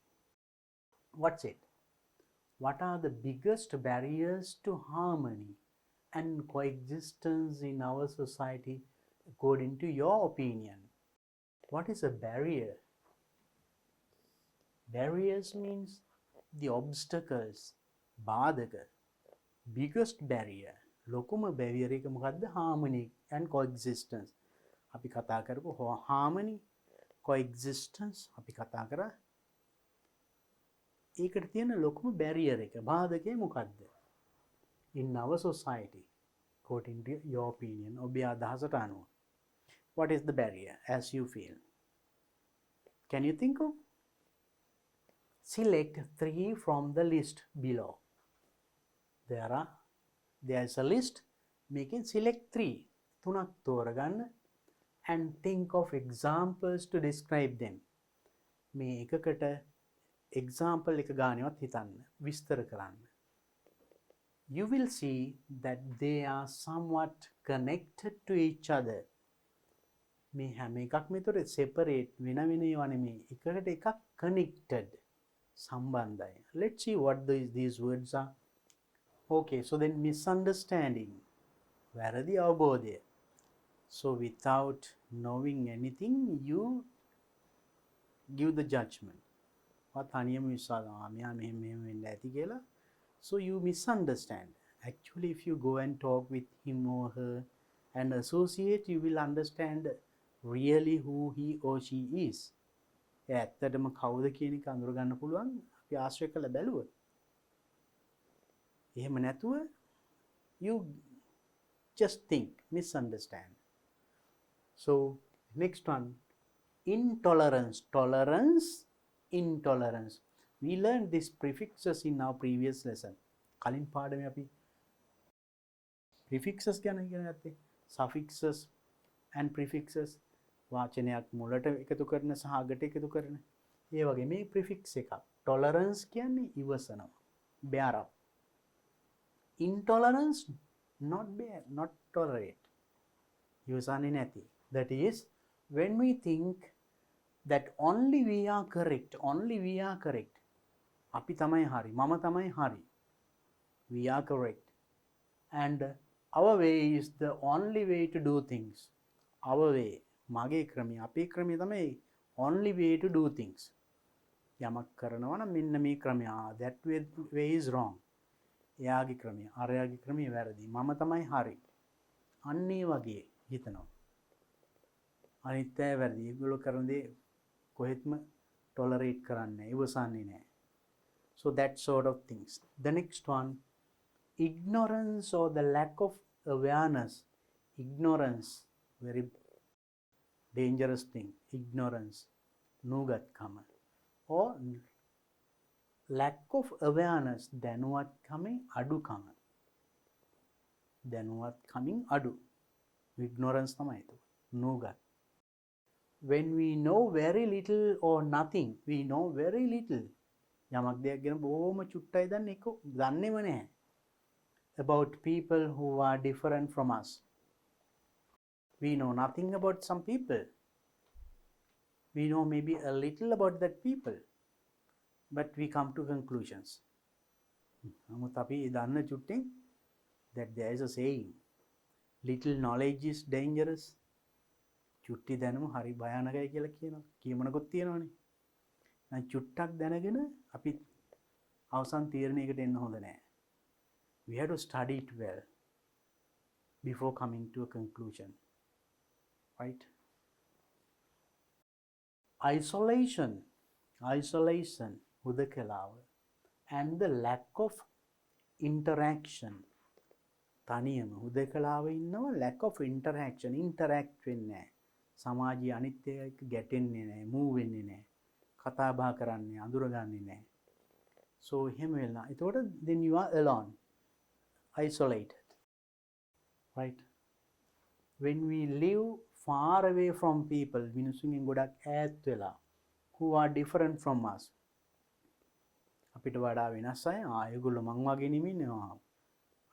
What's it? What are the biggest barriers to harmony and coexistence in our society according to your opinion? What is a barrier? Barriers means the obstacles, බාධක. Biggest barrier, ලොකුම barrier එක මොකද්ද? Harmony and coexistence. අපි කතා කරපු harmony, coexistence අපි කතා කරා. ඒකට තියෙන ලොකුම barrier එක, බාධකේ මොකද්ද? In our society, according to your opinion, ඔබේ අදහසට අනුව. What is the barrier as you feel? Can you think of? select 3 from the list below. There's a list. Make it select 3. තුනක් තෝරගන්න and think of examples to describe them. මේ එකකට example එක ගානවත් හිතන්න විස්තර කරන්න. You will see that they are somewhat connected to each other. මේ හැම එකක්ම විතර separate වෙන වෙන ඒවා නෙමෙයි. එකකට එකක් connected සම්බන්ධයි. Let's see what these words are. Okay, so then misunderstanding. වැරදි අවබෝධය. So without knowing anything, you give the judgment. තනියම විශ්වාස මෙයා මෙහෙම වෙන්න ඇති කියලා. So you misunderstand. Actually, if you go and talk with him or her and associate, you will understand really who he or she is. ඇත්තටම කවුද කියන එක අඳුර ගන්න පුළුවන් අපි ආශ්‍රය කළ බැලුවොත්. එහෙම නැතුව you just think, misunderstand. So next one, intolerance. Tolerance, intolerance. We learned these prefixes in our previous lesson. කලින් පාඩමේ අපි prefixes ගැන ඉගෙන ගත්තේ. Suffixes and prefixes. වාචනයක් මුලට එකතු කරන සහ අගට එකතු කරන. ඒ වගේ මේ prefix එකක්. Tolerance කියන්නේ ඉවසනවා. bear up. Intolerance, not bear, not tolerate. ඉවසන්නේ නැති. That is, when we think that only we are correct, අපි තමයි හරි, මම තමයි හරි. We are correct. And our way is the only way to do things. Our way, මගේ ක්‍රමය, අපේ ක්‍රමය තමයි only way to do things. යමක් කරනවා නම් මෙන්න මේ ක්‍රමය. That way is wrong. එයාගේ ක්‍රමය, අරයාගේ ක්‍රමය වැරදි. මම තමයි හරි. අන්න ඒ වගේ හිතනවා. අනිත් අය වැරදි. ඒගොල්ලෝ කරන දේ කොහෙත්ම tolerate කරන්නේ නැහැ, ඉවසන්නේ නැහැ. So that sort of things. The next one, ignorance or the lack of awareness. Ignorance, very dangerous thing. Ignorance, නුගත්කම. Or lack of awareness, දැනුවත්කමේ අඩුකම. දැනුවත්කමින් අඩු. Ignorance තමයි ඒක. නුගත්. When we know very little or nothing, we know very little. යමක් දෙයක් ගැන බොහොම චුට්ටයි දන්නේ ඒක දන්නේම නැහැ. About people who are different from us. We know nothing about some people. We know maybe a little about that people. But we come to conclusions. නමුත් අපි දන්න චුට්ටෙන් that there is a saying, little knowledge is dangerous. චුට්ටි දැනුම හරි භයානකයි කියලා කියනවා. කියමනකුත් තියෙනවනේ. දැන් චුට්ටක් දැනගෙන අපි අවසන් තීරණයකට එන්න හොඳ නැහැ. We have to study it well before coming to a conclusion. Right? Isolation, හුදකලාව, and the lack of interaction. තනියම හුදකලාව ඉන්නවා, lack of interaction, interact වෙන්නේ නැහැ. සමාජයේ අනිත් එක්ක ගැටෙන්නේ නැහැ, move වෙන්නේ නැහැ. කතා බහ කරන්නේ, අඳුරගන්නේ නැහැ. So එහෙම වෙලා. එතකොට then you are alone, isolated. Right? When we live far away from people, මිනිසුන්ගෙන් ගොඩක් ඈත් වෙලා, who are different from us. අපිට වඩා වෙනස් අය, ඒගොල්ලෝ මං වගේ නෙමෙයි.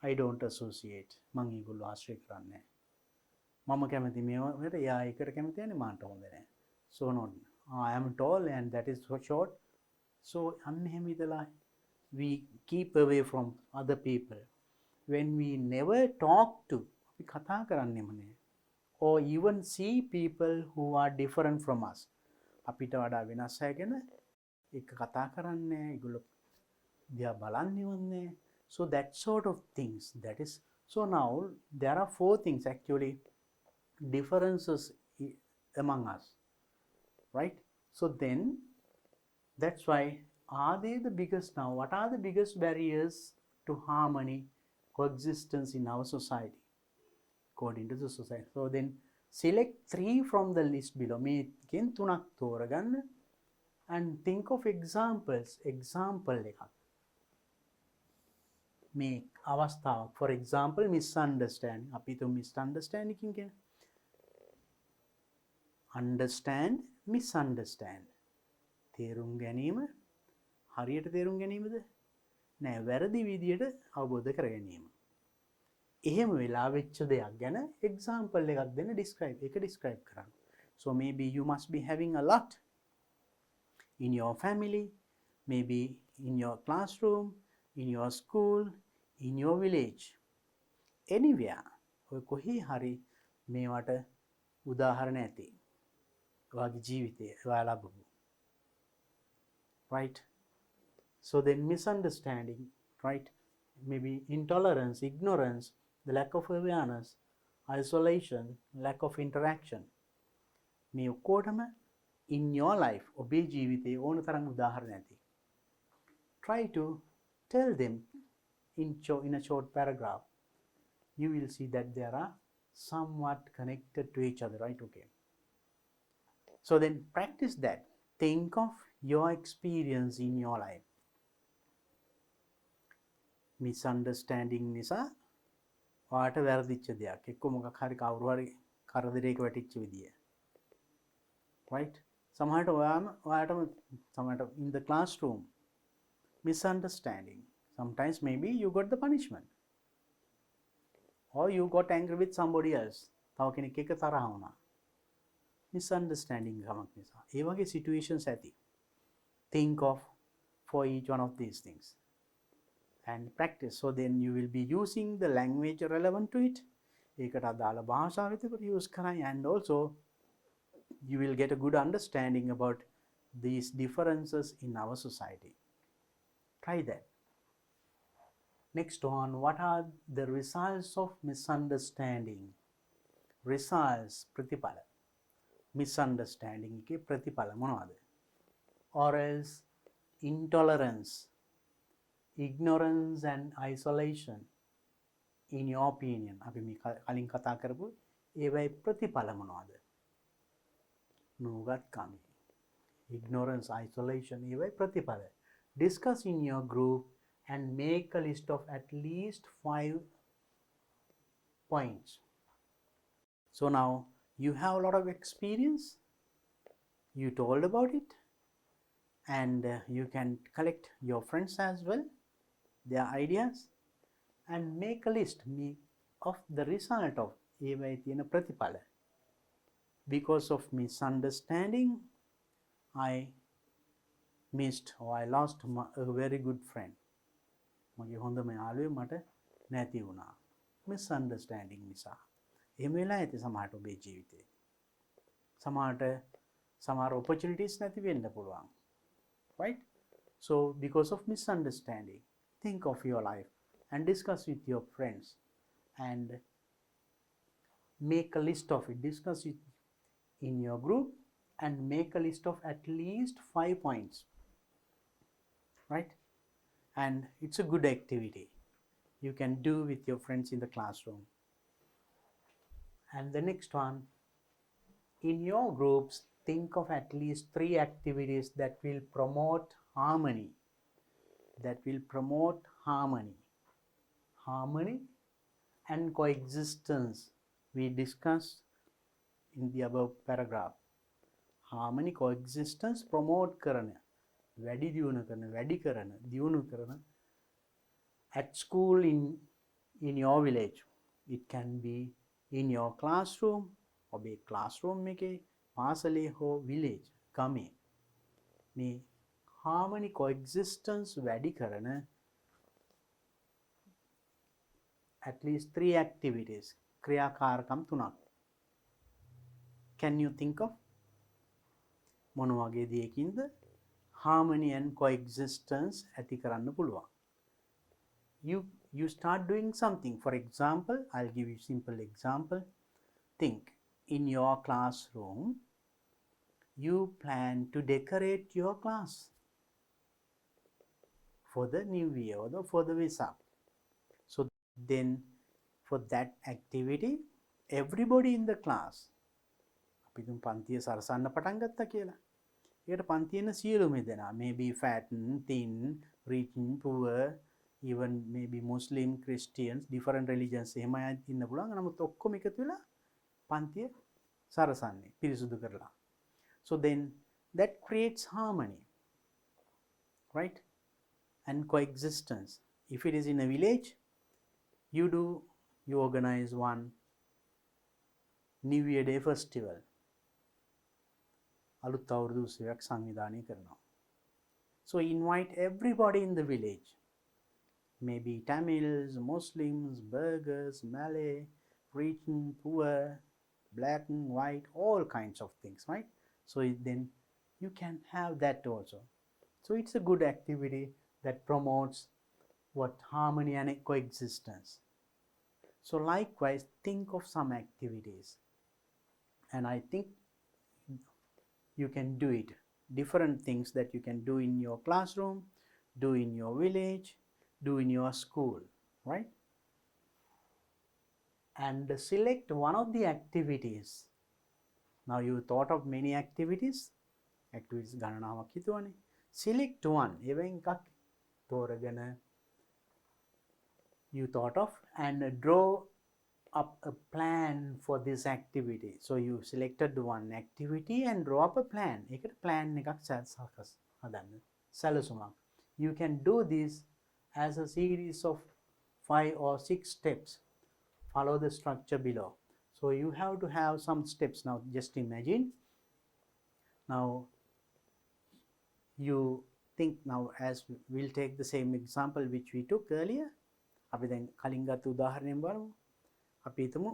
I don't associate. මං ඒගොල්ලෝ ආශ්‍රය කරන්නේ නැහැ. මම කැමති මේවට, එයා ඒකට කැමති නැහැ, මට හොඳ නැහැ. So not. I am tall and that is so short. So අන්න එහෙම ඉතලා we keep away from other people. When we never talk to, අපි කතා කරන්නේම නැහැ. Or even see people who are different from us. අපිට වඩා වෙනස් අය ගැන එක කතා කරන්නේ, ඒගොල්ලෝ දිහා බලන්නේවත් නැහැ. So that sort of things, that is. So now there are 4 things actually, differences among us, right? So then that's why, are they the biggest now? What are the biggest barriers to harmony, coexistence in our society, according to the society? So then select 3 from the list below. මේකෙන් 3ක් තෝරගන්න and think of examples. Example එකක් මේ අවස්ථාවක්. For example, misunderstanding. අපි හිතමු misunderstanding කියන්නේ understand, misunderstand. තේරුම් ගැනීම හරියට තේරුම් ගැනීමද? නෑ, වැරදි විදියට අවබෝධ කර ගැනීම. එහෙම වෙලා වෙච්ච දෙයක් ගැන example එකක් දෙන්න describe කරන්න. So maybe you must be having a lot in your family, maybe in your classroom, in your school, in your village, anywhere. ඔය කොහේ හරි මේවට උදාහරණ ඇති. ඔයාගේ ජීවිතේ ඔයා ලබපු. Right? So then misunderstanding, right? Maybe intolerance, ignorance, the lack of awareness, isolation, lack of interaction. මේ ඔක්කොටම in your life, ඔබේ ජීවිතේ ඕන තරම් උදාහරණ ඇති. Try to tell them in a short paragraph. You will see that there are somewhat connected to each other, right? Okay. So then practice that. Think of your experience in your life. Misunderstanding නිසා ඔයාට වැරදිච්ච දෙයක්. එක්ක මොකක් හරි කවුරු හරි කරදරයක වැටිච්ච විදිය. Right? සමහරට ඔයාට in the classroom misunderstanding. Sometimes maybe you got the punishment. Or you got angry with somebody else. තව කෙනෙක් එක්ක තරහ වුණා. Misunderstanding කමක් නිසා. ඒ වගේ situations ඇති. Think of for each one of these things and practice. So then you will be using the language relevant to it. ඒකට අදාළ භාෂාව විතර use කරයි, and also you will get a good understanding about these differences in our society. Try that. Next one, what are the results of misunderstanding? Results, ප්‍රතිඵල. Misunderstanding එකේ ප්‍රතිඵල මොනවද? Or else intolerance, ignorance and isolation. In your opinion, අපි මේ කලින් කතා කරපු ඒවයි ප්‍රතිඵල මොනවද? නුගත්කම, ignorance, isolation, ඒවයි ප්‍රතිඵල. Discuss in your group and make a list of at least 5 points. So now you have a lot of experience, you told about it, and you can collect your friends as well, their ideas, and make a list of the result of ඒවයි තියෙන ප්‍රතිඵල. Because of misunderstanding, I missed or I lost a very good friend. මගේ හොඳම යාළුවෙක් මට නැති වුණා. Misunderstanding නිසා. එහෙම වෙලා ඇති සමහරට ඔබේ ජීවිතේ. සමහර opportunities නැති වෙන්න පුළුවන්. Right? So because of misunderstanding, think of your life and discuss with your friends and make a list of it. Discuss it in your group and make a list of at least 5 points. Right? And it's a good activity you can do with your friends in the classroom. And the next one, in your groups, think of at least 3 activities that will promote harmony. Harmony and coexistence. We discussed in the above paragraph. Harmony, coexistence, promote කරන, වැඩි දියුණු කරන at school, in your village. It can be in your classroom, ඔබේ classroom එකේ, පාසලේ හෝ village, ගමේ. මේ harmony, coexistence වැඩි කරන at least 3 activities, ක්‍රියාකාරකම් 3ක්. Can you think of මොන වගේ දෙයකින්ද harmony and coexistence ඇති කරන්න පුළුවන්? You start doing something. For example, I'll give you simple example. Think, in your classroom, you plan to decorate your class for the new year or for the Vesak. So then for that activity, everybody in the class, අපි තුන් පන්තිය සරසන්න පටන් ගත්තා කියලා. ඒකට පන්තියන සියලුම දෙනා maybe fat, thin, rich, poor, even maybe Muslim, Christians, different religions එහෙම අය ඉන්න පුළුවන්. නමුත් ඔක්කොම එකතු වෙලා පන්තිය සරසන්නේ පිරිසුදු කරලා. So then that creates harmony, right? And coexistence. If it is in a village, you organize one New Year Day festival. අලුත් අවුරුදු උත්සවයක් සංවිධානය කරනවා. So invite everybody in the village. Maybe Tamils, Muslims, Burghers, Malay, rich and poor, black and white, all kinds of things, right? So then you can have that also. So it's a good activity that promotes what harmony and coexistence. So likewise, think of some activities, and I think you can do it. Different things that you can do in your classroom, do in your village, do in your school, right? And select one of the activities. Now you thought of many activities ගණනාවක් හිතුවනේ. Select one. එවෙන් එකක් තෝරගෙන you thought of and draw up a plan for this activity. So you selected one activity and draw up a plan. ඒකට plan එකක් හදන්න. සැලසුමක්. You can do this as a series of 5 or 6 steps. Follow the structure below. So you have to have some steps. Now just imagine. Now you think, now as we'll take the same example which we took earlier. අපි දැන් කලින් ගත්ත උදාහරණයෙන් බලමු. අපි හිතමු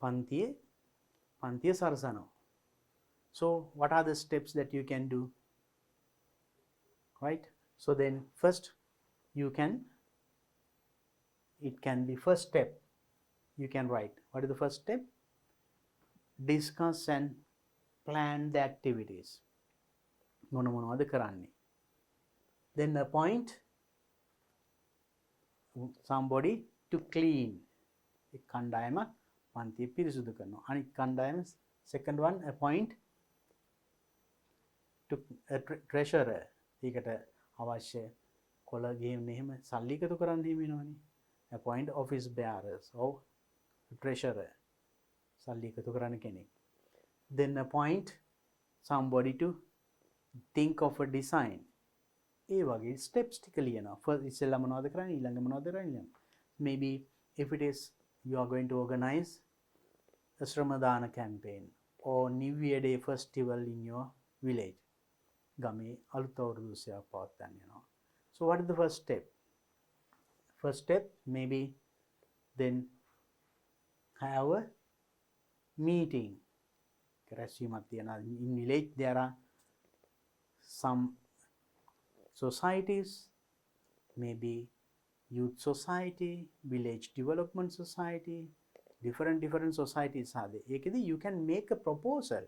පන්තිය සරසනවා. So what are the steps that you can do? Right? So then first it can be first step. You can write. What is the first step? Discuss and plan the activities. මොනවද කරන්නේ? Then appoint somebody to clean. එක් කණ්ඩායමක් පන්තිය පිරිසුදු කරනවා. අනිත් කණ්ඩායම second one appoint to a treasurer. ඒකට අවශ්‍ය කොළ ගේම් එහෙම සල්ලි එකතු කරන්න හිමිනවනේ. Appoint office bearers or treasurer. සල්ලි එකතු කරන්න කෙනෙක්. Then appoint somebody to think of a design. ඒ වගේ steps ටික ලියනවා. First ඉස්සෙල්ලා මොනවද කරන්නේ? ඊළඟ මොනවද කරන්නේ? Maybe if it is you are going to organize a Shramadana campaign or New Year Day festival in your village. ගමේ අලුත් අවුරුදු උත්සවයක් පවත්වන්න යනවා. So what is the first step? First step, maybe then have a meeting. රැස්වීමක් තියනවා. In village there are some societies, maybe youth society, village development society, different societies are there. ඒකෙදි you can make a proposal.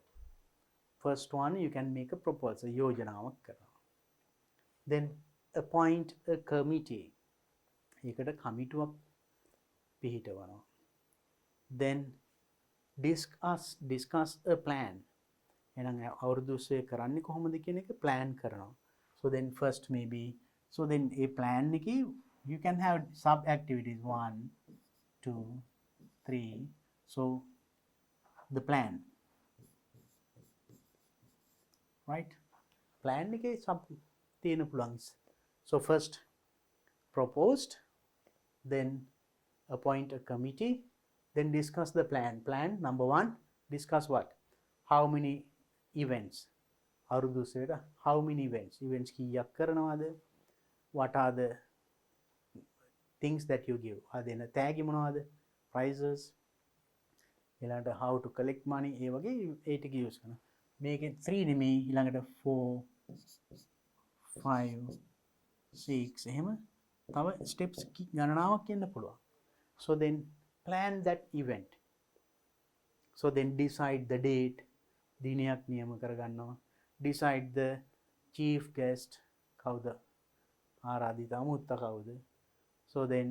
First one, you can make a proposal. යෝජනාවක් කරනවා. Then appoint a committee. ඒකට කමිටුවක් පිහිටවනවා. Then discuss a plan. එහෙනම් අවුරුදු උත්සවය කරන්නේ කොහොමද කියන එක plan කරනවා. So then first maybe, so then a plan එකේ you can have sub activities 1, 2, 3. So the plan, right? Plan එකේ sub තියෙන පුළුවන්. So first proposed, then appoint a committee, then discuss the plan. Plan number 1, discuss what? How many events? අවුරුදු උත්සවයට how many events? Events කීයක් කරනවද? What are the things that you give? දෙන තෑගි මොනවද? Prizes. ඊළඟට how to collect money. ඒ වගේ ඒ ටික use කරනවා. මේකෙන් 3 නෙමෙයි, ඊළඟට 4, 5, 6 එහෙම තව steps ගණනාවක් එන්න පුළුවන්. So then plan that event. So then decide the date. දිනයක් නියම කරගන්නවා. Decide the chief guest. කවුද? ආරාධිත අමුත්ත කවුද? So then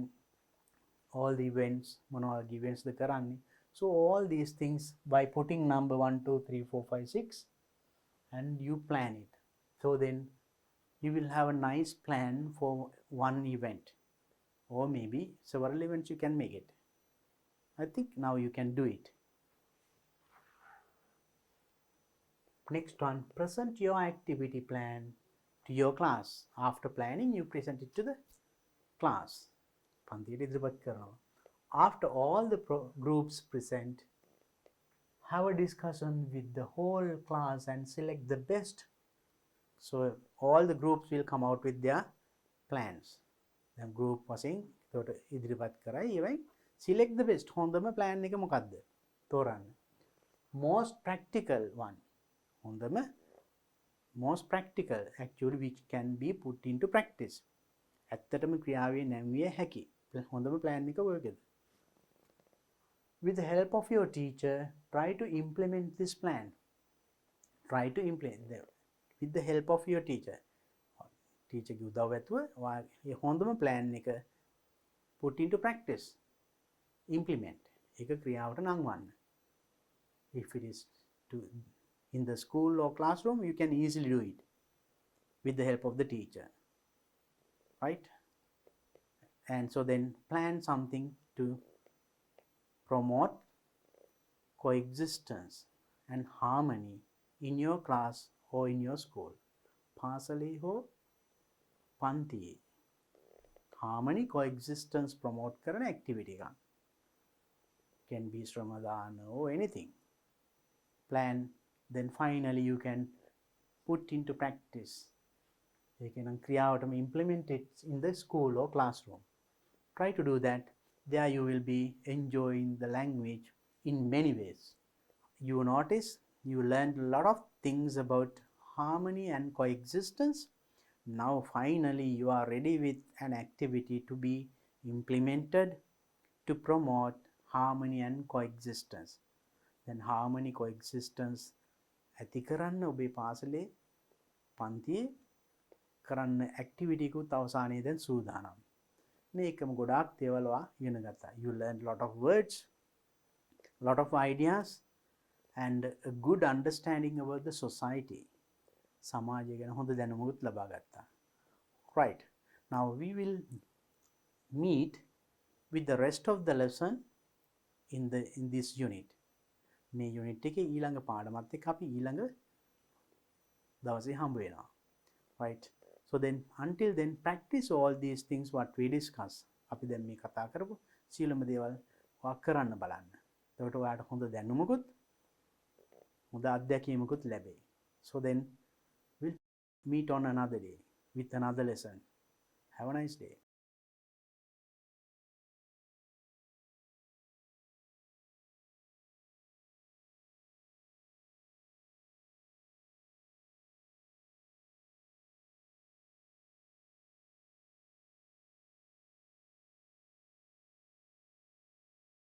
all the events, මොනවද events ද කරන්නේ? So all these things by putting number 1, 2, 3, 4, 5, 6 and you plan it. So then you will have a nice plan for one event, or maybe several events you can make it. I think now you can do it. Next one, present your activity plan to your class. After planning, you present it to the class. After all the groups present, have a discussion with the whole class and select the best. So all the groups will come out with their plans. The group වශයෙන් එතකොට ඉදිරිපත් කරයි ඒවයි select the best. හොඳම plan එක මොකක්ද? තෝරන්න. Most practical one. හොඳම most practical actually which can be put into practice. ඇත්තටම ක්‍රියාවේ නැංවිය හැකි. හොඳම plan එක ඔයකද? With the help of your teacher, try to implement this plan. Try to implement them. With the help of your teacher. Teacher ගේ උදව් ඇතුව ඔයා හොඳම plan එක put into practice. Implement. ඒක ක්‍රියාවට නංවන්න. If it is in the school or classroom, you can easily do it with the help of the teacher. Right? And so then plan something to promote coexistence and harmony in your class or in your school. පාසලේ හෝ පන්තියේ harmony coexistence promote කරන activity එකක්. Can be shramadana or anything. Plan, then finally you can put into practice. You can ක්‍රියාවටම implement it in the school or classroom. Try to do that. There you will be enjoying the language in many ways. You notice you learned a lot of things about harmony and coexistence. Now finally you are ready with an activity to be implemented to promote harmony and coexistence. Then harmony coexistence ඇති කරන්න ඔබේ පාසලේ පන්තියේ කරන්න activity කුත් අවසානයේ දැන් සූදානම්. මේකම ගොඩාක් දේවල් ඉගෙන ගත්තා. You learned a lot of words, a lot of ideas and a good understanding about the society. සමාජය ගැන හොඳ දැනුමකුත් ලබා ගත්තා. Right. Now we will meet with the rest of the lesson in this unit. මේ unit එකේ ඊළඟ පාඩමත් එක්ක අපි ඊළඟ දවසේ හම්බ වෙනවා. Right. So then until then practice all these things what we discuss. අපි දැන් මේ කතා කරපු සියලුම දේවල් ඔයා කරන්න බලන්න. එතකොට ඔයාට හොඳ දැනුමකුත් හොඳ අත්දැකීමකුත් ලැබෙයි. So then we'll meet on another day with another lesson. Have a nice day.